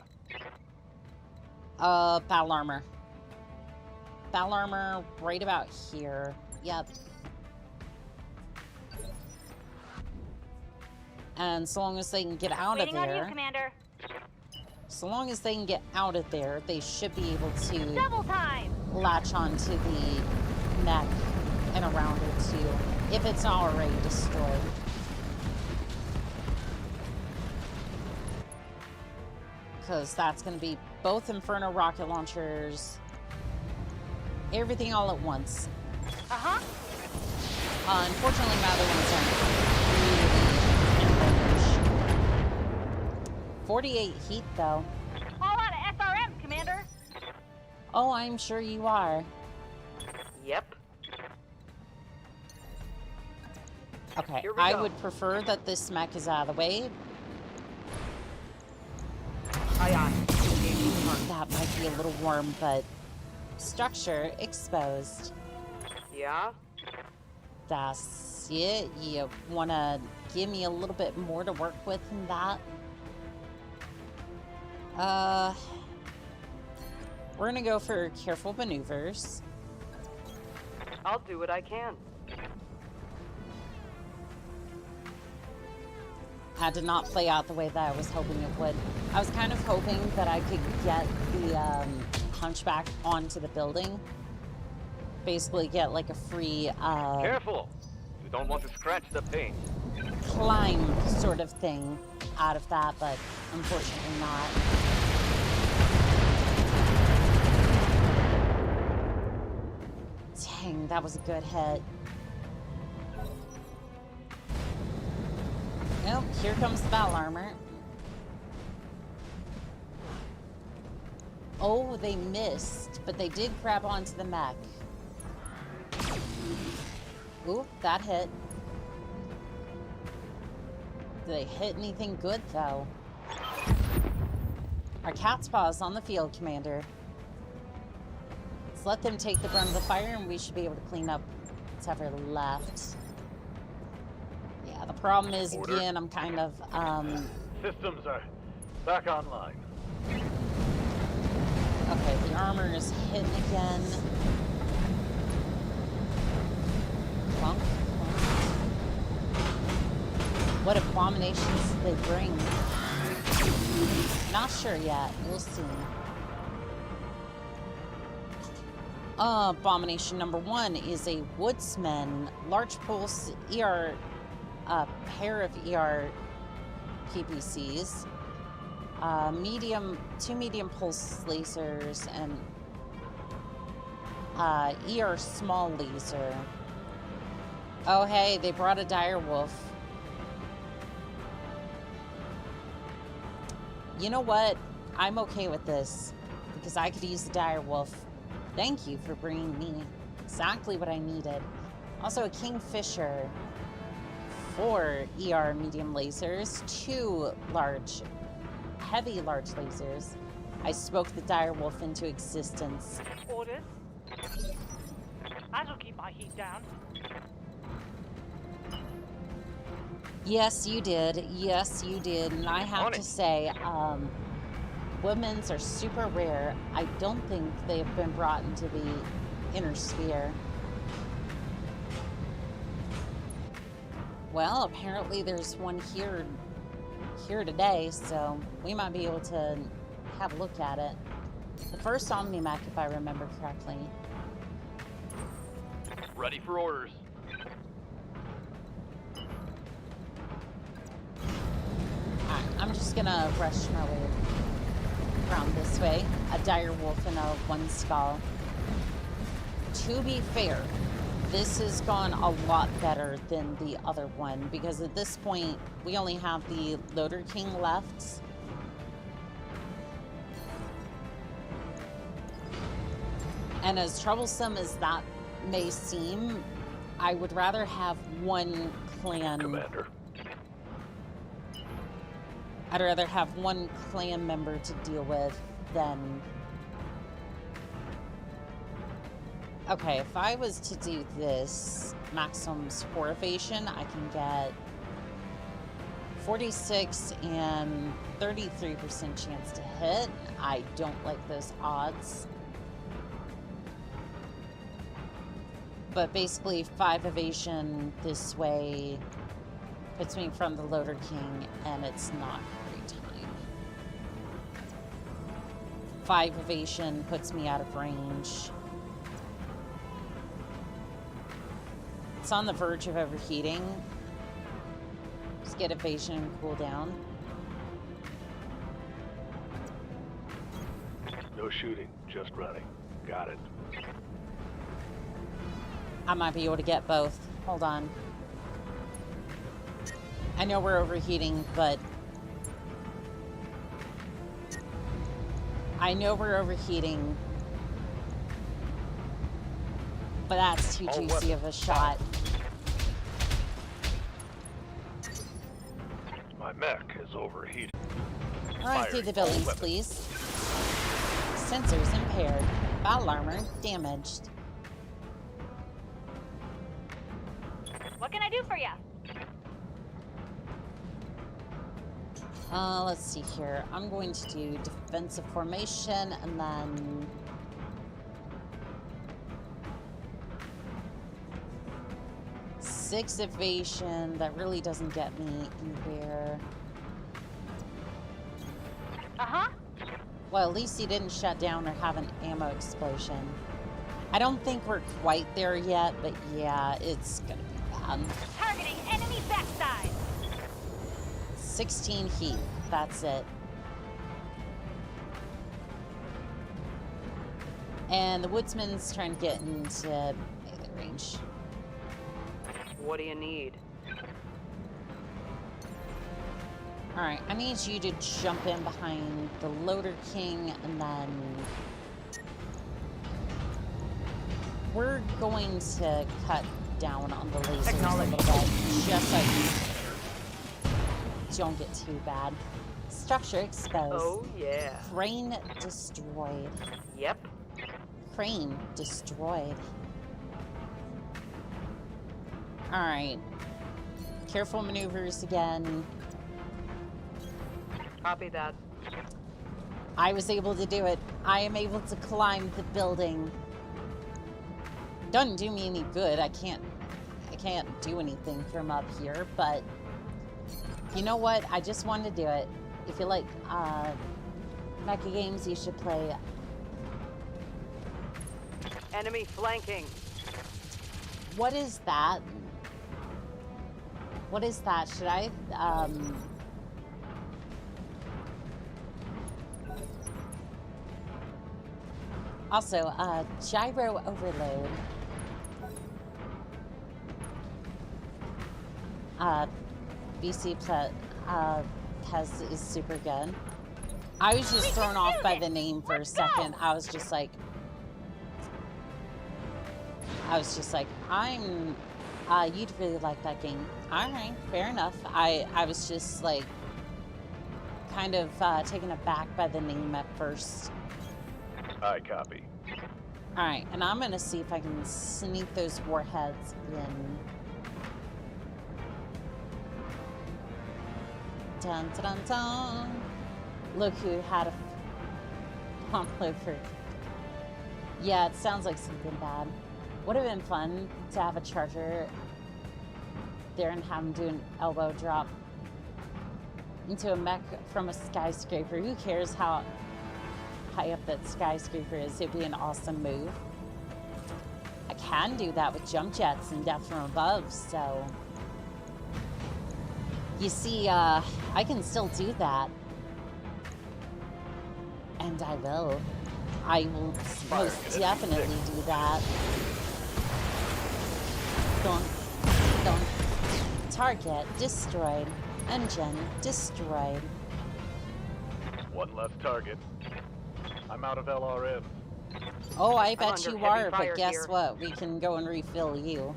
Battle armor. Battle armor right about here. Yep. And so long as they can get out of Waiting on you, there, Commander. so long as they can get out of there, they should be able to Double time. latch onto the neck and around it too, if it's not already destroyed. Because that's going to be both Inferno rocket launchers, everything all at once. Uh-huh. Unfortunately, my other ones aren't really in range. 48 heat, though. All out of SRM, Commander. Oh, I'm sure you are. Yep. Okay, Here we I go. would prefer that this mech is out of the way. Aye, aye. Engaging target. That might be a little warm, but structure exposed. Yeah? That's it. You want to give me a little bit more to work with than that? We're gonna go for careful maneuvers. I'll do what I can. That did not play out the way that I was hoping it would. I was kind of hoping that I could get the hunchback onto the building. Basically get like a free Careful! You don't want to scratch the paint. climb sort of thing out of that, but unfortunately not. Dang, that was a good hit. Nope, here comes the battle armor. Oh, they missed, but they did grab onto the mech. Ooh, that hit. Did they hit anything good, though? Our cat's paw is on the field, Commander. Let's let them take the brunt of the fire, and we should be able to clean up whatever left. Yeah, the problem is, Order. again, I'm kind of, Systems are back online. okay, the armor is hitting again. Clunk, clunk. What abominations do they bring? Not sure yet. We'll see. Abomination number 1 is a woodsman, large pulse ER, pair of ER PPCs, two medium pulse lasers, and ER small laser. Oh hey, they brought a dire wolf. You know what? I'm okay with this because I could use the dire wolf. Thank you for bringing me exactly what I needed. Also a Kingfisher, 4 ER medium lasers, 2 large, heavy large lasers. I spoke the dire wolf into existence. Orders. I shall keep my heat down. Yes, you did. Yes, you did. And I have On to it. say, women's are super rare. I don't think they've been brought into the inner sphere. Well, apparently there's one here today, so we might be able to have a look at it. The first Omni-Mech, if I remember correctly. Ready for orders. Alright, I'm just gonna rush my way around this way. A dire wolf and a 1 skull. To be fair, this has gone a lot better than the other one because at this point we only have the Loader King left. And as troublesome as that may seem, I would rather have one clan Commander. I'd rather have one clan member to deal with than... Okay, if I was to do this maximum score evasion, I can get 46 and 33% chance to hit. I don't like those odds. But basically, 5 evasion this way puts me from the Loader King, and it's not a great time. 5 evasion puts me out of range. It's on the verge of overheating. Just get evasion and cool down. No shooting, just running. Got it. I might be able to get both. Hold on. I know we're overheating, but... I know we're overheating. But that's too juicy of a shot. My mech is overheated. Alright, through the buildings, please. Sensors impaired. Battle armor damaged. What can I do for you? Let's see here. I'm going to do defensive formation and then... Six evasion. That really doesn't get me anywhere. Uh-huh. Well, at least he didn't shut down or have an ammo explosion. I don't think we're quite there yet, but yeah, it's gonna be bad. Targeting enemy backside. 16 heat. That's it. And the woodsman's trying to get into melee range. What do you need? Alright, I need you to jump in behind the Loader King, and then... We're going to cut down on the lasers a little bit, just so you don't get too bad. Structure exposed. Oh, yeah. Crane destroyed. Yep. Crane destroyed. Alright. Careful maneuvers again. Copy that. I was able to do it. I am able to climb the building. Doesn't do me any good. I can't do anything from up here, but you know what? I just wanted to do it. If you like mecha games, you should play. Enemy flanking. What is that? What is that? Should I also gyro overload. BC Pez is super good. I was just thrown off by the name for a second. I was just like, you'd really like that game. All right, fair enough. I was just like, kind of taken aback by the name at first. I copy. All right, and I'm gonna see if I can sneak those warheads in. Dun dun dun dun. Look who had a pump for. Yeah, it sounds like something bad. Would have been fun to have a charger there and have him do an elbow drop into a mech from a skyscraper. Who cares how high up that skyscraper is? It'd be an awesome move. I can do that with jump jets and death from above, so you see, I can still do that, and I will. I will most definitely do that. Dun, dun. Target destroyed. Engine destroyed. One less target. I'm out of LRM. Oh, I bet you are, fire but guess here. what? We can go and refill you.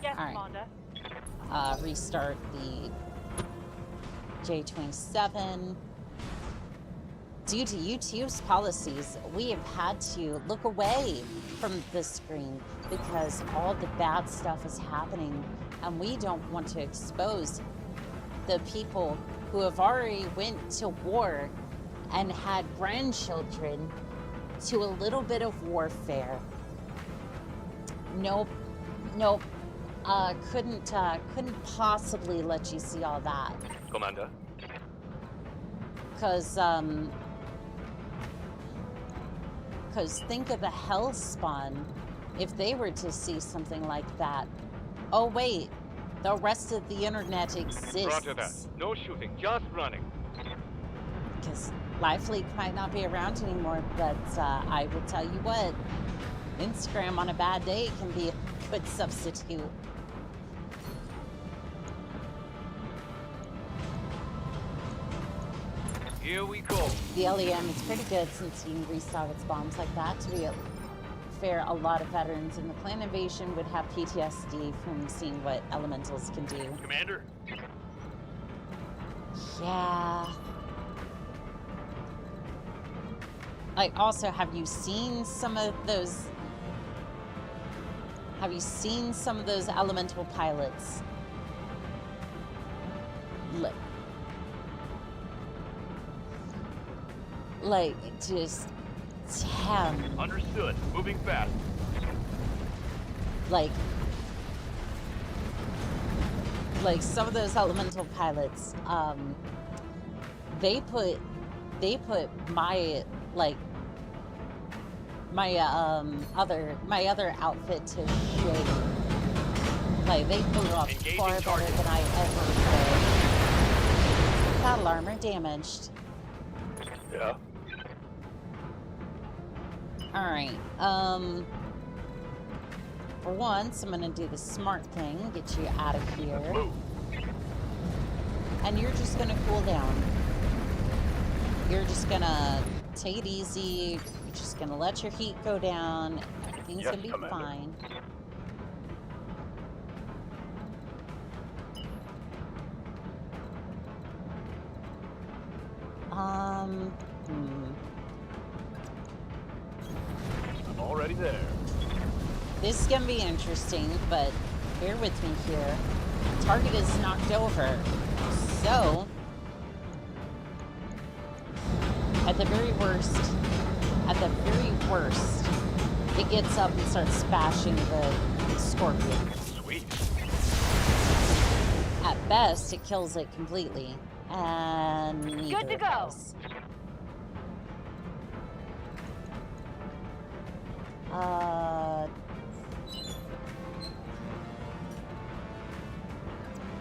Yes, All right. Commander. Restart the J27. Due to YouTube's policies, we have had to look away from the screen because all the bad stuff is happening, and we don't want to expose the people who have already went to war and had grandchildren to a little bit of warfare. Nope. Couldn't possibly let you see all that. Commander. Cause think of the Hellspawn if they were to see something like that. Oh wait, the rest of the internet exists. Roger that. No shooting, just running. Because Liveleak might not be around anymore, but I will tell you what, Instagram on a bad day can be a good substitute. Here we go. The LEM is pretty good since you can restock its bombs like that. To be fair, a lot of veterans in the clan invasion would have PTSD from seeing what elementals can do. Commander? Yeah. Like, also, have you seen some of those elemental pilots? Like, just 10. Understood. Moving fast. Like some of those elemental pilots, they put my other outfit to shame. Like, they pulled it off far better than I ever could. Battle armor damaged. Yeah. Alright, for once, I'm gonna do the smart thing, get you out of here. Let's move. And you're just gonna cool down. You're just gonna take it easy, you're just gonna let your heat go down, everything's gonna be fine. I'm already there. This is gonna be interesting, but bear with me here. Target is knocked over, so at the very worst, it gets up and starts bashing the scorpion. Sweet. At best, it kills it completely, and Good to go.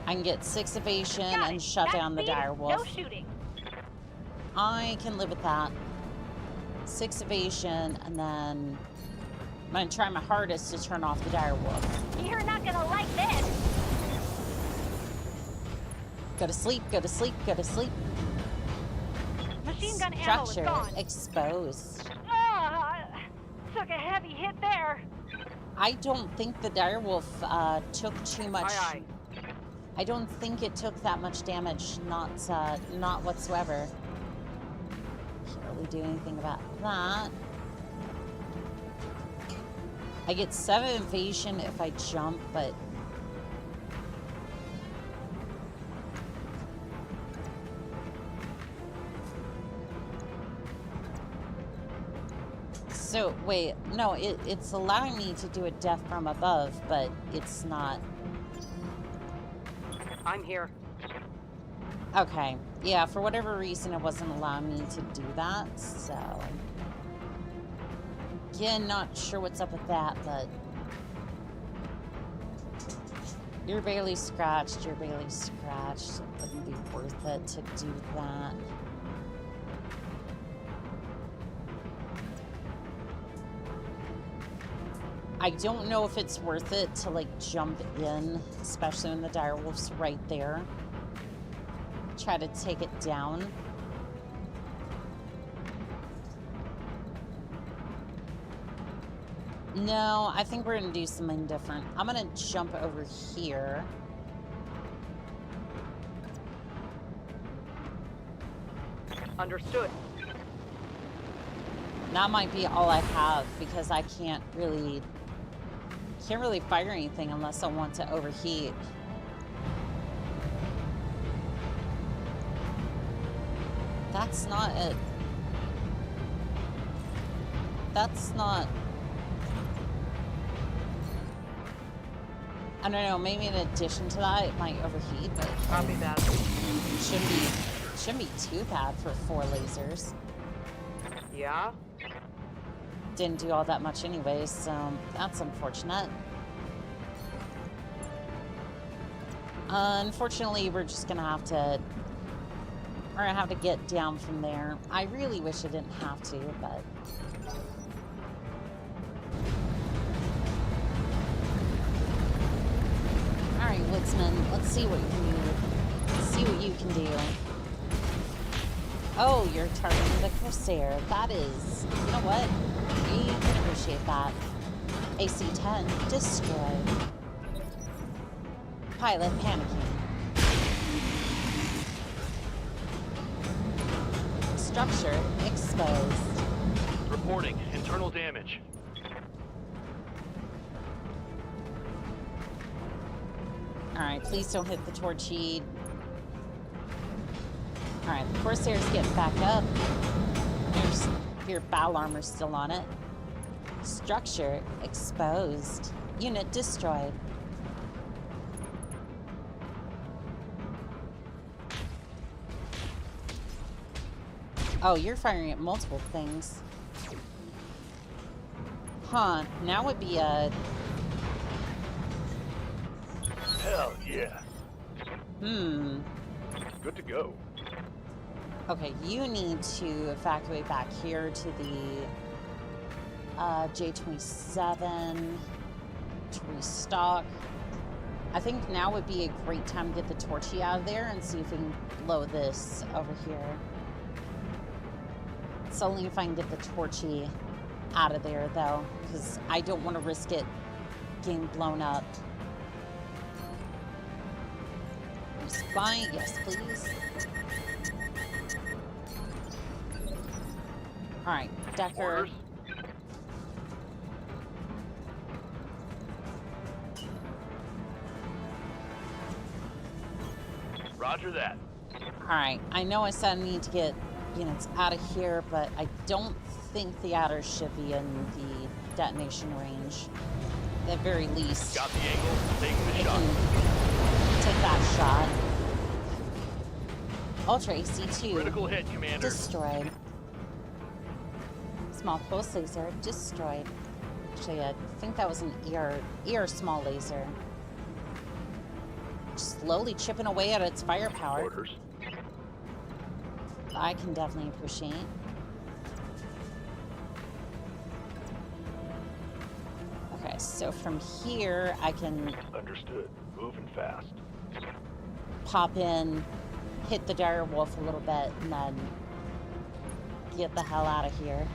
I can get 6 evasion and shut down the direwolf. No shooting. I can live with that. 6 evasion, and then I'm gonna try my hardest to turn off the direwolf. You're not gonna like this. Go to sleep, go to sleep, go to sleep. Machine gun ammo is Structure gone. exposed. Took a heavy hit there. I don't think the direwolf took too much. Aye, aye. I don't think it took that much damage. Not whatsoever. Can't really do anything about that. I get 7 evasion if I jump, but so wait, no, it's allowing me to do a death from above, but it's not. I'm here. Okay, yeah, for whatever reason, it wasn't allowing me to do that, so again, not sure what's up with that, but you're barely scratched, It wouldn't be worth it to do that. I don't know if it's worth it to, like, jump in, especially when the direwolf's right there. Try to take it down. No, I think we're gonna do something different. I'm gonna jump over here. Understood. That might be all I have because I can't really fire anything unless I want to overheat. That's not it. That's not... I don't know, maybe in addition to that it might overheat, but Copy that. shouldn't be too bad for 4 lasers. Yeah? Didn't do all that much anyway, so that's unfortunate. Unfortunately, we're gonna have to get down from there. I really wish I didn't have to, but all right, Woodsman, let's see what you can do. Let's see what you can do. Oh, you're targeting the Corsair. That is, you know what? We can appreciate that. AC-10 destroyed. Pilot panicking. Structure exposed. Reporting internal damage. Alright, please don't hit the torchy. Alright, the Corsair's getting back up. There's your battle armor still on it. Structure exposed. Unit destroyed. Oh, you're firing at multiple things. Huh, now would be a... Hell yeah. Good to go. Okay, you need to evacuate back here to the J27 to restock. I think now would be a great time to get the torchy out of there and see if we can blow this over here. It's only if I can get the torchy out of there, though, because I don't want to risk it getting blown up. Spy, yes, please. All right, Decker. Orders. Roger that. All right, I know I said I need to get units out of here, but I don't think the others should be in the detonation range. At the very least, Got the angle. Taking the they shot. can take that shot. Ultra AC-2 Critical hit, Commander. destroyed. Small pulse laser destroyed. Actually, I think that was an ear small laser. Slowly chipping away at its firepower. Orders. I can definitely appreciate. Okay, so from here I can Understood. Moving fast. pop in, hit the dire wolf a little bit, and then get the hell out of here.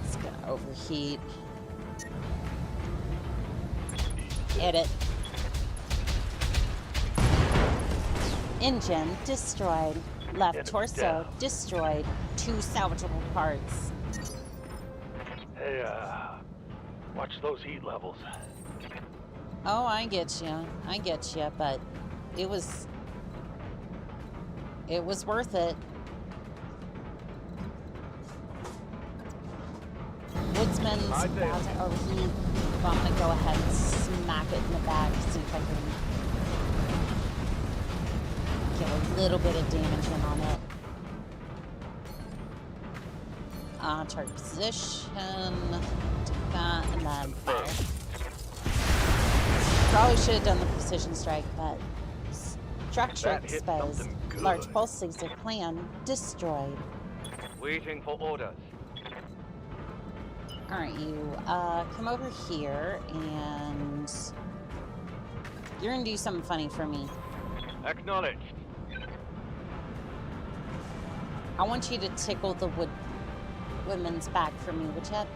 It's gonna overheat. Hit it. Engine destroyed. Left Enemy torso down. destroyed. 2 salvageable parts. Hey, watch those heat levels. Oh, I get you, but it was worth it. Woodsman's High about damage. to overheat. So I'm gonna go ahead and smack it in the back, see if I can get a little bit of damage in on it. Target position, take that, and then fire. Probably should have done the precision strike, but structure That hit exposed. something good. Large pulse laser plan destroyed. Waiting for orders. Alright, you come over here and you're gonna do something funny for me. Acknowledged. I want you to tickle the women's back for me, would you?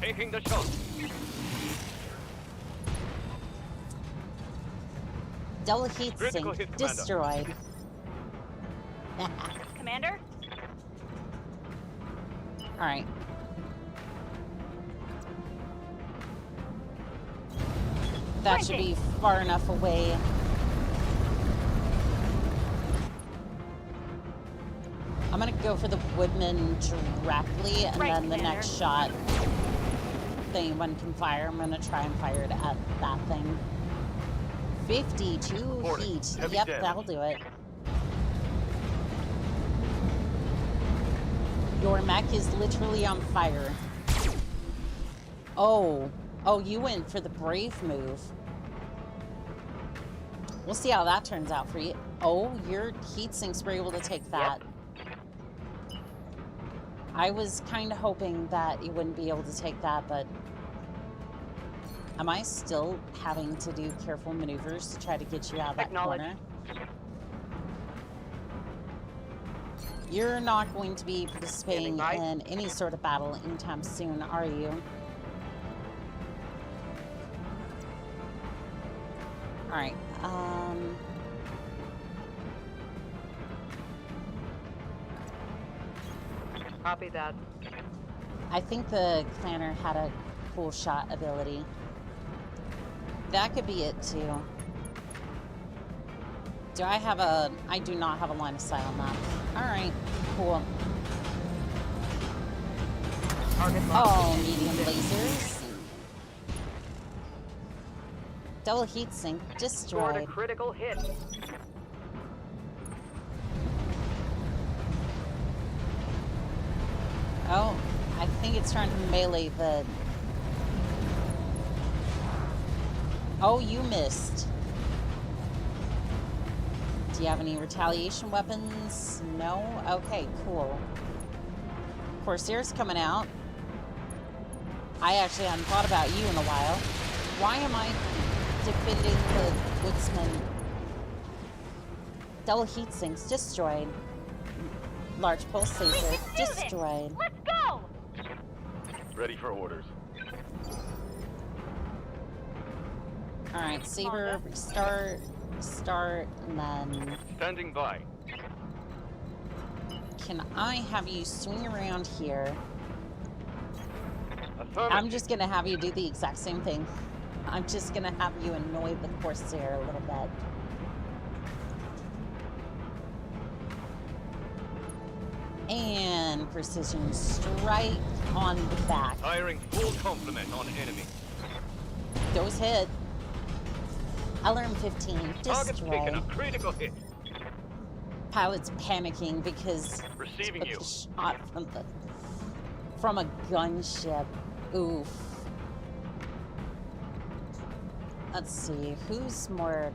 Taking the shot. Double heat Critical sink hit, Commander. destroyed. Commander? Alright. That should be far enough away. I'm gonna go for the woodman directly, and Right, then the Commander. next shot that anyone can fire, I'm gonna try and fire it at that thing. 52 Reporting. heat. Heavy Yep, damage. that'll do it. Your mech is literally on fire. Oh. Oh, you went for the brave move. We'll see how that turns out for you. Oh, your heat sinks were able to take that. I was kind of hoping that you wouldn't be able to take that, but am I still having to do careful maneuvers to try to get you out of that corner? You're not going to be participating in any sort of battle anytime soon, are you? Alright, Copy that. I think the Clanner had a cool shot ability. That could be it, too. Do I have a... I do not have a line of sight on that. Alright, cool. Oh, medium lasers. Double heat sink Scored a destroyed. critical hit. Oh, I think it's trying to melee the... Oh, you missed. Do you have any retaliation weapons? No? Okay, cool. Corsair's coming out. I actually hadn't thought about you in a while. Why am I defending the woodsman? Double heat sinks destroyed. Large pulse laser destroyed. Let's go! Ready for orders. Alright, Saber, start, and then... Standing by. Can I have you swing around here? Affirmative. I'm just gonna have you do the exact same thing. I'm just gonna have you annoy the Corsair a little bit. And precision strike on the back. Firing full complement on enemy. Those hit. LRM-15 Target's taking a destroyed. critical hit. Pilot's panicking because Receiving took you. a shot from a gunship. Oof. Let's see, who's more...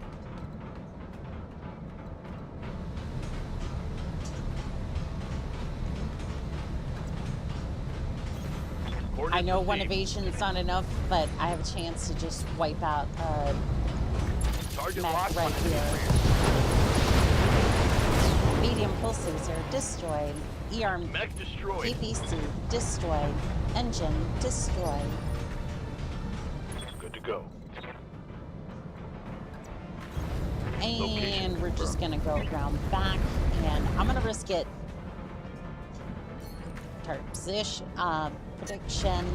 I know one evasion's not enough, but I have a chance to just wipe out Target mech locked. right here. Medium pulse laser destroyed. ER Mech destroyed. PPC destroyed. Engine destroyed. Good to go. And we're just gonna go around back, and I'm gonna risk it. Target position, prediction.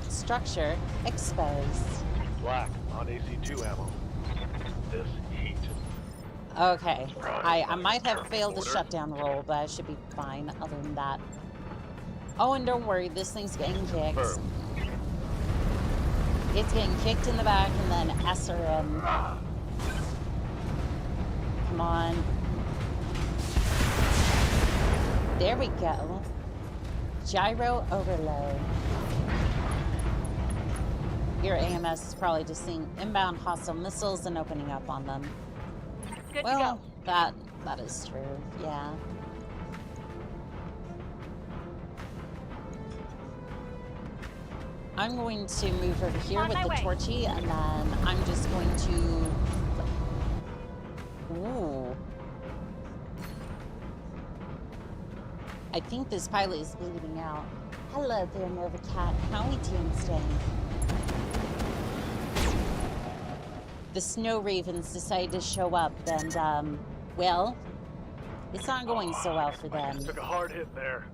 Structure exposed. Black on AC2 ammo. This heat. Okay, I might have failed the Order. shutdown roll, but I should be fine other than that. Oh, and don't worry, this thing's getting kicked. Firm. It's getting kicked in the back and then SRM. Come on. There we go. Gyro overload. Your AMS is probably just seeing inbound hostile missiles and opening up on them. Good Well, to go. that is true, yeah. I'm going to move over here On with my the way. torchy, and then I'm just going to... Ooh. I think this pilot is bleeding out. Hello there, Nova Cat. How are we doing today? the snow ravens decide to show up, and, well, it's not going so well for them. Took a hard hit there.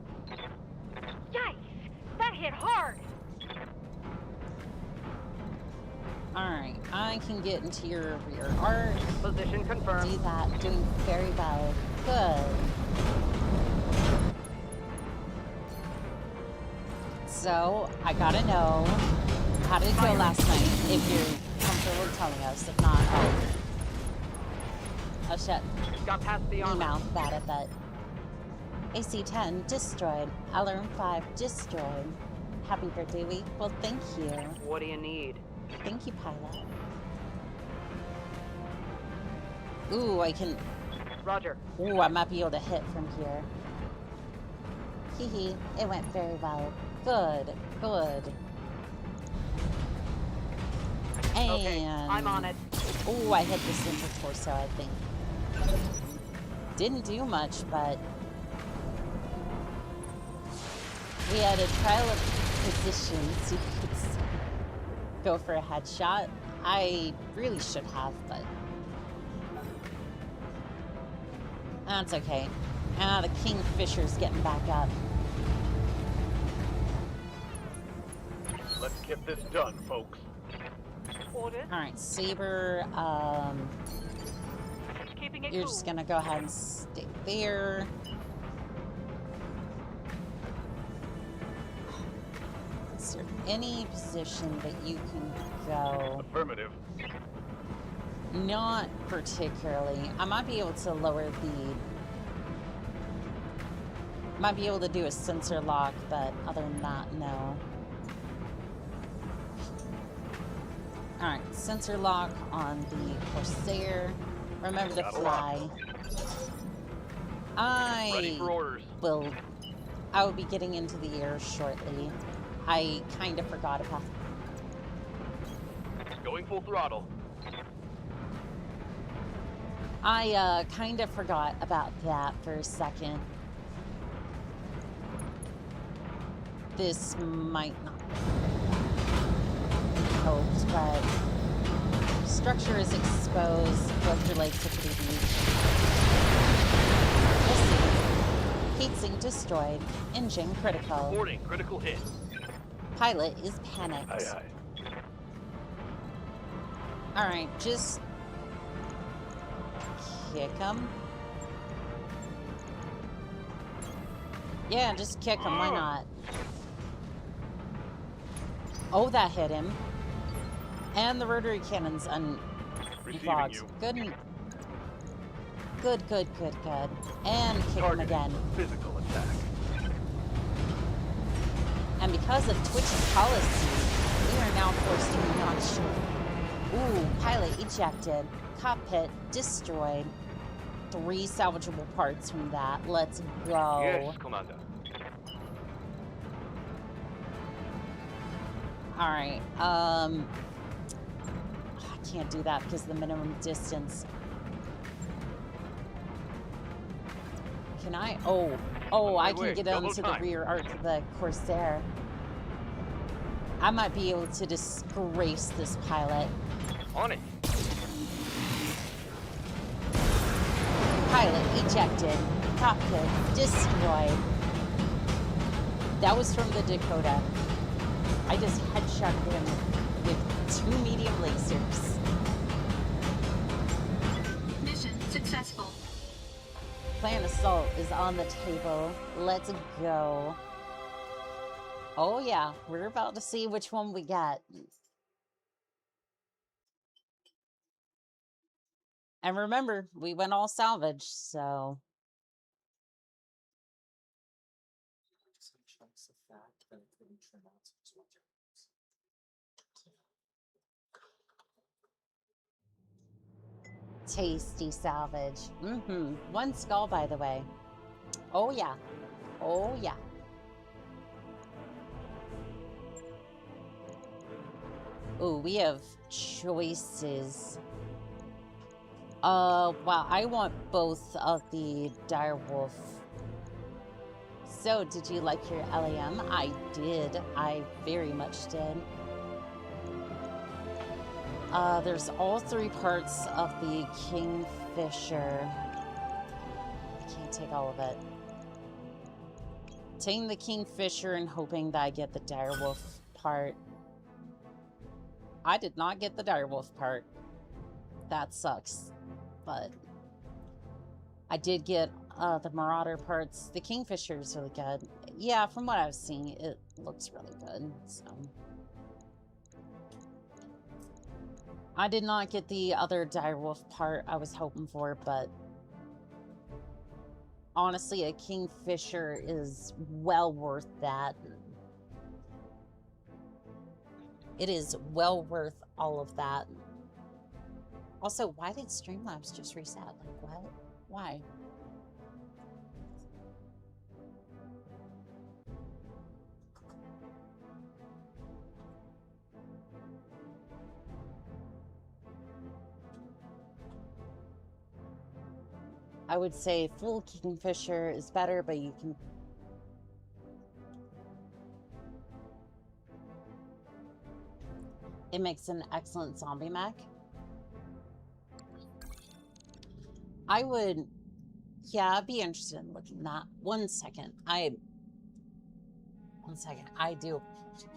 Yikes! That hit hard! Alright, I can get into your rear arc. Position confirmed. Do that, doing very well. Good. So, I gotta know, how did it go last night, if you're comfortable telling us. If not, oh shit. Got past the armor. Email bad at that. AC-10 destroyed. Alarm 5 destroyed. Happy birthday week. Well, thank you. What do you need? Thank you, pilot. Ooh, I can... Roger. Ooh, I might be able to hit from here. Hee hee. It went very well. Good. Good. And... Okay, I'm on it. Ooh, I hit the center torso, I think. Didn't do much, but... we had a trial of position, so you could go for a headshot. I really should have, but... that's okay. Ah, the Kingfisher's getting back up. Let's get this done, folks. Orders. Alright, Saber, Keeping it you're cool. just gonna go ahead and stay there. Is there any position that you can go? Affirmative. Not particularly. I might be able to lower the... might be able to do a sensor lock, but other than that, no. Alright, sensor lock on the Corsair. Remember to fly. Ready for orders. I will be getting into the air shortly. I kind of forgot about... Going full throttle. I kind of forgot about that for a second. This might not be hoped, but structure is exposed. Both your legs are pretty weak. We'll see. Heatsink destroyed. Engine critical. Reporting critical hit. Pilot is panicked. Aye, aye. Alright, just kick him. Yeah, just kick him. Why not? Oh, that hit him. And the rotary cannon's Receiving unlocked. you. Good. Good, good, good, good. And kick him Targeting. again. Physical attack. And because of Twitch's policy, we are now forced to not shoot. Ooh, pilot ejected. Cockpit destroyed. 3 salvageable parts from that. Let's go. Yes, Commander. Alright, I can't do that because of the minimum distance. Can I? Oh, I can get Double onto the time. rear arc of the Corsair. I might be able to disgrace this pilot. On it. Pilot ejected. Cockpit destroyed. That was from the Dakota. I just headshot him with 2 medium lasers. Mission successful. Plan assault is on the table. Let's go. Oh yeah, we're about to see which one we got. And remember, we went all salvage, so... Tasty salvage. Mm-hmm. 1 skull, by the way. Oh yeah. Oh yeah. Ooh, we have choices. Wow, I want both of the direwolf. So, did you like your LAM? I did. I very much did. There's all 3 parts of the Kingfisher. I can't take all of it. Taking the Kingfisher and hoping that I get the direwolf part. I did not get the direwolf part. That sucks. But I did get the Marauder parts. The Kingfisher is really good. Yeah, from what I've seen, it looks really good. So I did not get the other direwolf part I was hoping for, but honestly, a Kingfisher is well worth that. It is well worth all of that. Also, why did Streamlabs just reset? Like, what? Why? I would say full Kingfisher is better, but you can... It makes an excellent zombie mech. I would... Yeah, I'd be interested in looking at that. One second. I do apologize.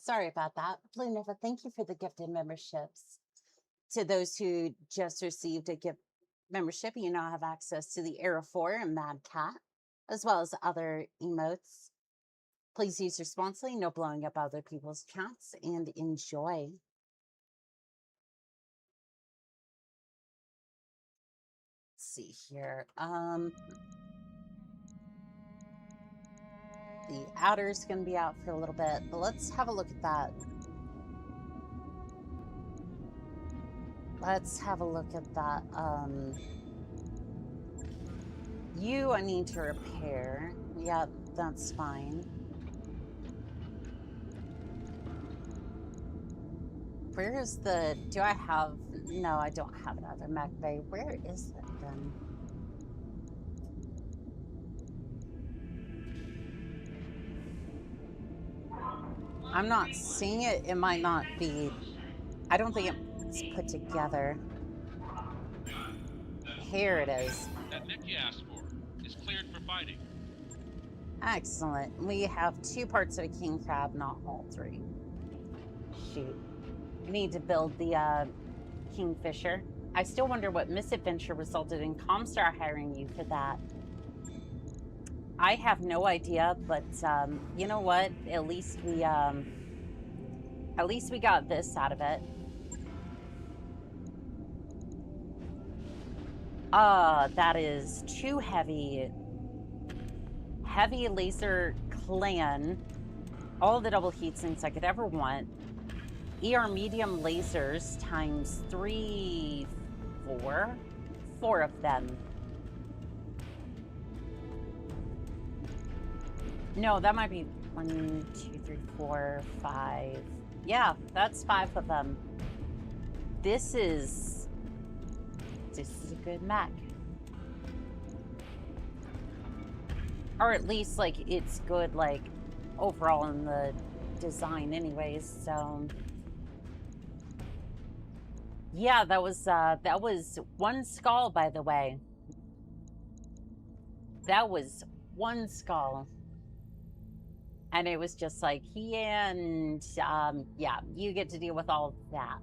Sorry about that. Blue Nova, thank you for the gifted memberships. To those who just received a gift membership, you now have access to the Era 4 and Mad Cat, as well as other emotes. Please use responsibly, no blowing up other people's chats, and enjoy. Let's see here. The outer's going to be out for a little bit, but let's have a look at that. Let's have a look at that. You, I need to repair. Yeah, that's fine. Where is the... Do I have... No, I don't have another mech bay. Where is it then? I'm not seeing it. It might not be... I don't think it's put together. Here it is. That mech you asked for is cleared for fighting. Excellent. We have 2 parts of a king crab, not all 3. Shoot. We need to build the Kingfisher. I still wonder what misadventure resulted in Comstar hiring you for that. I have no idea, but you know what? At least we got this out of it. That is 2 heavy laser clan. All the double heat sinks I could ever want. ER medium lasers times 3, 4. 4 of them. No, that might be 1, 2, 3, 4, 5. Yeah, that's 5 of them. This is a good mech. Or at least, like, it's good, like, overall in the design anyways, so... Yeah, that was 1 skull, by the way. That was 1 skull. And it was just like, yeah, and, yeah, you get to deal with all of that.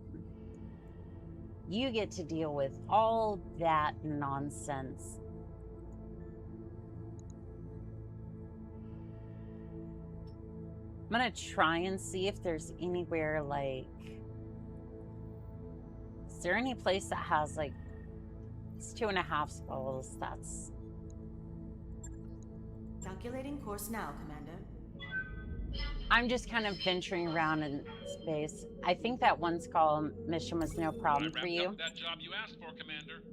You get to deal with all that nonsense. I'm gonna try and see if there's anywhere, like... Is there any place that has, like... It's 2.5 skulls, that's... Calculating course now, Commander. I'm just kind of venturing around in space. I think that 1 skull mission was no problem for you. That job you asked for, Commander.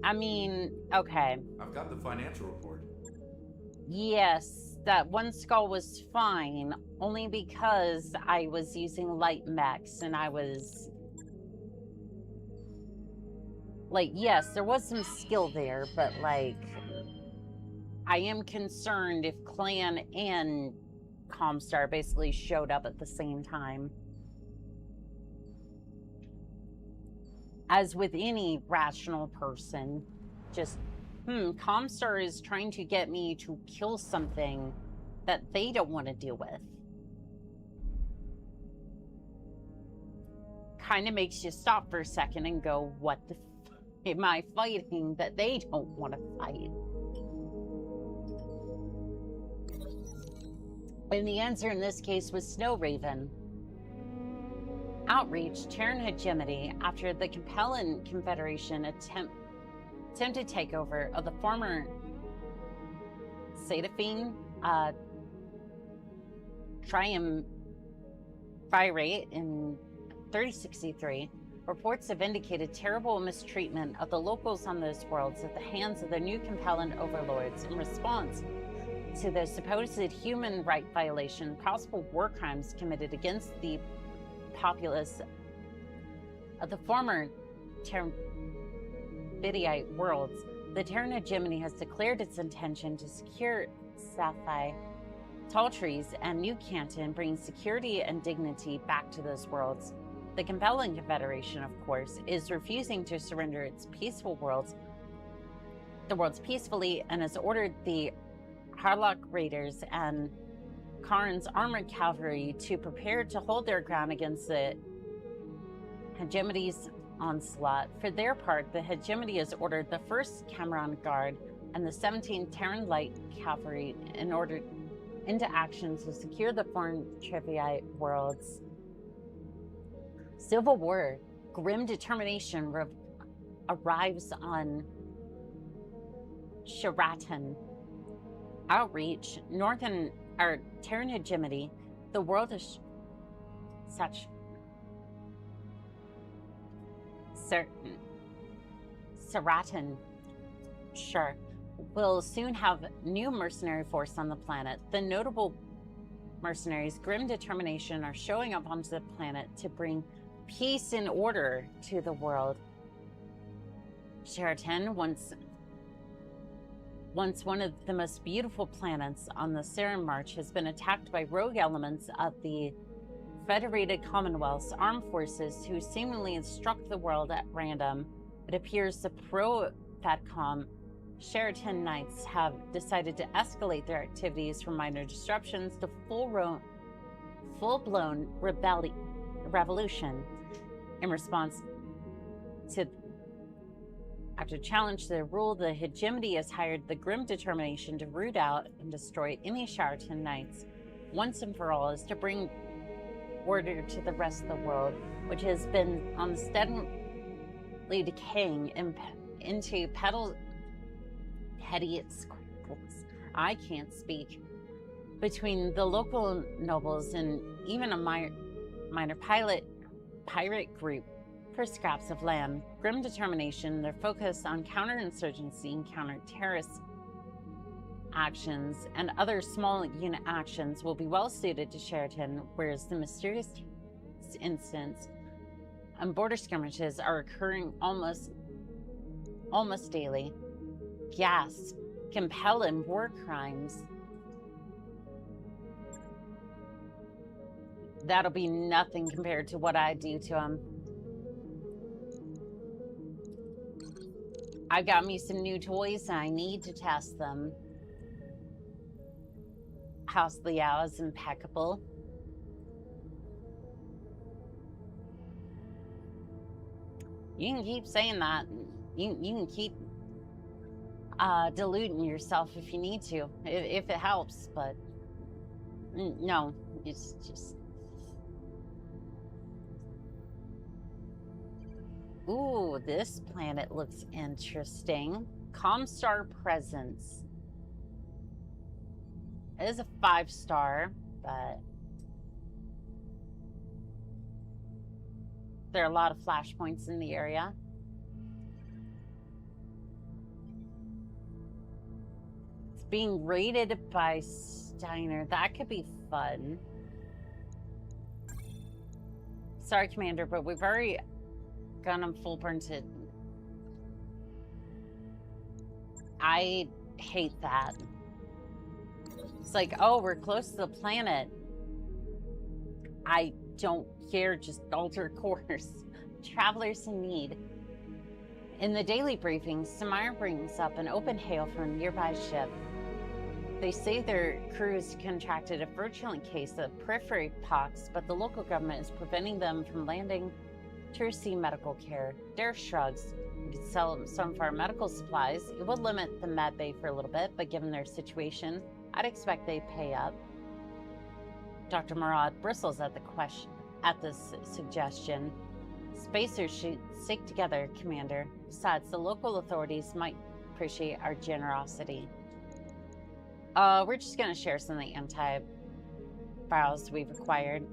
I mean, okay. I've got the financial report. Yes. that one skull was fine, only because I was using light mechs and I was... Like, yes, there was some skill there, but, like... I am concerned if Clan and Comstar basically showed up at the same time. As with any rational person, just, Comstar is trying to get me to kill something that they don't want to deal with. Kind of makes you stop for a second and go, what the f am I fighting that they don't want to fight? And the answer in this case was Snow Raven. Outreach, Terran hegemony, after the Capellan Confederation attempted takeover of the former Sadaphine Triumvirate in 3063, reports have indicated terrible mistreatment of the locals on those worlds at the hands of the new Capellan overlords. In response to the supposed human right violation, possible war crimes committed against the populace of the former Terranvidite worlds, the Terran hegemony has declared its intention to secure Sapphire, Tall Trees, and New Canton, bringing security and dignity back to those worlds. The Capellan Confederation, of course, is refusing to surrender its peaceful worlds, the worlds peacefully, and has ordered the Harlock Raiders and Karn's armored cavalry to prepare to hold their ground against the hegemony's onslaught. For their part, the hegemony has ordered the 1st Cameron Guard and the 17th Terran Light Cavalry into action to secure the foreign Treviite worlds. Civil war, grim determination arrives on Sheraton. Outreach, Northern Terran hegemony, the world is such certain. Sheraton, sure, will soon have new mercenary force on the planet. The notable mercenaries, grim determination, are showing up onto the planet to bring peace and order to the world. Sheraton, once one of the most beautiful planets on the Sarin March, has been attacked by rogue elements of the Federated Commonwealth's armed forces, who seemingly struck the world at random. It appears the pro-FATCOM Sheraton Knights have decided to escalate their activities from minor disruptions to full-blown revolution. In response to after challenge to their rule, the hegemony has hired the grim determination to root out and destroy any Sheraton Knights once and for all, is to bring order to the rest of the world, which has been steadily decaying into petty squabbles. I can't speak. Between the local nobles and even a minor pirate group for scraps of land. Grim determination, their focus on counterinsurgency and counter-terrorist actions and other small unit actions will be well suited to Sheraton, whereas the mysterious incidents and border skirmishes are occurring almost daily. Gasp. Capellan war crimes. That'll be nothing compared to what I do to them. I've got me some new toys and I need to test them. House Liao is impeccable. You can keep saying that. You can keep deluding yourself if you need to, if it helps, but no, it's just... Ooh, this planet looks interesting. Comstar presence. It is a 5-star, but there are a lot of flashpoints in the area. being raided by Steiner. That could be fun. Sorry, Commander, but we've already gone on full burn to... I hate that. It's like, oh, we're close to the planet. I don't care, just alter course. Travelers in need. In the daily briefings, Samara brings up an open hail from a nearby ship. They say their crew has contracted a virulent case of periphery pox, but the local government is preventing them from landing to receive medical care. Dare shrugs. We could sell them some of our medical supplies. It would limit the med bay for a little bit, but given their situation, I'd expect they'd pay up. Dr. Murad bristles at this suggestion. Spacers should stick together, Commander. Besides, the local authorities might appreciate our generosity. We're just gonna share some of the antivirals we've acquired.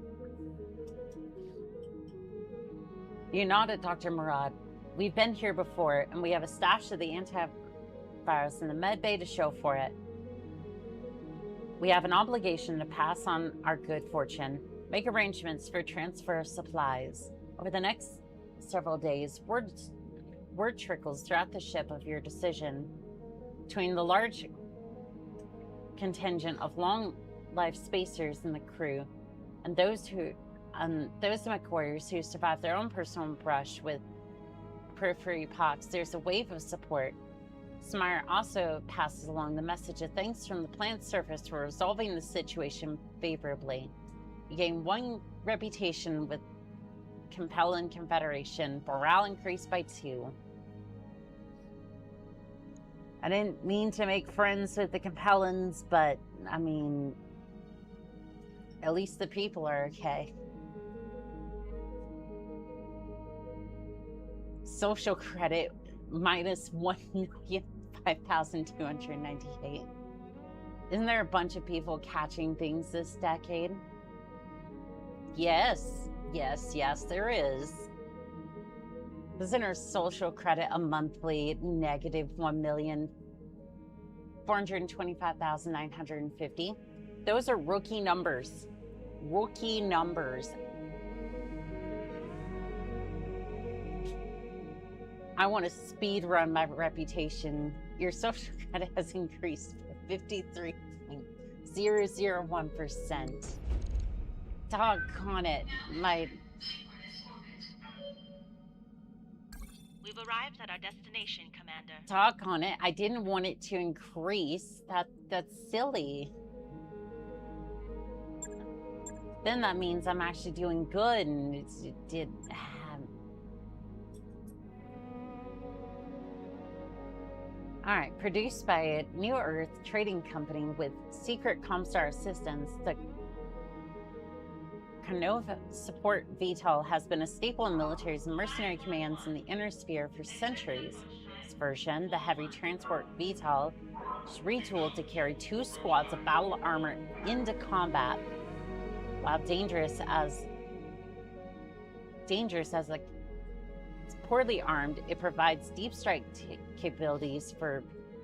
You nodded, Dr. Murad. We've been here before, and we have a stash of the antivirus in the med bay to show for it. We have an obligation to pass on our good fortune, make arrangements for transfer of supplies. Over the next several days, word trickles throughout the ship of your decision. Between the large contingent of long-life spacers in the crew and those McWarriors who survived their own personal brush with periphery pox, there's a wave of support. Samara also passes along the message of thanks from the planet's surface for resolving the situation favorably. You gain 1 reputation with Compellan Confederation, morale increased by 2. I didn't mean to make friends with the Compellans, but I mean, at least the people are okay. Social credit minus 1,005,298. Isn't there a bunch of people catching things this decade? Yes, there is. Isn't our social credit a monthly negative 1,425,950? Those are rookie numbers. Rookie numbers. I want to speed run my reputation. Your social credit has increased by 53.001%. Doggone it. We've arrived at our destination, Commander. Doggone it. I didn't want it to increase. That's silly. Then that means I'm actually doing good, and it did. Alright, produced by a New Earth trading company with secret Comstar assistance, the Canova Support VTOL has been a staple in military's and mercenary commands in the inner sphere for centuries. This version, the heavy transport VTOL, is retooled to carry 2 squads of battle armor into combat. While dangerous as it's poorly armed, it provides deep strike capabilities for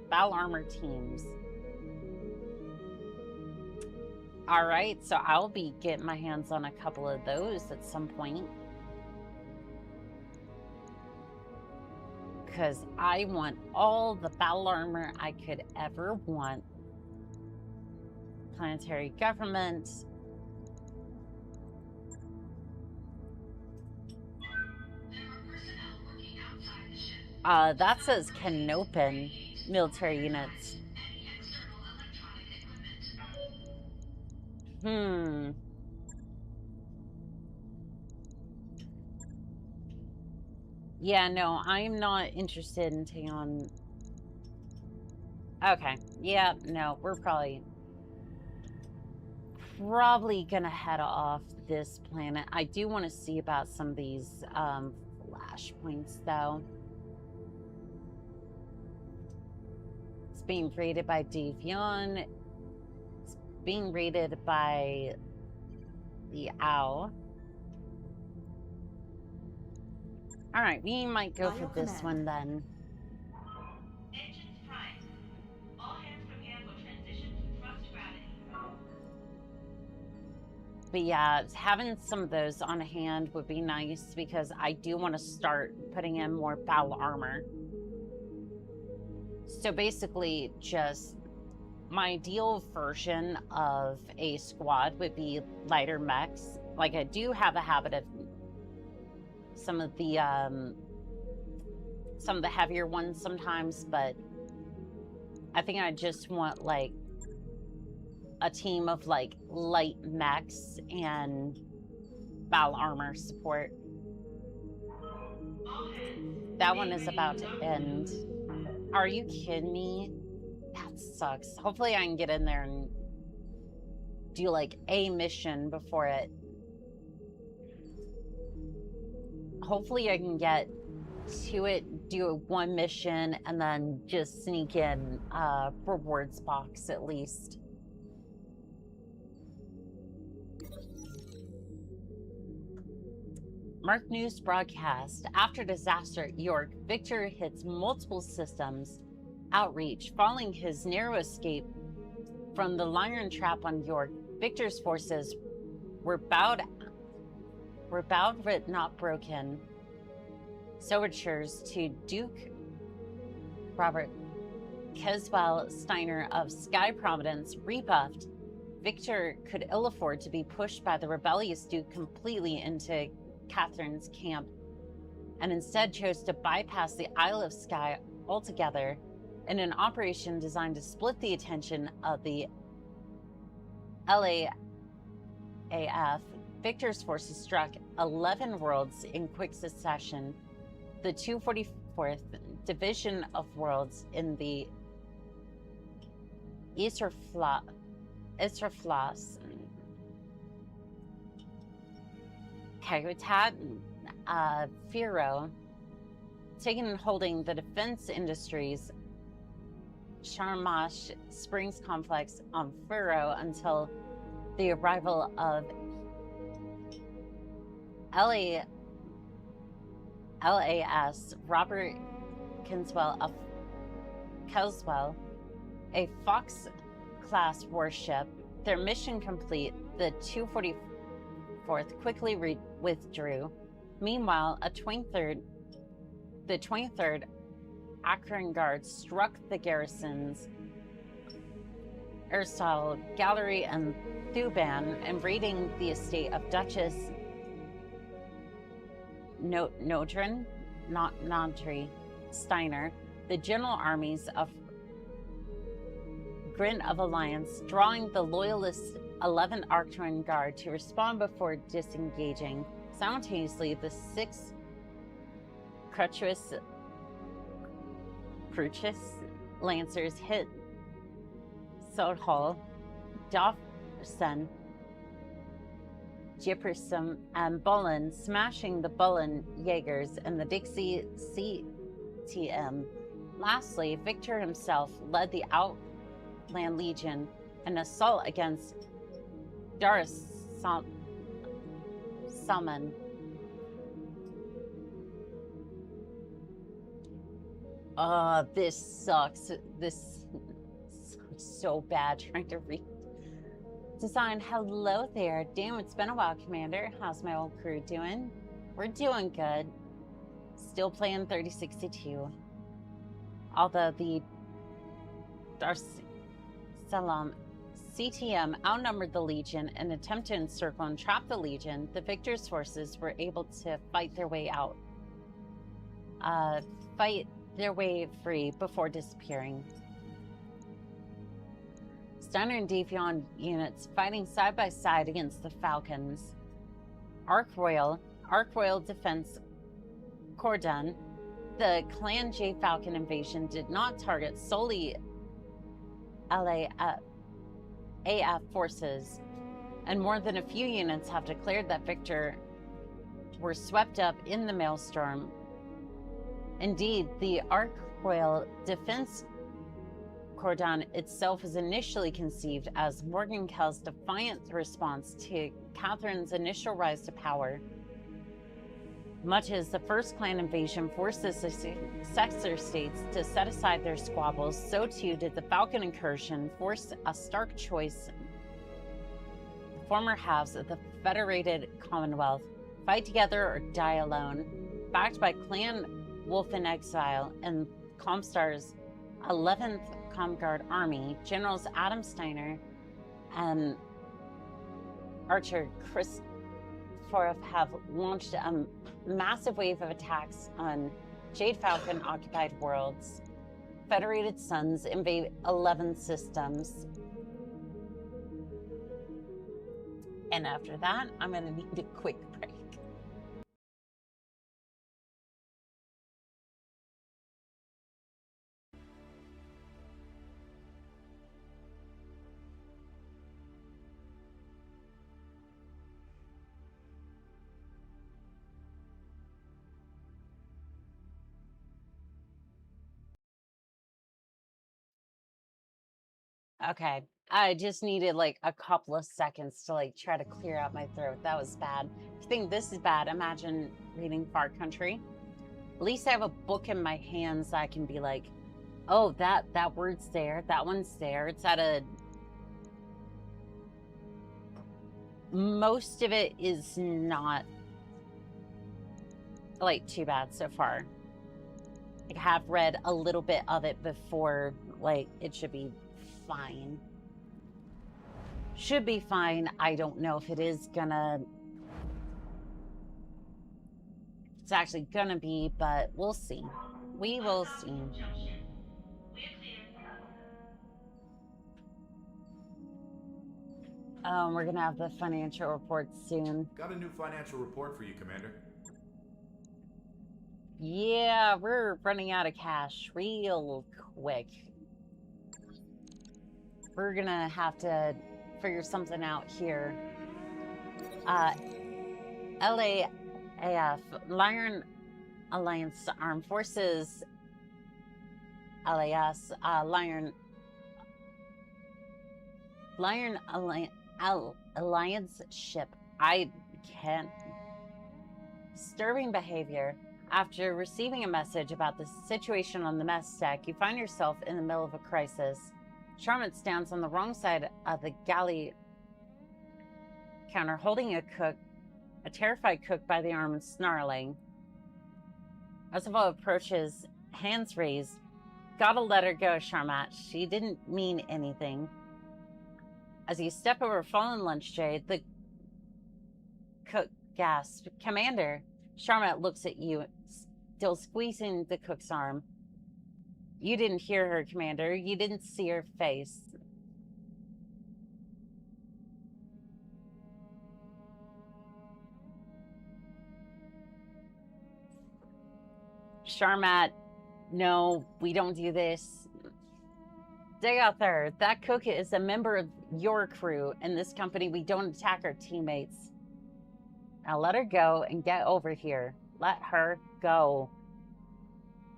battle armor teams. All right, so I'll be getting my hands on a couple of those at some point. Because I want all the battle armor I could ever want. Planetary government. That says Canopin military units. Yeah, no, I'm not interested in taking on... Okay, yeah, no, we're probably gonna head off this planet. I do want to see about some of these flashpoints, though. It's being rated by Devion. It's being rated by the Owl. All right, we might go for this one then. Engines prime. All hands prepare for But yeah, having some of those on hand would be nice because I do want to start putting in more battle armor. So basically, just my ideal version of a squad would be lighter mechs. Like, I do have a habit of some of the heavier ones sometimes, but I think I just want like a team of like light mechs and battle armor support. That one is about to end. Are you kidding me? That sucks. Hopefully I can get in there and do like a mission before it. Hopefully I can get to it, do one mission, and then just sneak in a rewards box at least. Merc News broadcast. After disaster at York, Victor hits multiple systems outreach. Following his narrow escape from the iron trap on York, Victor's forces were bowed but not broken. Overtures to Duke Robert Caswell Steiner of Sky Providence rebuffed. Victor could ill afford to be pushed by the rebellious Duke completely into Catherine's camp, and instead chose to bypass the Isle of Skye altogether in an operation designed to split the attention of the LAAF. Victor's forces struck 11 worlds in quick succession. The 244th Division of Worlds in the Easterfloss Caguetat Firo, taking and holding the Defense Industries Sharmash Springs complex on Firo until the arrival of LAS Robert Kinswell of Caswell, a Fox-class warship. Their mission complete, the 244th quickly withdrew. Meanwhile, the 23rd Akron Guard struck the garrisons Erstall Gallery and Thuban, and raiding the estate of Duchess Nodrin Steiner. The general armies of Grin of Alliance, drawing the loyalist 11th Arcturian Guard to respond before disengaging. Simultaneously, the 6th Cruchus Lancers hit Sothall, Dawson, Jippersum, and Bullen, smashing the Bullen Jaegers and the Dixie CTM. Lastly, Victor himself led the Outland Legion, an assault against Darus Salmon. This sucks. This sucks so bad trying to read. Design, hello there. Damn, it's been a while, Commander. How's my old crew doing? We're doing good. Still playing 3062. Although the Darsalam CTM outnumbered the Legion in an attempt to encircle and trap the Legion, the victor's forces were able to fight their way out. Fight their way free before disappearing. Steiner and Davion units fighting side by side against the Falcons. Ark Royal Defense Cordon. The Clan J Falcon invasion did not target solely AF forces, and more than a few units have declared that Victor were swept up in the maelstrom. Indeed, the Ark Royal Defense Cordon itself was initially conceived as Morgenkel's defiant response to Catherine's initial rise to power. Much as the first clan invasion forced the successor states to set aside their squabbles, so too did the Falcon incursion force a stark choice former halves of the Federated Commonwealth fight together or die alone. Backed by Clan Wolf in Exile and Comstar's 11th Comguard Army, Generals Adam Steiner and Archer Christopherov have launched a massive wave of attacks on Jade Falcon occupied worlds. Federated Suns invade 11 systems. And after that, I'm going to need a quick break. Okay, I just needed like a couple of seconds to like try to clear out my throat. That was bad. If you think this is bad, imagine reading Far Country. At least I have a book in my hands that I can be like, oh, that word's there, that one's there. It's at a... Most of it is not like too bad so far. I have read a little bit of it before, like it should be fine. Should be fine. I don't know if it is gonna... It's actually gonna be, but we'll see. We will see. We're gonna have the financial report soon. Got a new financial report for you, Commander. Yeah, we're running out of cash real quick. We're gonna have to figure something out here. LAAF, Lion Alliance Armed Forces, LAS, Lion Alliance ship. I can't. Disturbing behavior. After receiving a message about the situation on the mess deck, you find yourself in the middle of a crisis. Charlotte stands on the wrong side of the galley counter, holding a terrified cook by the arm and snarling. Asaval approaches, hands raised. Gotta let her go, Charmat. She didn't mean anything. As you step over a fallen lunch tray, the cook gasps, Commander. Charmat looks at you, still squeezing the cook's arm. You didn't hear her, Commander. You didn't see her face. Charmat, no, we don't do this. Stay out there. That cook is a member of your crew. In this company, we don't attack our teammates. Now let her go and get over here. Let her go.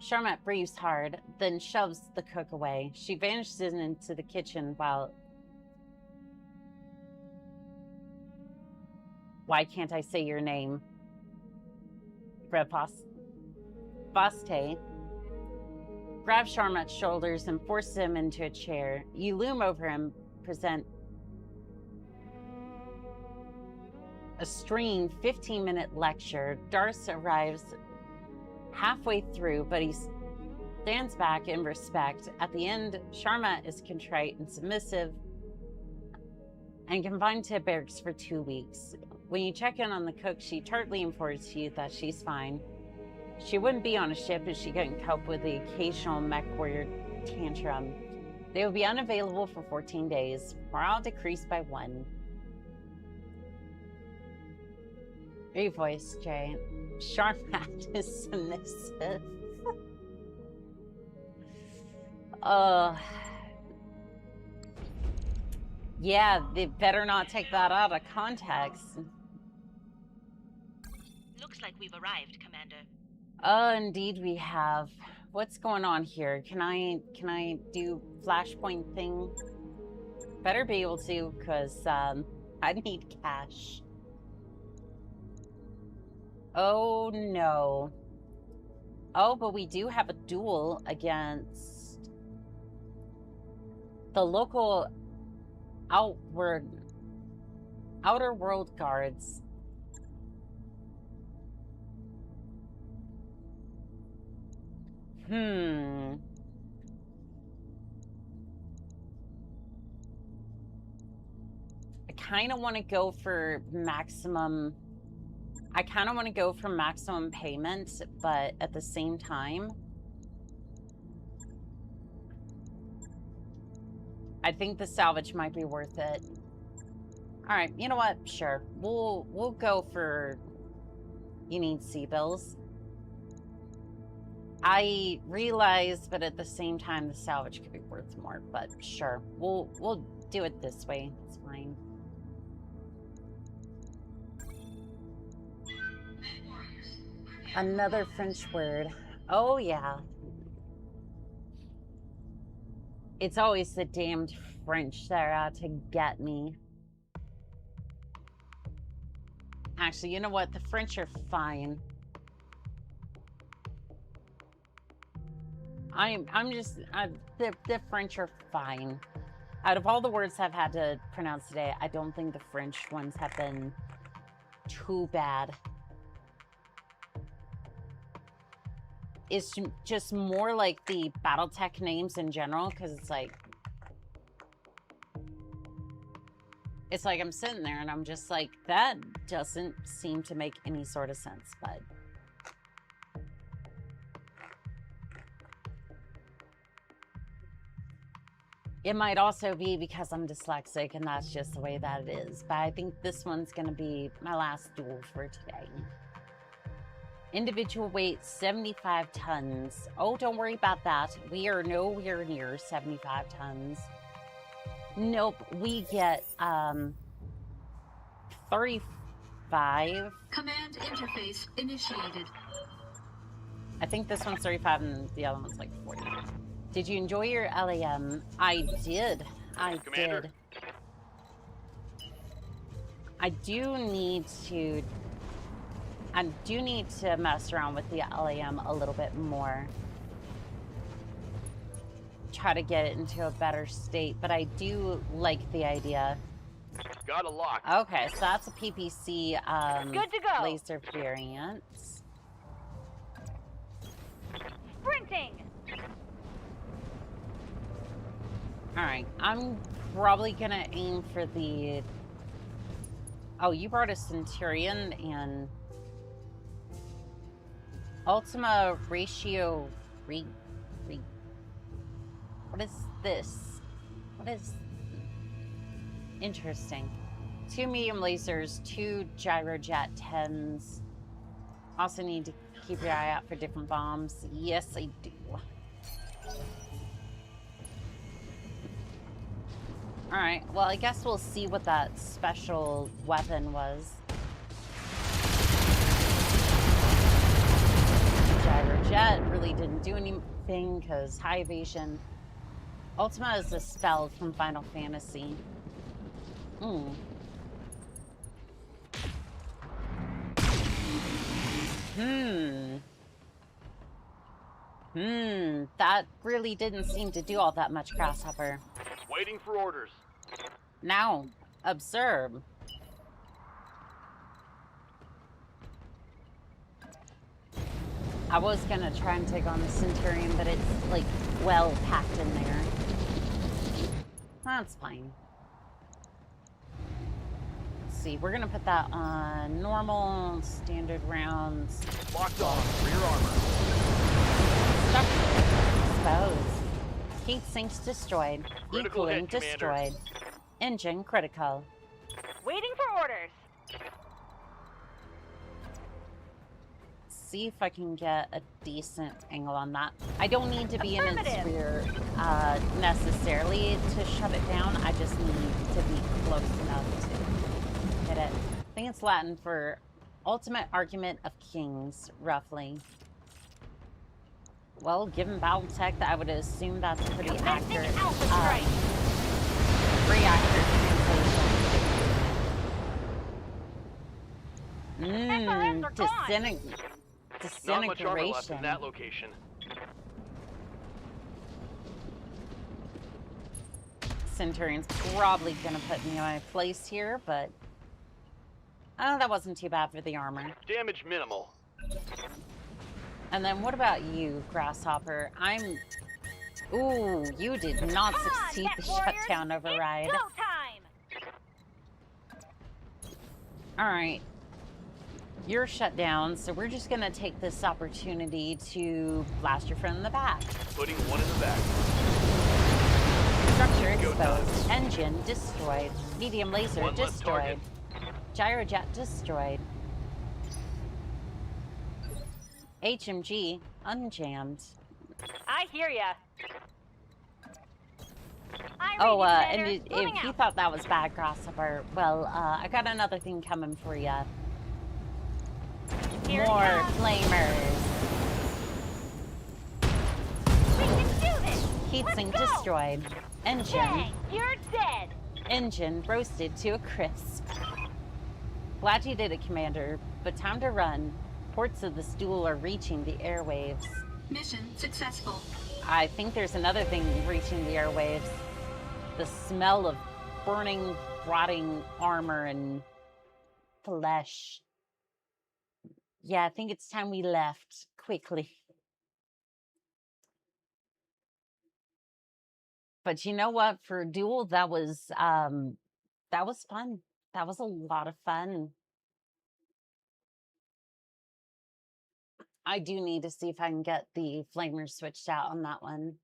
Charmat breathes hard, then shoves the cook away. She vanishes into the kitchen while... Why can't I say your name? Baste grabs Charmat's shoulders and forces him into a chair. You loom over him, present a stringing 15-minute lecture. Darce arrives halfway through, but he stands back in respect. At the end, Charmat is contrite and submissive and confined to barracks for 2 weeks. When you check in on the cook, she tartly informs you that she's fine. She wouldn't be on a ship if she couldn't cope with the occasional mech warrior tantrum. They will be unavailable for 14 days. Morale decreased by 1. Great voice, Jay. Charmat is submissive. Yeah, they better not take that out of context. Looks like we've arrived, Commander. Indeed we have. What's going on here? Can I do flashpoint thing? Better be able to, because I need cash. Oh no. Oh, but we do have a duel against the local Outer World Guards. I kind of want to go for maximum. I kind of want to go for maximum payment, but at the same time, I think the salvage might be worth it. All right, you know what? Sure, we'll go for. You need sea bills. I realize, but at the same time, the salvage could be worth more. But sure, we'll do it this way. It's fine. Another French word. Oh yeah. It's always the damned French that are out to get me. Actually, you know what? The French are fine. The French are fine. Out of all the words I've had to pronounce today, I don't think the French ones have been too bad. It's just more like the Battletech names in general, because it's like I'm sitting there and I'm just like, that doesn't seem to make any sort of sense, but it might also be because I'm dyslexic and that's just the way that it is. But I think this one's going to be my last duel for today. Individual weight, 75 tons. Oh, don't worry about that. We are nowhere near 75 tons. Nope, we get 35. Command interface initiated. I think this one's 35 and the other one's like 40. Did you enjoy your LAM? I did. I did. I do need to mess around with the LAM a little bit more. Try to get it into a better state, but I do like the idea. Got a lock. Okay, so that's a PPC Good to go. laser variant. Sprinting. Alright, I'm probably gonna aim for the... Oh, you brought a Centurion and... Ultima Ratio... What is this? What is... Interesting. 2 medium lasers, 2 gyrojet 10s. Also need to keep your eye out for different bombs. Yes, I do. Alright, well, I guess we'll see what that special weapon was. Gyrojet really didn't do anything because high evasion. Ultima is a spell from Final Fantasy. That really didn't seem to do all that much, Grasshopper. Waiting for orders. Now, observe. I was gonna try and take on the Centurion, but it's, like, well packed in there. That's fine. Let's see, we're gonna put that on normal, standard rounds. Locked on. Rear armor. Exposed. Heat sinks destroyed. Critical E-cooling hit, destroyed. Engine critical. Waiting for orders. See if I can get a decent angle on that. I don't need to be in its rear necessarily to shut it down. I just need to be close enough to hit it. I think it's Latin for ultimate argument of kings, roughly. Well, given Battletech, I would assume that's a pretty accurate, pretty accurate translation. Not much armor left in Disintegration. that location. Centurion's probably gonna put me in my place here, but Oh, that wasn't too bad for the armor. Damage minimal. And then what about you, Grasshopper? Ooh, you did not succeed the shutdown override. It's go time! Alright. You're shut down, so we're just gonna take this opportunity to blast your friend in the back. Putting one in the back. Structure exposed. Engine destroyed. Medium laser One left destroyed. target. Gyrojet destroyed. HMG unjammed. I hear ya. Oh, and if you thought that was bad, Grasshopper, well, I got another thing coming for you. More flamers. We can do this. Heatsink destroyed. Engine. Dang, you're dead. Engine roasted to a crisp. Glad you did it, Commander, but time to run. Ports of the stool are reaching the airwaves. Mission successful. I think there's another thing reaching the airwaves. The smell of burning, rotting armor and flesh. Yeah, I think it's time we left quickly. But you know what? For a duel, that was fun. That was a lot of fun. I do need to see if I can get the flamers switched out on that one.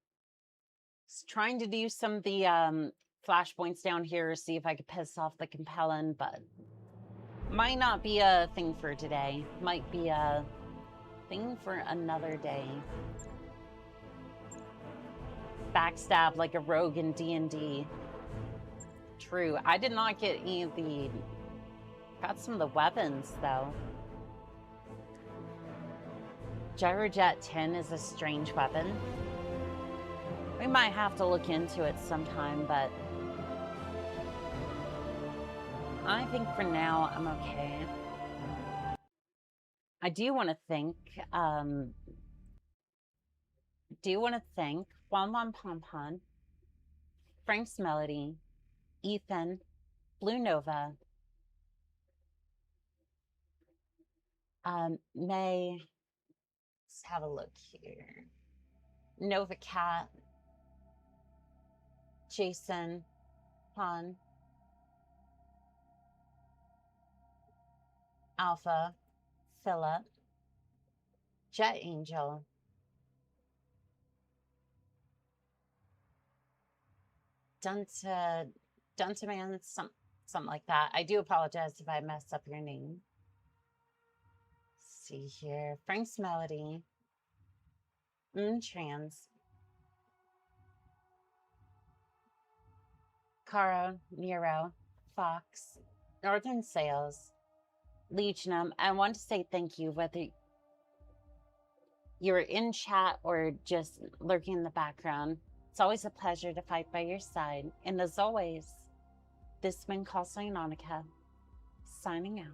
Just trying to do some of the flashpoints down here, see if I could piss off the Compellin, but might not be a thing for today. Might be a thing for another day. Backstab like a rogue in D&D. True. I did not get any of the... Got some of the weapons, though. Gyrojet 10 is a strange weapon. We might have to look into it sometime, but... I think for now, I'm okay. I do want to thank... Womwom Pompon, Frank's Melody, Ethan, Blue Nova, May, let's have a look here, Nova Cat, Jason, Han, Alpha, Philip, Jet Angel, Duntaman, something like that. I do apologize if I mess up your name. Let's see here. Frank's Melody. Trans. Cara, Nero, Fox, Northern Sales, Legionum. I want to say thank you, whether you're in chat or just lurking in the background. It's always a pleasure to fight by your side. And as always, this has been Call Sign Onica, signing out.